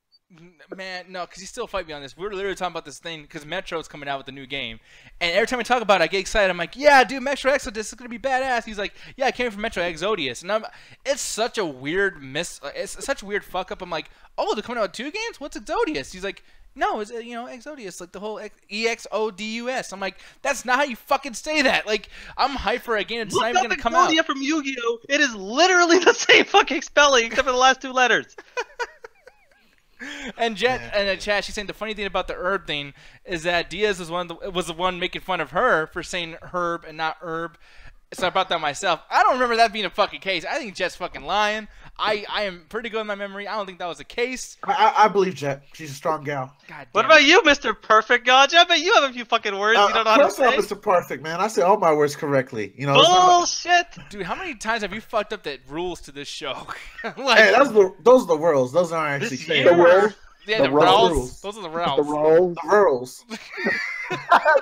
Man, no, because you still fight me on this. We were literally talking about this thing because Metro's coming out with a new game, and every time I talk about it, I get excited. I'm like, "Yeah, dude, Metro Exodus is gonna be badass." He's like, "Yeah, I came from Metro Exodus," and it's such a weird it's such a weird fuck up. I'm like, "Oh, they're coming out with 2 games? What's Exodus?" He's like, "No, it's Exodus, like the whole EXODUS." I'm like, "That's not how you fucking say that." Like, I'm hyped for a game that's not Look even up gonna come out. Exodia from Yu-Gi-Oh! It is literally the same fucking spelling except for the last 2 letters. And Jet and the chat, she's saying the funny thing about the herb thing is that Diaz was the one making fun of her for saying herb and not herb. So I brought that myself. I don't remember that being a fucking case. I think Jet's fucking lying. I am pretty good in my memory. I don't think that was the case. I believe Jet. She's a strong gal. God damn What it. about you, Mr. Perfect God? I bet you have a few fucking words you don't know how to First off, say. Mr. Perfect, man. I say all my words correctly. You know, it's not like- Bullshit! Dude, how many times have you fucked up the rules to this show? hey, those are the rules. Those aren't actually This saying year? The rules. yeah, the the rules. rules. Those are the The rules. rules. the rules.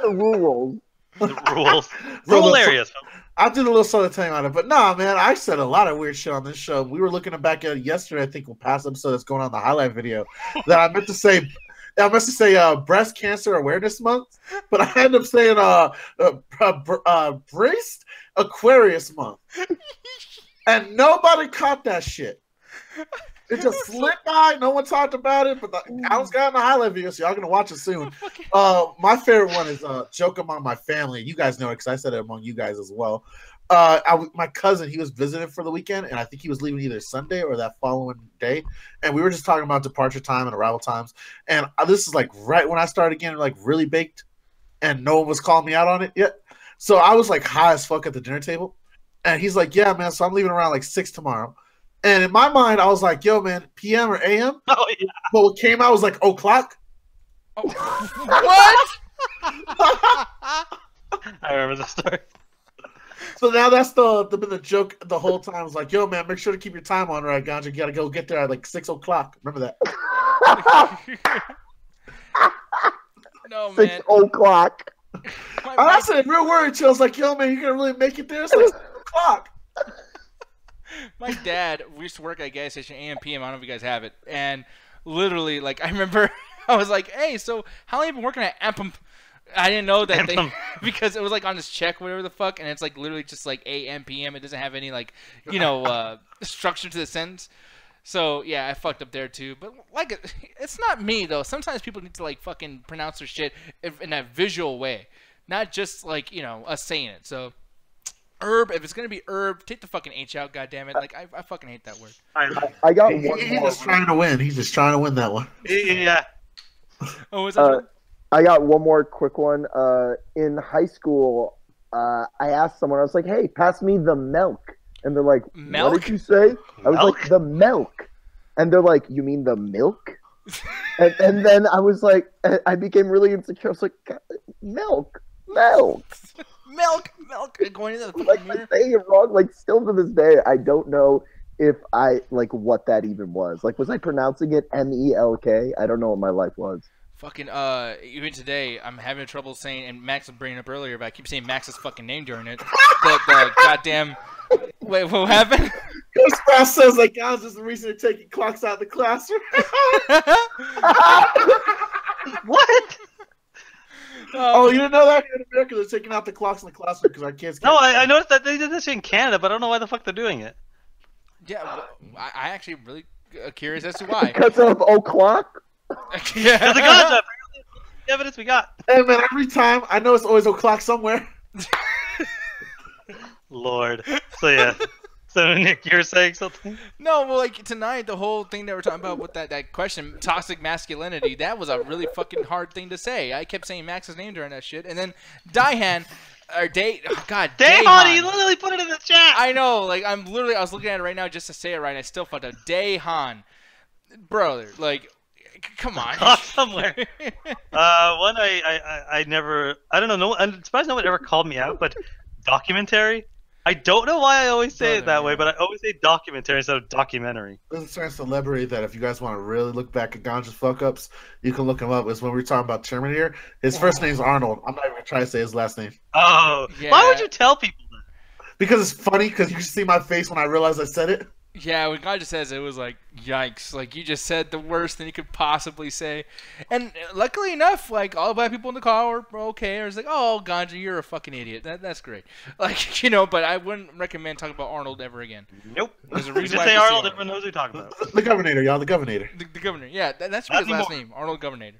The rules. The rules. So Rural the- areas. I did a little sort of thing on it, but nah, man, I said a lot of weird shit on this show. We were looking back at it yesterday. I think we'll past episode that's going on the highlight video that I meant to say. I meant to say Breast Cancer Awareness Month, but I ended up saying Breast Aquarius Month, and nobody caught that shit. It just slipped by. No one talked about it, but Alan's got in the highlight video, so y'all gonna watch it soon. My favorite one is "Joke Among My Family." You guys know it because I said it among you guys as well. My cousin, he was visiting for the weekend, and I think he was leaving either Sunday or that following day. And we were just talking about departure time and arrival times. And this is like right when I started getting like really baked, and no one was calling me out on it yet. So I was like high as fuck at the dinner table. And he's like, yeah, man, so I'm leaving around like 6 tomorrow. And in my mind, I was like, yo, man, PM or AM? Oh, yeah. But what came out was like o'clock. Oh. What? I remember the story. So now that's been the joke the whole time. I was like, yo, man, make sure to keep your time on right, Ganja. You got to go get there at like 6 o'clock. Remember that? No, man. 6 o'clock. I said real worried. I was like, yo, man, you going to really make it there? It's like 6 o'clock. My dad, we used to work at a gas station, AM, PM. I don't know if you guys have it. And literally, like, I remember I was like, hey, so how long have you been working at Ampum? I didn't know that they, because it was like on this check, whatever the fuck, and it's like literally just like AM, PM. It doesn't have any like, you know, structure to the sentence. So yeah, I fucked up there too. But like, it's not me though. Sometimes people need to like fucking pronounce their shit in a visual way, not just like, you know, us saying it. So herb, if it's gonna be herb, take the fucking H out, goddammit. Like I fucking hate that word. I got He's one more. just trying to win. He's just trying to win that one. Yeah. Oh, was that? I got one more quick one. In high school, I asked someone, I was like, hey, pass me the milk. And they're like, Milk? what did you say? I was Milk? like, the milk. And they're like, you mean the milk? and then I was like, I became really insecure. I was like, milk. Milk. Going into the Like, fucking I'm mirror. saying it wrong. Like, still to this day, I don't know if what that even was. Like, was I pronouncing it MELK? I don't know what my life was. Fucking even today I'm having trouble saying, and Max was bringing it up earlier, but I keep saying Max's fucking name during it. The goddamn wait, what happened? Coach Fast says like guys is the reason they're taking clocks out of the classroom. What? Oh, you didn't know that? Here in America, they're taking out the clocks in the classroom because our kids can't. No, I noticed that they did this in Canada, but I don't know why the fuck they're doing it. Yeah, well, I actually really curious as to why. Because of o'clock? Yeah. That's the concept. The evidence we got. Hey man, every time I know it's always o'clock somewhere. Lord. So yeah. So Nick, you're saying something? No, well, like tonight, the whole thing that we're talking about with that question, toxic masculinity, that was a really fucking hard thing to say. I kept saying Max's name during that shit, and then Dahan, or Dahan, you literally put it in the chat. I know, like I was looking at it right now just to say it right, and I still fucked up. Dahan, brother, like, come on. Somewhere. One I never, I don't know, I'm surprised no one ever called me out, but documentary. I don't know why I always say it that way, but I always say documentary instead of documentary. There's a certain celebrity that if you guys want to really look back at Ganja's fuck-ups, you can look him up. It's when we were talking about Terminator. His first name's Arnold. I'm not even going to try to say his last name. Oh, Yeah. why would you tell people that? Because it's funny, because you can see my face when I realized I said it. Yeah, when God just says it was like, yikes. Like, you just said the worst thing you could possibly say. And luckily enough, like, all black people in the car were okay. Or it's like, oh, Ganja, you're a fucking idiot. That's great. Like, you know, but I wouldn't recommend talking about Arnold ever again. Nope. There's a You reason just why say I Arnold, say everyone knows who you're talking about. The Governor, y'all. The Governor. The governor. Yeah, that's Not his last anymore. name. Arnold Governor.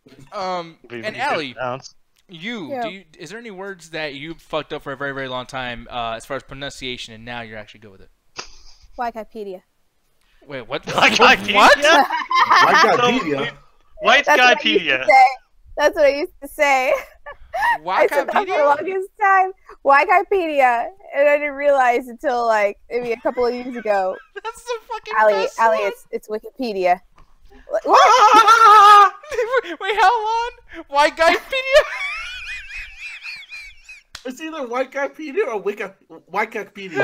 We And get Allie, announced. Yeah. is there any words that you fucked up for a very, very long time as far as pronunciation, and now you're actually good with it? Wikipedia. Wait, what? Like What? Wikipedia? Wikipedia. White That's what I used to Skypedia. say. That's what I used to say. I said that for the Wikipedia? longest time. Wikipedia. And I didn't realize until like maybe a couple of years ago. That's the fucking Allie, best Allie, one. it's Wikipedia. What? Wait, how long? White Guypedia? It's either Wikipedia or Wikipedia. White W- Guypedia?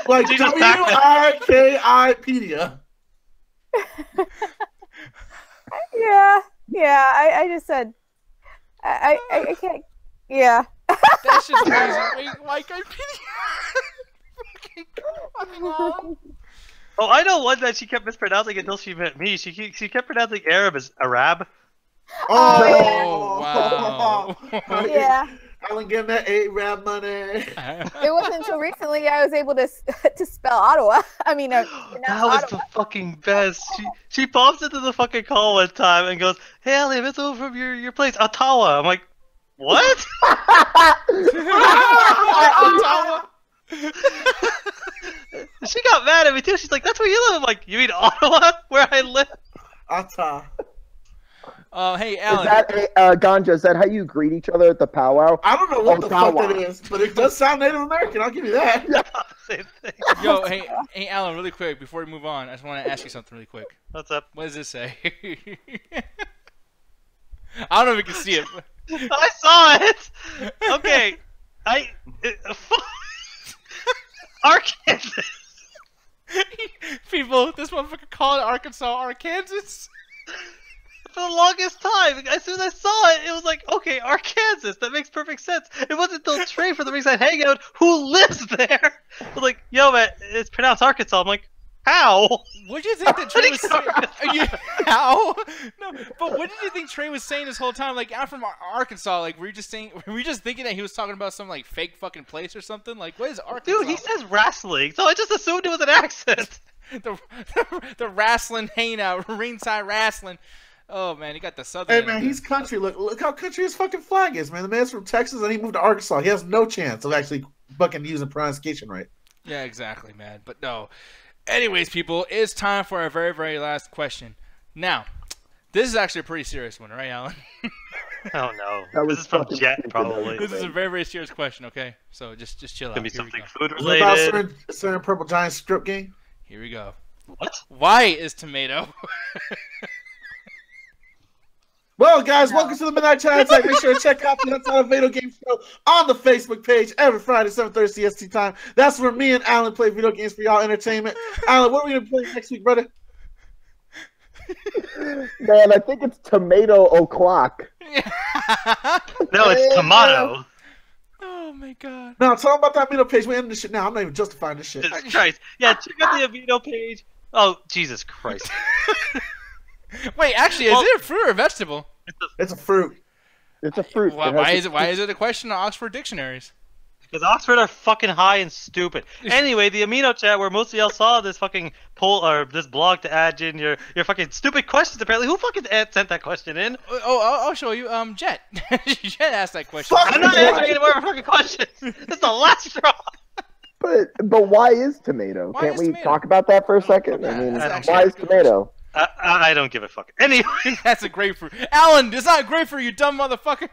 Like Jesus, back WIKIpedia. Yeah. I just said. I can't. Yeah. That's just crazy. Wait, White Guypedia? Oh, I know one that she kept mispronouncing until she met me. She kept pronouncing Arab as Arab. Oh, wow. Yeah. Alan getting that A-Rap money. It wasn't until recently I was able to spell Ottawa. I mean, That was the fucking best. She pops into the fucking call one time and goes, "Hey, Elliot, it's over from your place, Ottawa." I'm like, "What?" Ottawa. She got mad at me too. She's like, "That's where you live." I'm like, "You mean Ottawa, where I live?" Ata. Hey, Is Alan. that Ganja? Is that how you greet each other at the powwow? I don't know what the fuck Ottawa. that is, but it does sound Native American. I'll give you that. Same thing. Yo, hey, Alan, really quick before we move on, I just want to ask you something really quick. What's up? What does this say? I don't know if you can see it. But... I saw it. Okay, Arkansas. People, this motherfucker called Arkansas, Arkansas. For the longest time, as soon as I saw it, it was like, okay, Arkansas. That makes perfect sense. It wasn't until Trey from the Ringside Hangout who lives there was like, yo, man, it's pronounced Arkansas. I'm like, how? What did you think that Trey was saying? How? No, but what did you think Trey was saying this whole time? Like, I'm from Arkansas. Like, were you just thinking that he was talking about some like fake fucking place or something? Like, what is Arkansas? Dude, he says wrestling, so I just assumed it was an accent. the wrestling hangout, ringside wrestling. Oh man, he got the southern. Hey man, he's country. Look how country his fucking flag is, man. The man's from Texas and he moved to Arkansas. He has no chance of actually fucking using pronunciation right. Yeah, exactly, man. But no. Anyways, people, it's time for our very, very last question. Now, this is actually a pretty serious one, right, Alan? Oh no, That was this is from fucking Jet stupid, probably. This is a very, very serious question. Okay, so just chill out. Gonna be Here we something go. food Is it about related. certain Purple Giant strip game? Here we go. What? Why is tomato? Well, guys, welcome to the Midnight Chat Attack. Make sure to check out the Outside of Video Game Show on the Facebook page every Friday, 7:30 CST time. That's where me and Alan play video games for y'all entertainment. Alan, what are we gonna play next week, brother? Man, I think it's tomato o'clock. No, it's tomato. Oh my god. Now, tell them about that Amino page. We ending this shit now. I'm not even justifying this shit. Jesus Christ. Yeah, check out the Avito page. Oh, Jesus Christ. Wait, actually, is it a fruit or a vegetable? It's a fruit. It's a fruit. Why is it a question on Oxford dictionaries? Because Oxford are fucking high and stupid. Anyway, the Amino chat where most of y'all saw this fucking poll or this blog to add in your fucking stupid questions. Apparently, who fucking sent that question in? Oh, I'll show you. Jet. Jet asked that question. Fuck I'm not answering any more fucking questions. This is the last straw. But why is tomato? Why Can't is we tomato? talk about that for a second? I mean, That's why is actually a good tomato? I don't give a fuck. Anyway, That's a grapefruit. Alan, it's not grapefruit, you dumb motherfucker.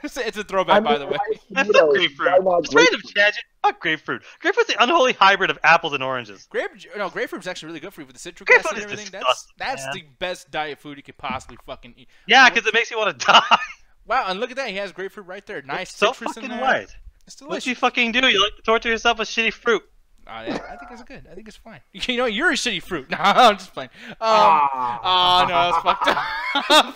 It's a throwback, by the way. that's not grapefruit. It's random tangent. Fuck grapefruit. Grapefruit's the unholy hybrid of apples and oranges. Grapefruit's actually really good for you with the citric Grapefruit acid and is everything. disgusting, That's man. the best diet food you could possibly fucking eat. Yeah, because it makes you want to die. Wow, and look at that. He has grapefruit right there. Nice So citrus in fucking there. right. It's What delicious. you fucking do? You like to torture yourself with shitty fruit. I think it's good. I think it's fine. You know, you're a shitty fruit. No, I'm just playing. Oh no, that's fucked up.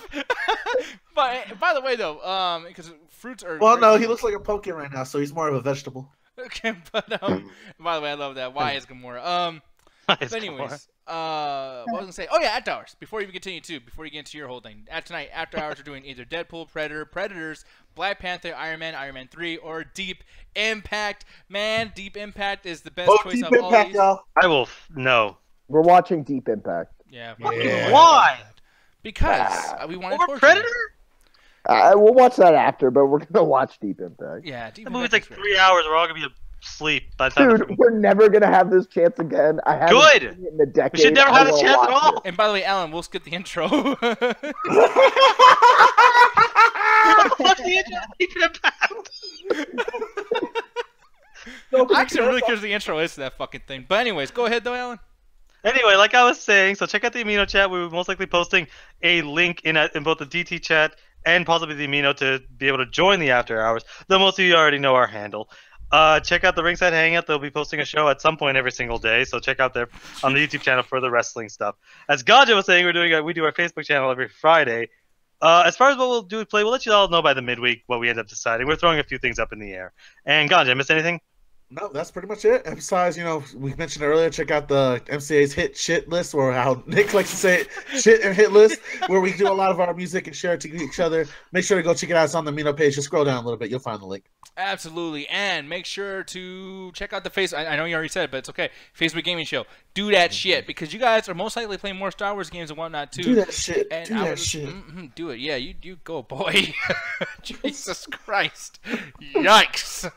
But by the way, though, because fruits are. Well, great no, food. he looks like a pumpkin right now, so he's more of a vegetable. Okay, but by the way, I love that. Why is Gamora? But anyways, what was I gonna say? Oh yeah, after hours. Before you continue before you get into your whole thing, tonight after hours we're doing either Deadpool, Predator, Predators, Black Panther, Iron Man 3, or Deep Impact. Man, Deep Impact is the best choice Deep of all Impact, these. y'all. I will. No. We're watching Deep Impact. Yeah. Why? Because we want to Over Predator? We'll watch that after, but we're gonna watch Deep Impact. Yeah, Deep The movie's Impact like is great. 3 hours. We're all gonna be asleep by the time. Dude, we're never gonna have this chance again. I haven't Good. seen it in a decade. We should never I have a wanna chance at watch all. it. And by the way, Alan, we'll skip the intro. Fuck the intro of Deep Impact. I actually really curious the intro is to that fucking thing. But anyways, go ahead though, Alan. Anyway, like I was saying, so check out the Amino chat. We're most likely posting a link in both the DT chat and possibly the Amino to be able to join the after hours. Though most of you already know our handle. Check out the Ringside Hangout. They'll be posting a show at some point every single day. So check out there on the YouTube channel for the wrestling stuff. As Gaja was saying, we do our Facebook channel every Friday. As far as what we'll do play, we'll let you all know by the midweek what we end up deciding. We're throwing a few things up in the air. And Ganja, miss anything? No, that's pretty much it. Emphasize, we mentioned earlier, check out the MCA's hit shit list, or how Nick likes to say it, shit and hit list, where we do a lot of our music and share it to each other. Make sure to go check it out. It's on the Meetup page. Just scroll down a little bit. You'll find the link. Absolutely. And make sure to check out the I know you already said it, but it's okay. Facebook Gaming Show. Do that shit, because you guys are most likely playing more Star Wars games and whatnot, too. Do that shit. And do that shit. Do it. Yeah, you go, boy. Jesus Christ. Yikes.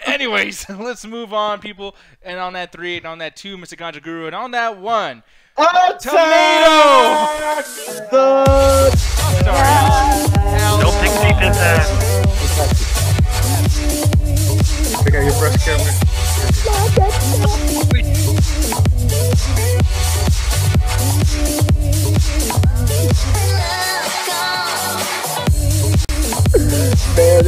Anyways, let's move on, people. And on that 3, and on that 2, Mr. Ganja Guru, and on that 1, Tomato! Don't pick defense ass. Check out your breast camera. Man,